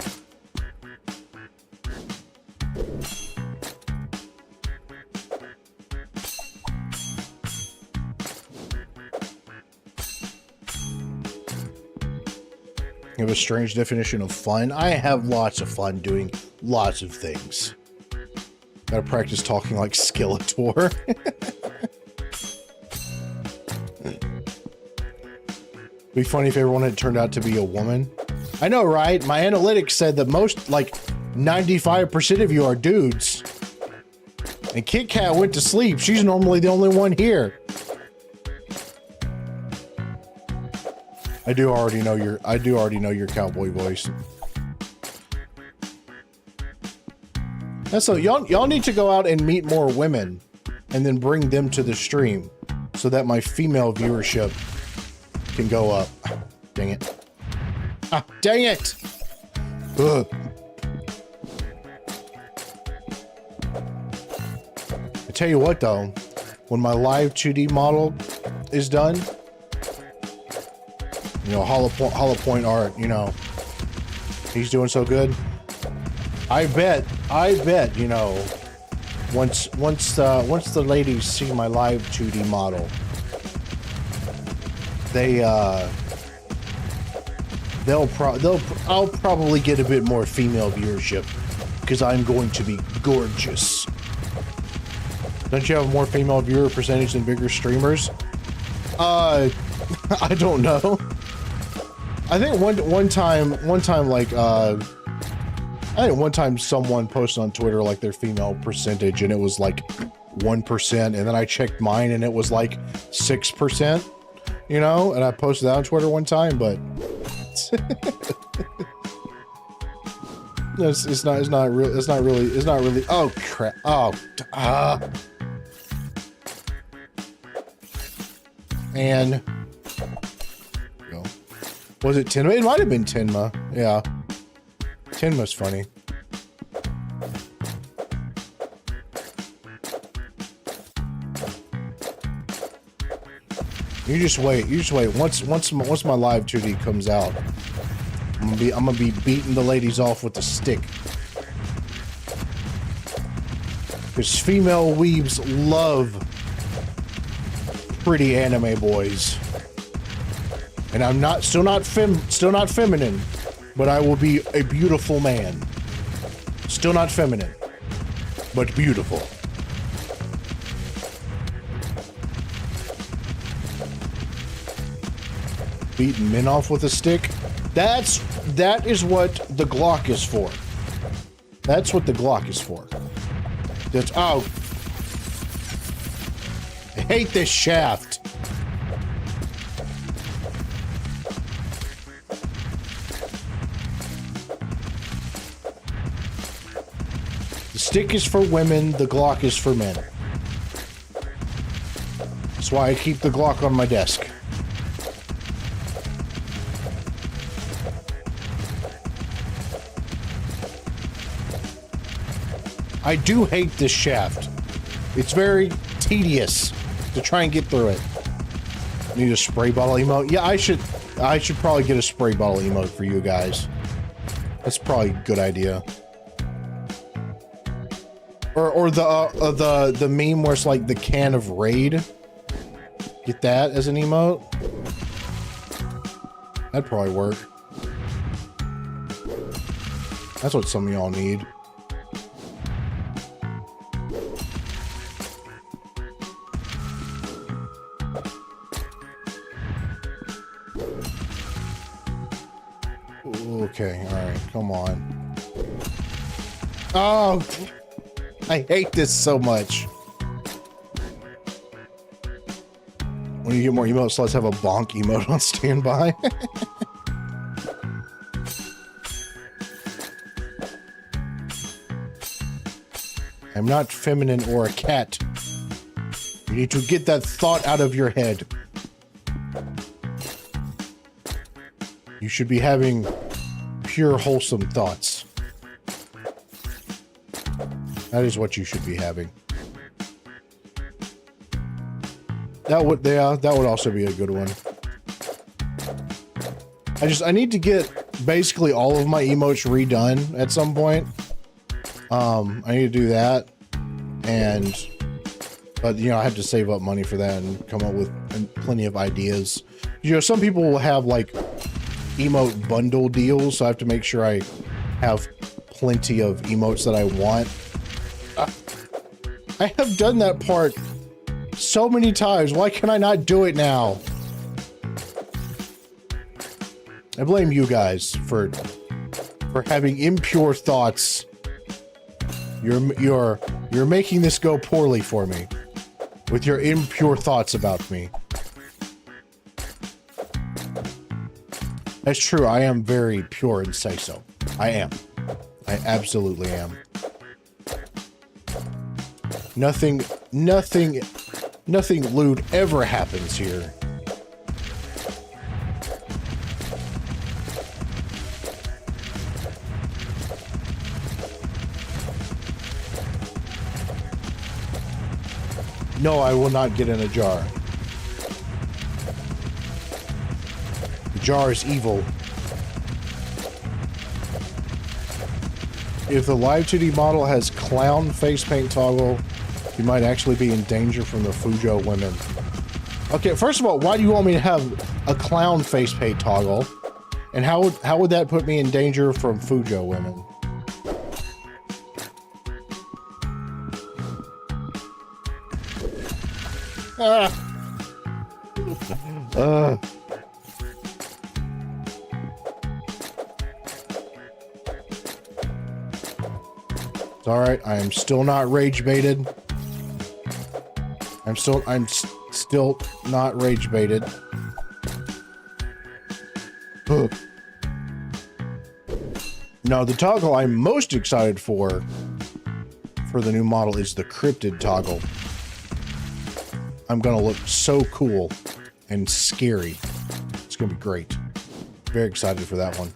You have a strange definition of fun. I have lots of fun doing lots of things. Gotta practice talking like Skeletor. Be funny if everyone had turned out to be a woman. I know, right? My analytics said that most, like, 95% of you are dudes. And Kit Kat went to sleep. She's normally the only one here. I do already know your cowboy voice. And so y'all need to go out and meet more women and then bring them to the stream so that my female viewership can go up. Dang it. Ah, dang it! Ugh. I tell you what though, when my live 2D model is done, you know, hollow point art, you know, he's doing so good. I bet, you know, once the ladies see my live 2D model, I'll probably get a bit more female viewership because I'm going to be gorgeous. Don't you have more female viewer percentage than bigger streamers? I don't know. I think one time like I think one time someone posted on Twitter like their female percentage and it was like 1%, and then I checked mine and it was like 6%, you know, and I posted that on Twitter one time, but it's not really. Oh crap. Oh, and was it Tenma? It might have been Tenma. Yeah. Tenma's funny. You just wait. Once my live 2D comes out, I'm gonna be beating the ladies off with a stick. Because female weebs love pretty anime boys. And I'm still not feminine, but I will be a beautiful man. Still not feminine, but beautiful. Beating men off with a stick. That is what the Glock is for. That's what the Glock is for. That's I hate this shaft. The stick is for women, the Glock is for men. That's why I keep the Glock on my desk. I do hate this shaft. It's very tedious to try and get through it. Need a spray bottle emote? Yeah, I should probably get a spray bottle emote for you guys. That's probably a good idea. Or the meme where it's like the can of Raid. Get that as an emote. That'd probably work. That's what some of y'all need. Okay, alright, come on. Oh! I hate this so much. When you get more emotes, let's have a bonk emote on standby. I'm not feminine or a cat. You need to get that thought out of your head. You should be having pure, wholesome thoughts. That is what you should be having. That would also be a good one. I need to get basically all of my emotes redone at some point. I need to do that, but you know, I have to save up money for that and come up with plenty of ideas. You know, some people will have like emote bundle deals, so I have to make sure I have plenty of emotes that I want. I have done that part so many times. Why can I not do it now? I blame you guys for having impure thoughts. You're making this go poorly for me with your impure thoughts about me. That's true. I am very pure and say so. I am. I absolutely am. Nothing lewd ever happens here. No, I will not get in a jar. The jar is evil. If the live 2D model has clown face paint toggle, you might actually be in danger from the Fujo women. Okay, first of all, why do you want me to have a clown face paint toggle? And how would that put me in danger from Fujo women? It's all right. I am still not rage baited. I'm still not rage baited. Now, the toggle I'm most excited for the new model is the cryptid toggle. I'm gonna look so cool and scary. It's gonna be great. Very excited for that one.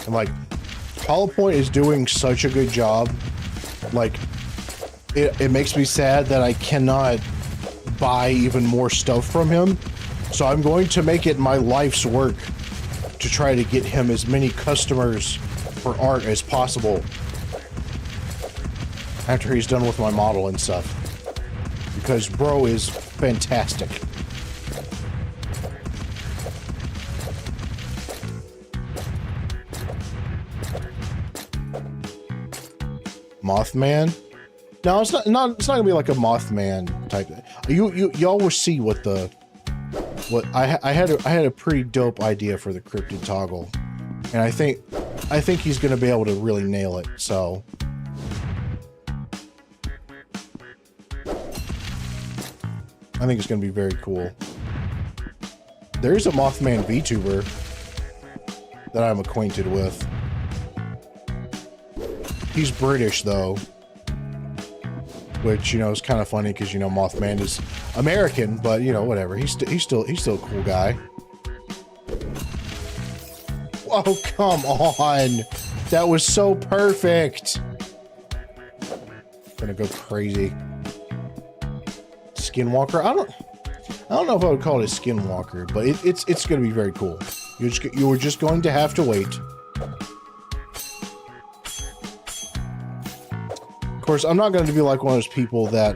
And like, Hollow Point is doing such a good job. Like, it makes me sad that I cannot buy even more stuff from him. So I'm going to make it my life's work to try to get him as many customers for art as possible after he's done with my model and stuff, because bro is fantastic. Mothman? No, it's not gonna be like a Mothman type. Y'all will see what I had a pretty dope idea for the cryptid toggle, and I think he's gonna be able to really nail it. So I think it's gonna be very cool. There is a Mothman VTuber that I'm acquainted with. He's British though. which, you know, is kind of funny because, you know, Mothman is American, but, you know, whatever. He's still a cool guy. Oh, come on. That was so perfect. Gonna go crazy. Skinwalker. I don't know if I would call it a skinwalker, but it's gonna be very cool. You're just going to have to wait. Of course, I'm not going to be like one of those people that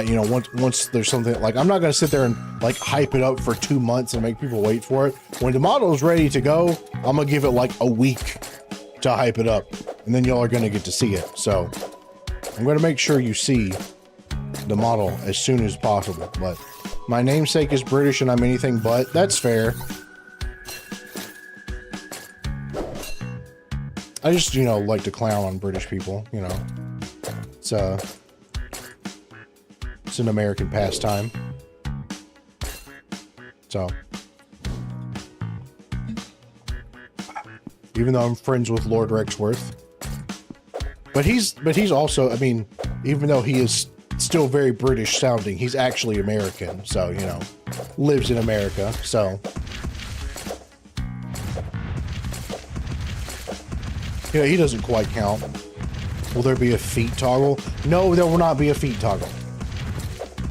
you know, once there's something, like, I'm not going to sit there and like hype it up for 2 months and make people wait for it. When the model is ready to go, I'm gonna give it like a week to hype it up, and then y'all are going to get to see it. So I'm going to make sure you see the model as soon as possible. But my namesake is British and I'm anything but. That's fair. I just, you know, like to clown on British people, you know. It's an American pastime. So, even though I'm friends with Lord Rexworth, but he's also, I mean, even though he is still very British sounding, he's actually American. So, you know, lives in America. So, yeah, he doesn't quite count. Will there be a feet toggle? No, there will not be a feet toggle.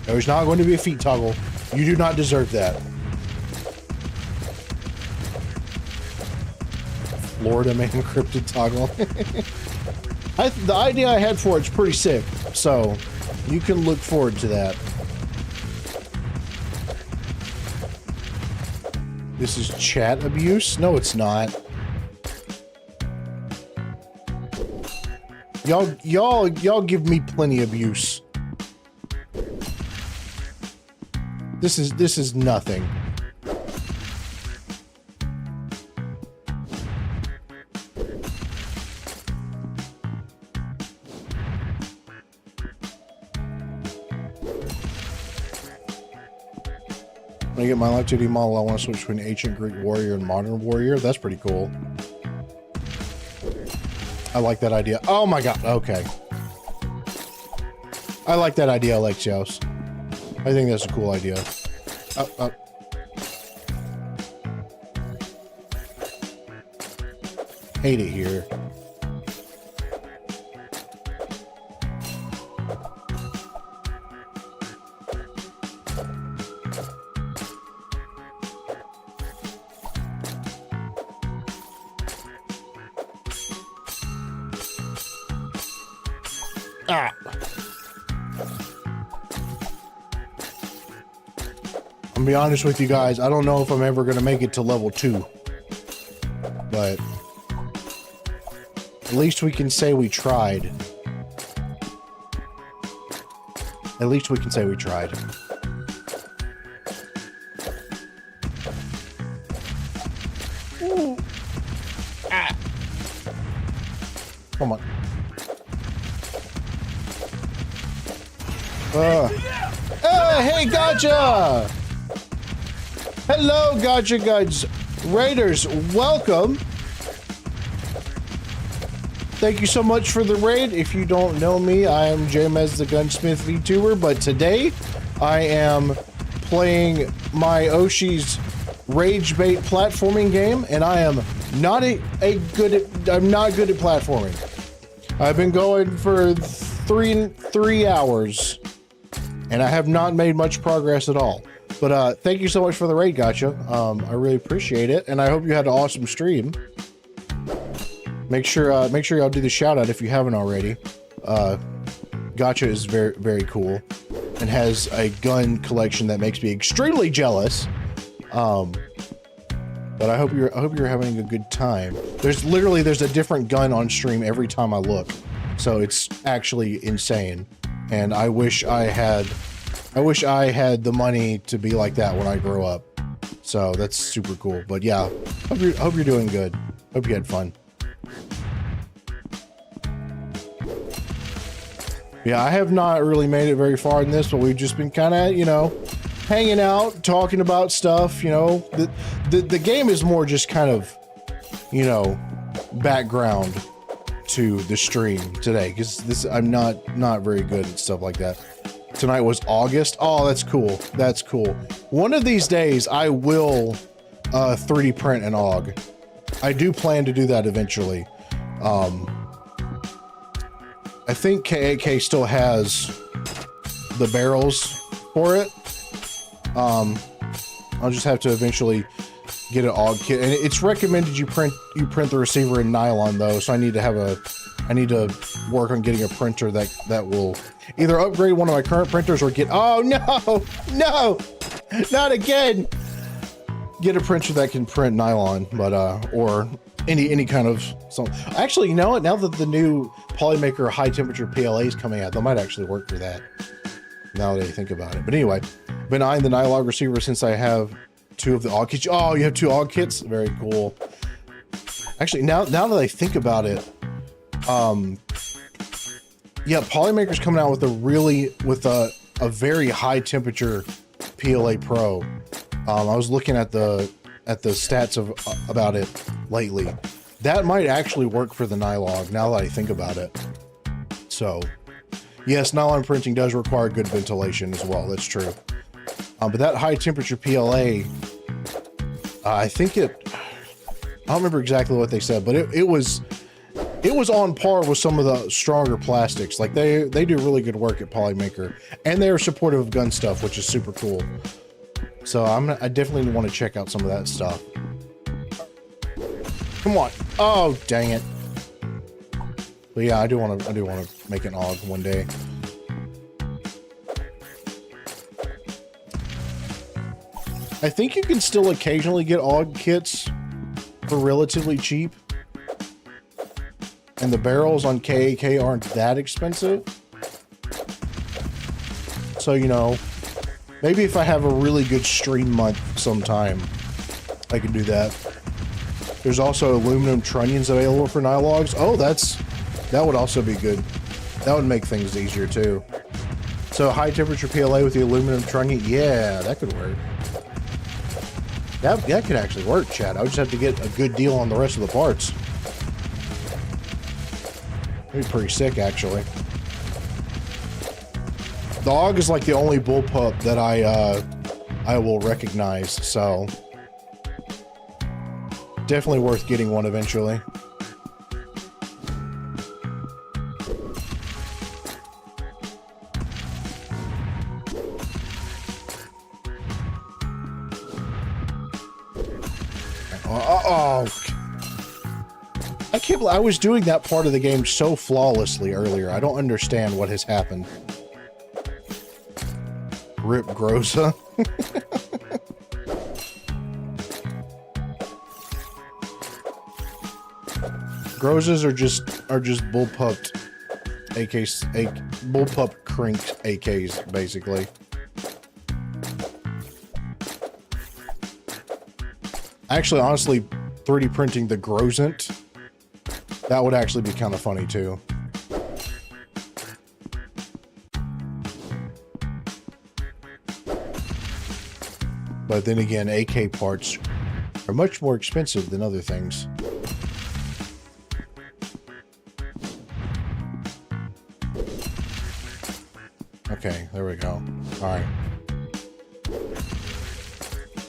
There's not going to be a feet toggle. You do not deserve that. Florida man encrypted toggle. The idea I had for it's pretty sick, so you can look forward to that. This is chat abuse? No, it's not. Y'all give me plenty of abuse. This is nothing. When I get my Life 2D model, I want to switch between ancient Greek warrior and modern warrior. That's pretty cool. I like that idea. Oh my god, okay. I like that idea, Alexios. I think that's a cool idea. Hate it here. Ah. I'm gonna be honest with you guys, I don't know if I'm ever gonna make it to level 2. But at least we can say we tried. At least we can say we tried. Ooh. Ah. Come on. Hey, gotcha! Hello, gotcha guys. Raiders, welcome. Thank you so much for the raid. If you don't know me, I am Jamez the Gunsmith VTuber, but today I am playing my Oshi's Rage Bait platforming game, and I am not I'm not good at platforming. I've been going for three hours, and I have not made much progress at all. But thank you so much for the raid, gotcha. I really appreciate it, and I hope you had an awesome stream. Make sure y'all do the shout out if you haven't already. Gotcha is very, very cool and has a gun collection that makes me extremely jealous. But I hope you're having a good time. There's a different gun on stream every time I look, so it's actually insane. And I wish I had the money to be like that when I grow up. So that's super cool. But yeah, hope you're doing good. Hope you had fun. Yeah, I have not really made it very far in this, but we've just been kind of, you know, hanging out, talking about stuff, you know. The game is more just kind of, you know, background to the stream today because I'm not very good at stuff like that. Tonight was August. Oh, that's cool. That's cool. One of these days I will 3D print an AUG. I do plan to do that eventually. I think KAK still has the barrels for it. I'll just have to eventually get an AUG kit, and it's recommended you print the receiver in nylon though. So I need to work on getting a printer that will either upgrade one of my current printers or get, oh no, not again. Get a printer that can print nylon, but or any kind of something. Actually, you know what? Now that the new Polymaker high temperature PLA is coming out, that might actually work for that. Now that I think about it. But anyway, been eyeing the nylon receiver since I have 2 of the AUG kits. Oh, you have 2 AUG kits? Very cool. Actually, now that I think about it, yeah, Polymaker's coming out with a very high temperature PLA Pro. I was looking at the stats about it lately. That might actually work for the nylon now that I think about it. So, yes, nylon printing does require good ventilation as well. That's true. But that high temperature PLA, I don't remember exactly what they said, but it was on par with some of the stronger plastics. Like they do really good work at Polymaker, and they're supportive of gun stuff, which is super cool. So I definitely want to check out some of that stuff. Come on. Oh, dang it. But yeah, I do want to make an AUG one day. I think you can still occasionally get AUG kits for relatively cheap. And the barrels on KAK aren't that expensive. So, you know, maybe if I have a really good stream month sometime, I can do that. There's also aluminum trunnions available for nylogs. Oh, that would also be good. That would make things easier too. So high temperature PLA with the aluminum trunnion, yeah, that could work. That could actually work, Chad. I would just have to get a good deal on the rest of the parts. That'd be pretty sick, actually. The AUG is like the only bullpup that I will recognize, so definitely worth getting one eventually. Oh, I can't believe I was doing that part of the game so flawlessly earlier. I don't understand what has happened. Rip Groza. Grozas are just bullpupped AKs, bullpup crinked AKs, basically. Actually, honestly, 3D printing the Grozant, that would actually be kind of funny too. But then again, AK parts are much more expensive than other things. Okay, there we go. All right.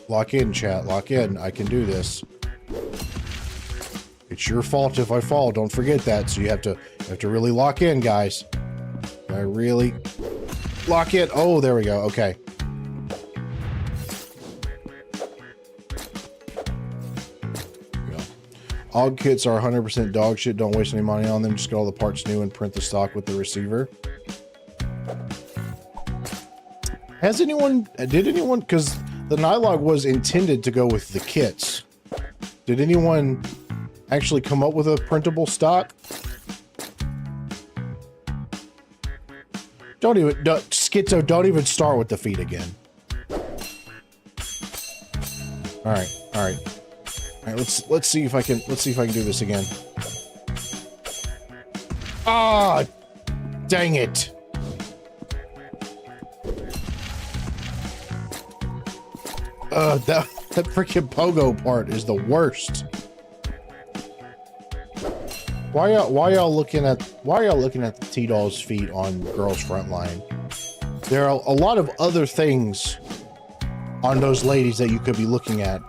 Lock in, chat. Lock in. I can do this. It's your fault if I fall. Don't forget that. So you have to really lock in, guys. I really lock in. Oh, there we go. Okay. AUG kits are 100% dog shit. Don't waste any money on them. Just get all the parts new and print the stock with the receiver. Did anyone, because the Nylog was intended to go with the kits. Did anyone actually come up with a printable stock? Schizo, don't even start with the feet again. All right. Let's see if I can do this again. Ah, dang it. That freaking pogo part is the worst. Why y'all looking at the T-Doll's feet on Girls Frontline? There are a lot of other things on those ladies that you could be looking at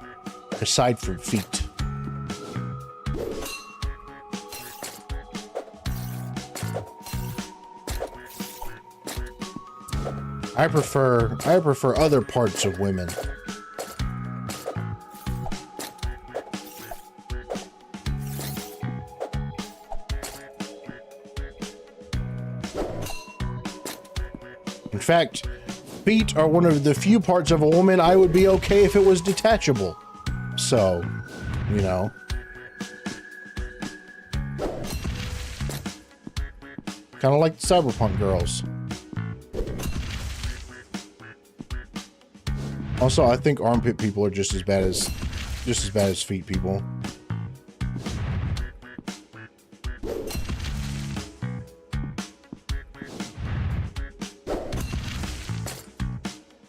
aside from feet. I prefer other parts of women. In fact, feet are one of the few parts of a woman I would be okay if it was detachable. So, you know. Kind of like the cyberpunk girls. Also, I think armpit people are just as bad as feet people.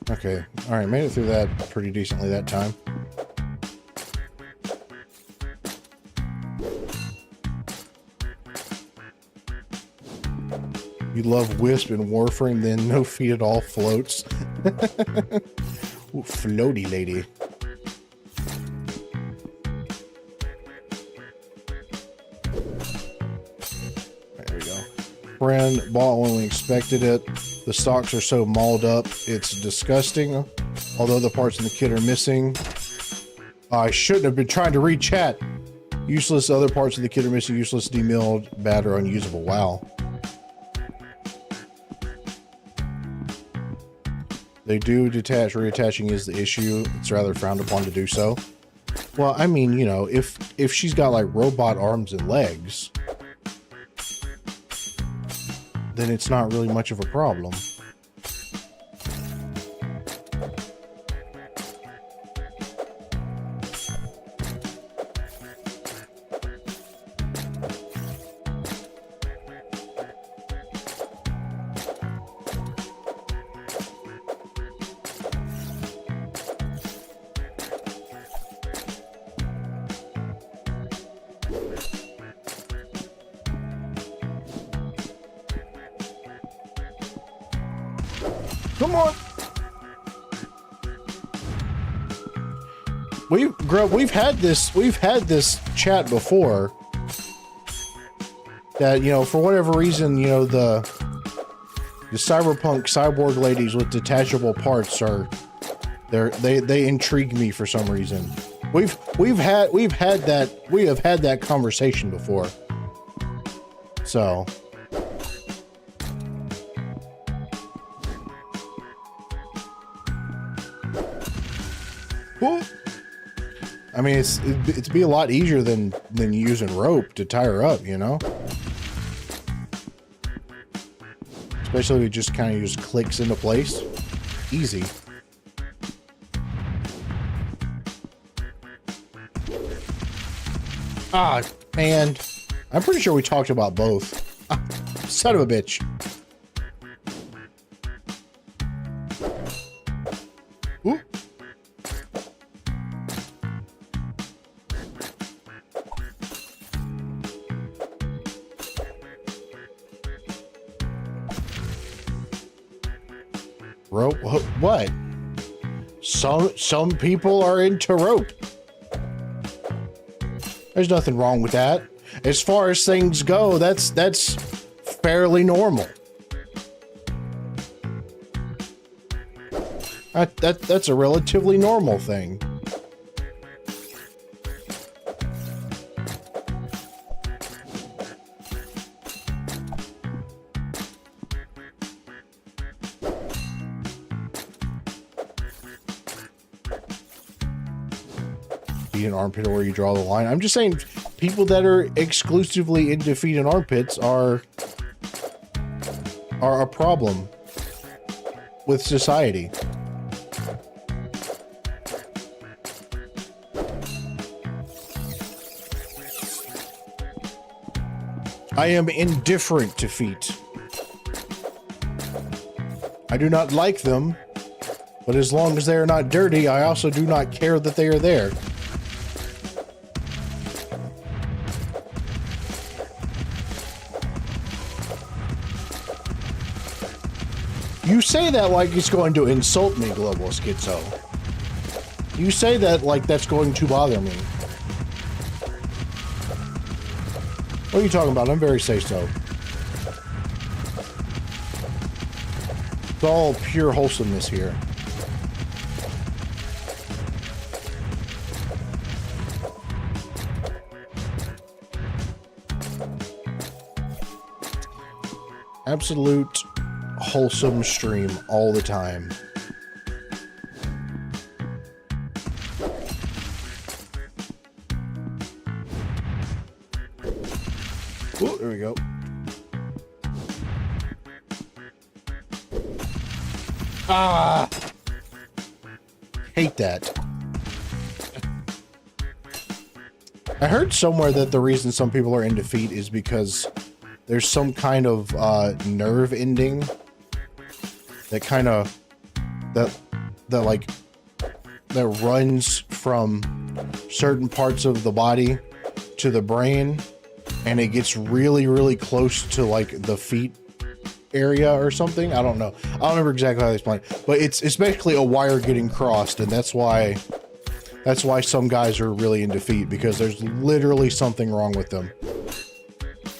Okay, all right, made it through that pretty decently that time. You love Wisp and Warframe, then no feet at all floats. Ooh, floaty lady. There we go. Friend bought when we expected it. The stocks are so mauled up, it's disgusting. Although the parts in the kit are missing. I shouldn't have been trying to read chat. Useless, other parts of the kit are missing. Useless, demilled, bad, or unusable. Wow. They do detach. Reattaching is the issue. It's rather frowned upon to do so. Well, I mean, you know, if she's got like robot arms and legs, then it's not really much of a problem. Come on. We've had this chat before that, you know, for whatever reason, you know, the cyberpunk cyborg ladies with detachable parts are they intrigue me for some reason. We have had that conversation before. So I mean, it'd be a lot easier than using rope to tie her up, you know? Especially if it just kind of just clicks into place. Easy. Ah, man. I'm pretty sure we talked about both. Ah, son of a bitch. Ooh. Rope? What? Some people are into rope. There's nothing wrong with that. As far as things go, that's fairly normal. That's a relatively normal thing. An armpit or where you draw the line. I'm just saying people that are exclusively into feet and armpits are a problem with society. I am indifferent to feet. I do not like them, but as long as they are not dirty, I also do not care that they are there. You say that like it's going to insult me, Global Schizo. You say that like that's going to bother me. What are you talking about? I'm very say-so. It's all pure wholesomeness here. Absolute wholesome stream all the time. Oh, there we go. Ah! Hate that. I heard somewhere that the reason some people are in defeat is because there's some kind of nerve ending that kind of that runs from certain parts of the body to the brain, and it gets really, really close to like the feet area or something. I don't know. I don't remember exactly how they explain it, but it's basically a wire getting crossed, and that's why some guys are really in defeat, because there's literally something wrong with them.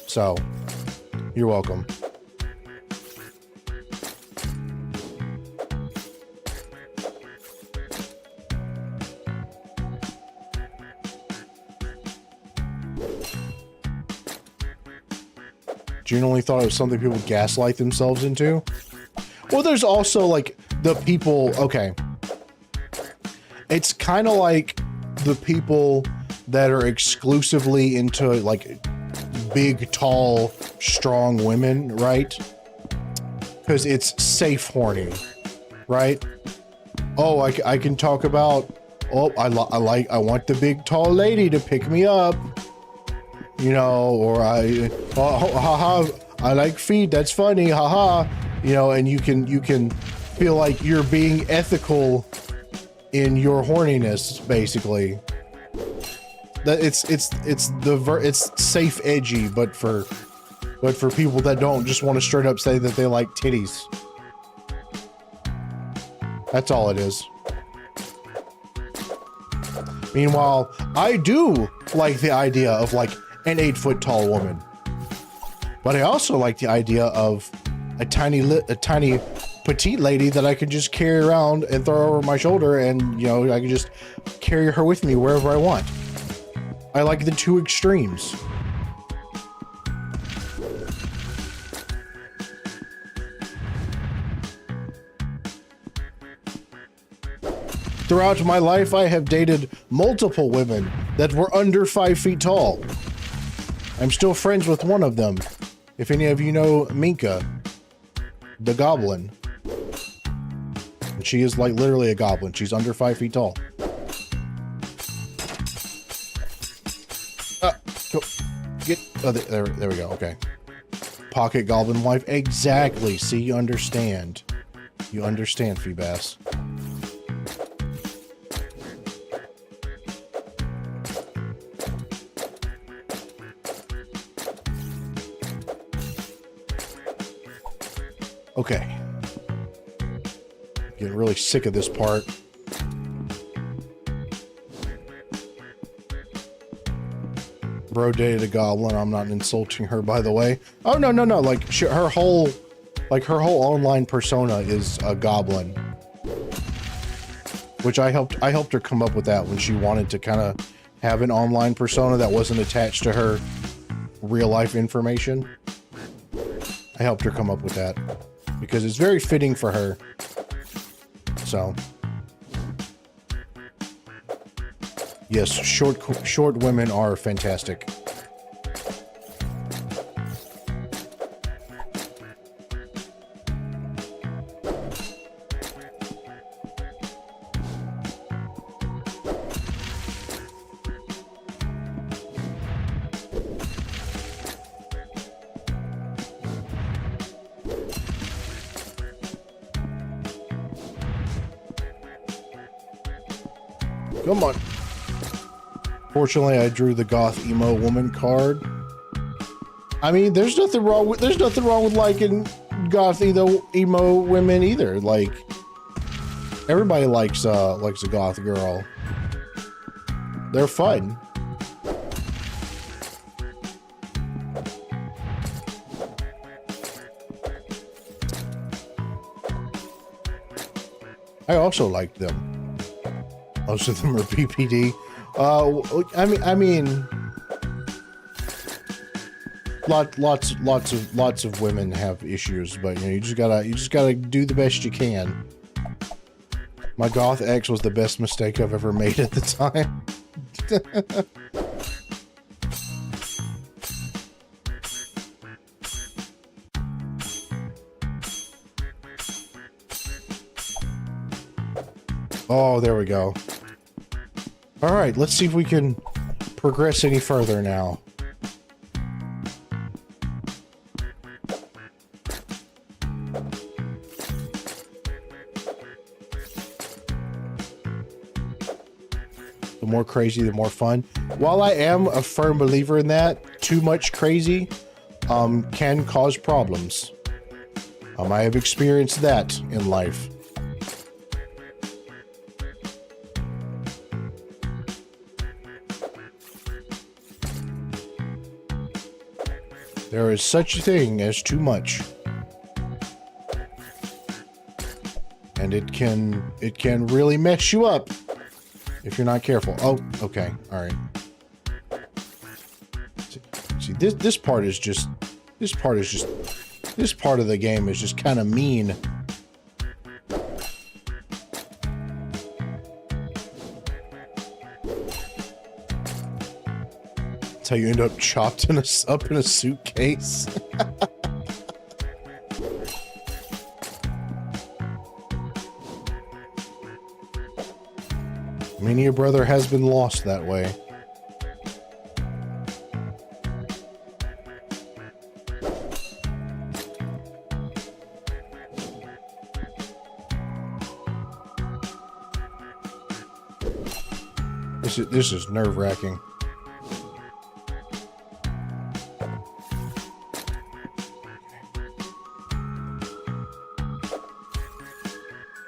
So, you're welcome. Genuinely thought it was something people gaslight themselves into. Well, there's also like the people, okay. It's kind of like the people that are exclusively into like big, tall, strong women, right? Because it's safe horny, right? Oh, I can talk about, oh, I want the big, tall lady to pick me up. You know, or I like feet. That's funny, haha. You know, and you can feel like you're being ethical in your horniness, basically. That it's safe, edgy, but for people that don't just want to straight up say that they like titties. That's all it is. Meanwhile, I do like the idea of like an 8-foot tall woman, but I also like the idea of a tiny petite lady that I can just carry around and throw over my shoulder, and you know, I can just carry her with me wherever I want. I like the two extremes. Throughout my life, I have dated multiple women that were under 5 feet tall. I'm still friends with one of them. If any of you know Minka, the goblin. And she is like literally a goblin. She's under 5 feet tall. Go, get, oh, there we go, okay. Pocket goblin wife, exactly. See, you understand. You understand, Feebass. Okay. Getting really sick of this part. Bro dated a goblin. I'm not insulting her, by the way. Oh, no. Like, her whole online persona is a goblin. Which I helped her come up with that when she wanted to kind of have an online persona that wasn't attached to her real life information. I helped her come up with that, because it's very fitting for her. So, yes, short women are fantastic. Come on. Fortunately, I drew the goth emo woman card. I mean, there's nothing wrong with liking goth emo women either. Like, everybody likes a goth girl. They're fun. I also like them. Most of them are PPD. I mean, lots of women have issues, but you know, you just gotta do the best you can. My goth ex was the best mistake I've ever made at the time. Oh, there we go. All right, let's see if we can progress any further now. The more crazy, the more fun. While I am a firm believer in that, too much crazy can cause problems. I have experienced that in life. There is such a thing as too much. And it can really mess you up if you're not careful. Oh, okay. All right. See, this part of the game is just kind of mean. That's how you end up chopped up in a suitcase. Many a brother has been lost that way. This is nerve-wracking.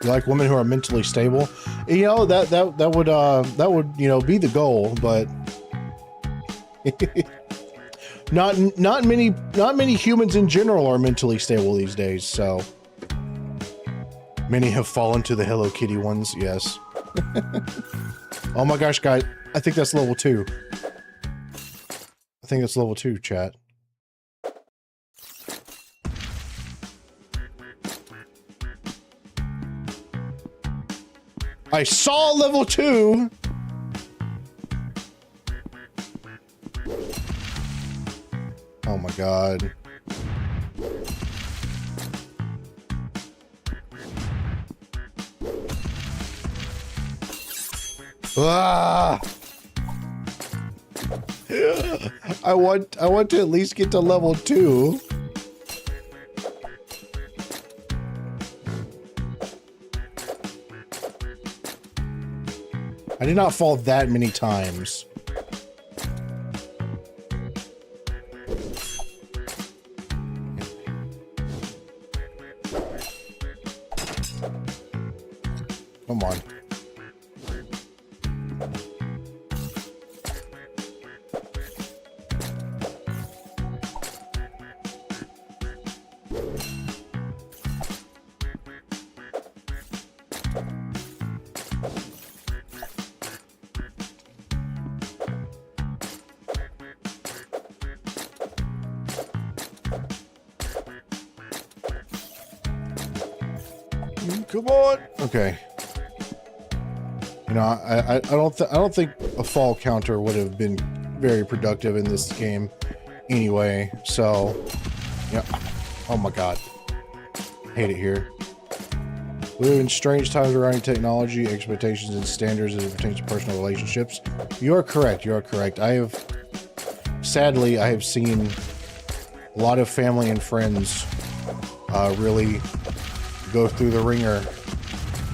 You like women who are mentally stable? You know, that would you know, be the goal, but not many humans in general are mentally stable these days, so many have fallen to the Hello Kitty ones, yes. Oh my gosh, guys, I think that's level 2. I think that's level 2, chat. I saw level 2! Oh my god. Ah! I want to at least get to level 2. I did not fall that many times. Come on. Come on. Okay. You know, I don't think a fall counter would have been very productive in this game anyway. So, yeah. Oh my god. Hate it here. We live in strange times regarding technology, expectations, and standards as it pertains to personal relationships. You are correct. You are correct. Sadly, I have seen a lot of family and friends really go through the ringer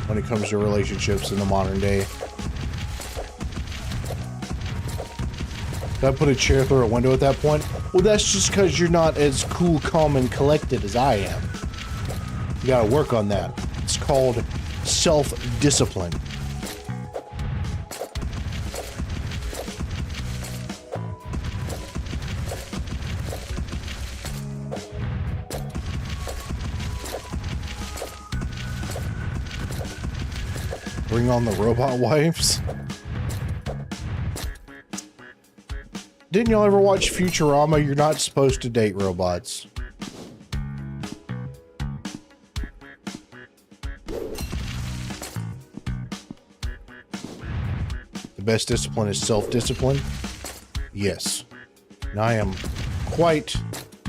when it comes to relationships in the modern day. Did I put a chair through a window at that point? Well, that's just because you're not as cool, calm, and collected as I am. gotta work on that. It's called self-discipline. Bring on the robot wives. Didn't y'all ever watch Futurama? You're not supposed to date robots. The best discipline is self-discipline? Yes. And I am quite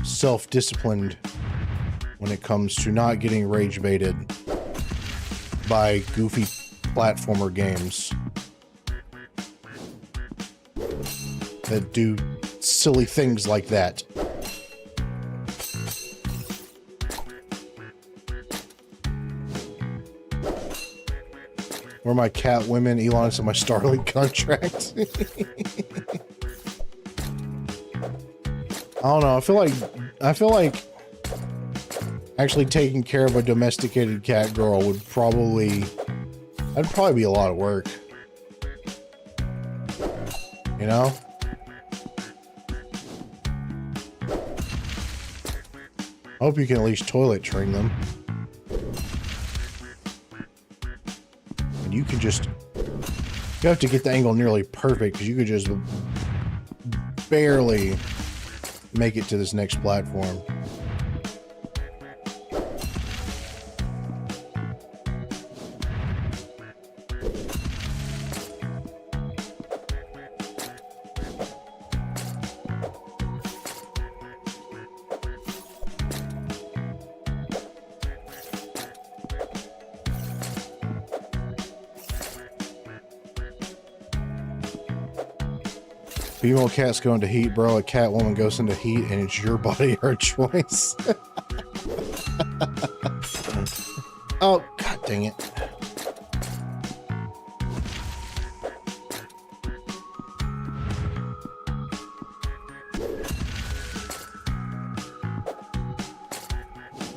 self-disciplined when it comes to not getting rage baited by goofy platformer games that do silly things like that. Where my cat women, Elon, in my Starlink contract. I don't know. I feel like actually taking care of a domesticated cat girl would probably, that'd probably be a lot of work. You know? I hope you can at least toilet train them. And you can just, you have to get the angle nearly perfect because you could just barely make it to this next platform. Female cats go into heat, bro. A cat woman goes into heat, and it's your body, her choice. Oh, god dang it.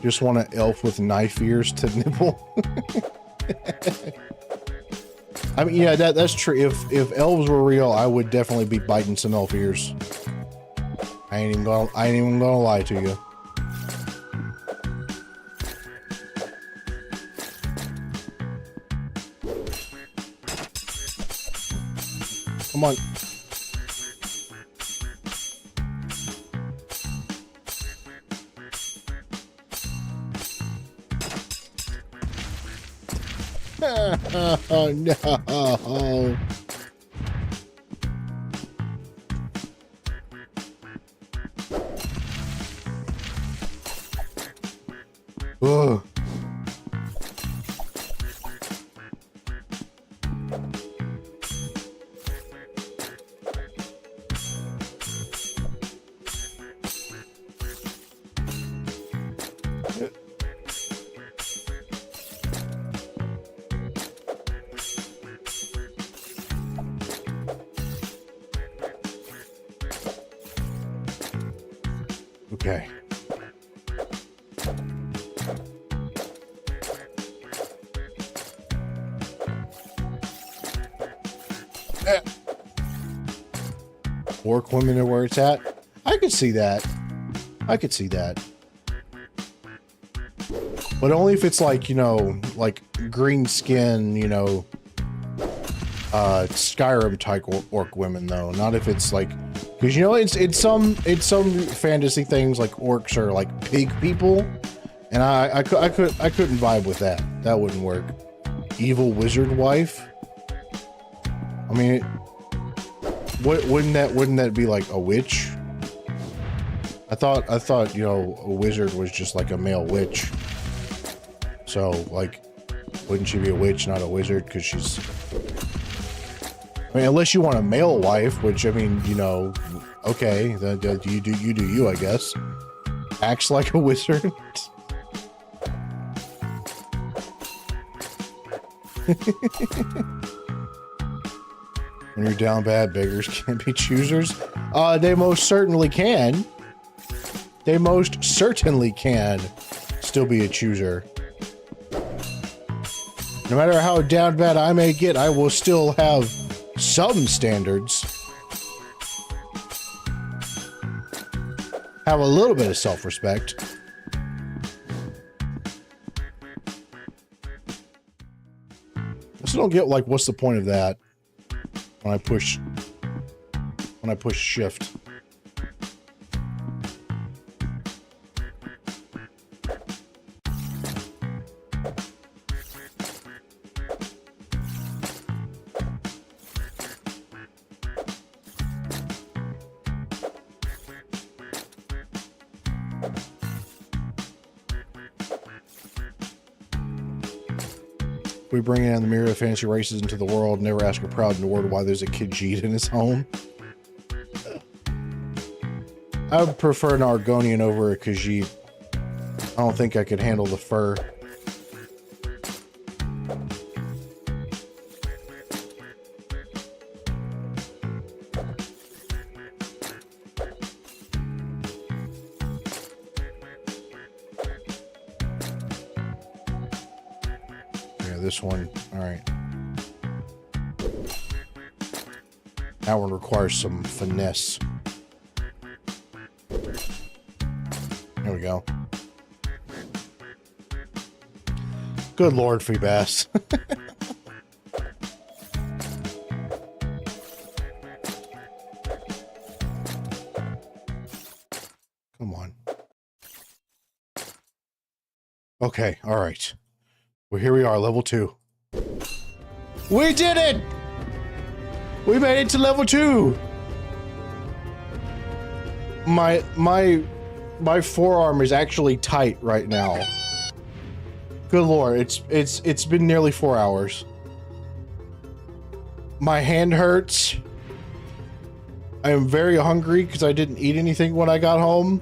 Just want an elf with knife ears to nibble. I mean, yeah, that's true. If elves were real, I would definitely be biting some elf ears. I ain't even gonna lie to you. Come on. Oh no. Ugh. Okay. Orc women are where it's at. I could see that. I could see that. But only if it's like, you know, like green skin, you know, Skyrim type orc women though. Not if it's like, because you know it's some fantasy things like orcs are like pig people, and I couldn't vibe with that. That wouldn't work. Evil wizard wife. I mean, wouldn't that be like a witch? I thought you know a wizard was just like a male witch. So like, wouldn't she be a witch, not a wizard? Because she's. I mean, unless you want a male wife, which I mean, you know, okay, then you do you, I guess. Acts like a wizard. When you're down bad, beggars can't be choosers. They most certainly can. They most certainly can still be a chooser. No matter how down bad I may get, I will still have some standards. Have a little bit of self-respect. I still don't get, like, what's the point of that when I push shift. We bring in the myriad of fantasy races into the world, never ask a proud Nord why there's a Khajiit in his home. I would prefer an Argonian over a Khajiit. I don't think I could handle the fur. This one, all right. That one requires some finesse. There we go. Good Lord, Feebass. Come on. Okay, all right. Well, here we are, level 2. We did it! We made it to level 2. My forearm is actually tight right now. Good Lord, it's been nearly 4 hours. My hand hurts. I am very hungry because I didn't eat anything when I got home.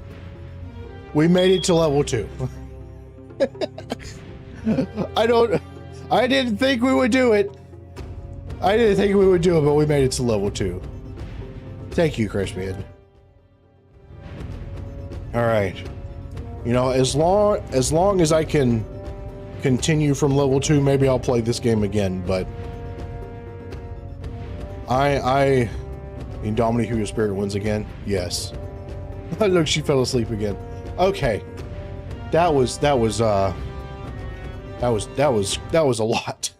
We made it to level 2. I didn't think we would do it. I didn't think we would do it, but we made it to level 2. Thank you, Crispian. All right. You know, as long as I can continue from level 2, maybe I'll play this game again, but Indominate Who Your Spirit wins again? Yes. Look, she fell asleep again. Okay. That was a lot.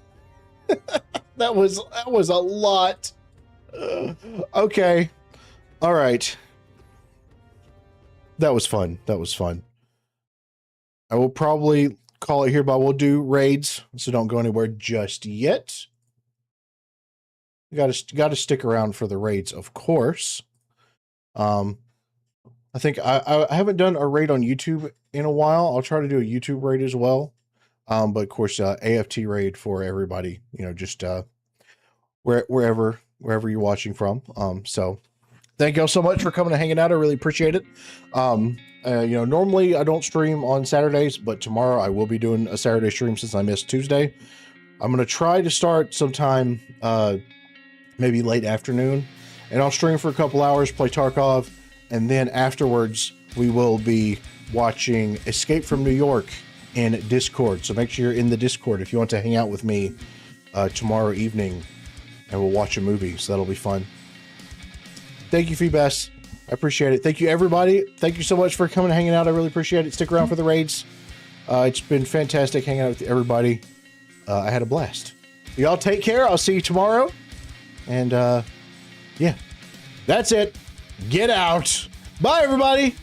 that was a lot. Okay. All right. That was fun. That was fun. I will probably call it here, but we'll do raids, so don't go anywhere just yet. You gotta stick around for the raids, of course. I think I haven't done a raid on YouTube in a while. I'll try to do a YouTube raid as well. But of course, AFT raid for everybody, you know, just wherever you're watching from. So thank y'all so much for coming and hanging out. I really appreciate it. You know, normally I don't stream on Saturdays, but tomorrow I will be doing a Saturday stream since I missed Tuesday. I'm going to try to start sometime, maybe late afternoon, and I'll stream for a couple hours, play Tarkov, and then afterwards we will be watching Escape from New York in Discord. So make sure you're in the Discord if you want to hang out with me tomorrow evening, and we'll watch a movie. So that'll be fun. Thank you, Feebass. I appreciate it. Thank you, everybody. Thank you so much for coming and hanging out. I really appreciate it. Stick around for the raids. It's been fantastic hanging out with everybody. I had a blast. Y'all take care. I'll see you tomorrow. And yeah, that's it. Get out. Bye, everybody.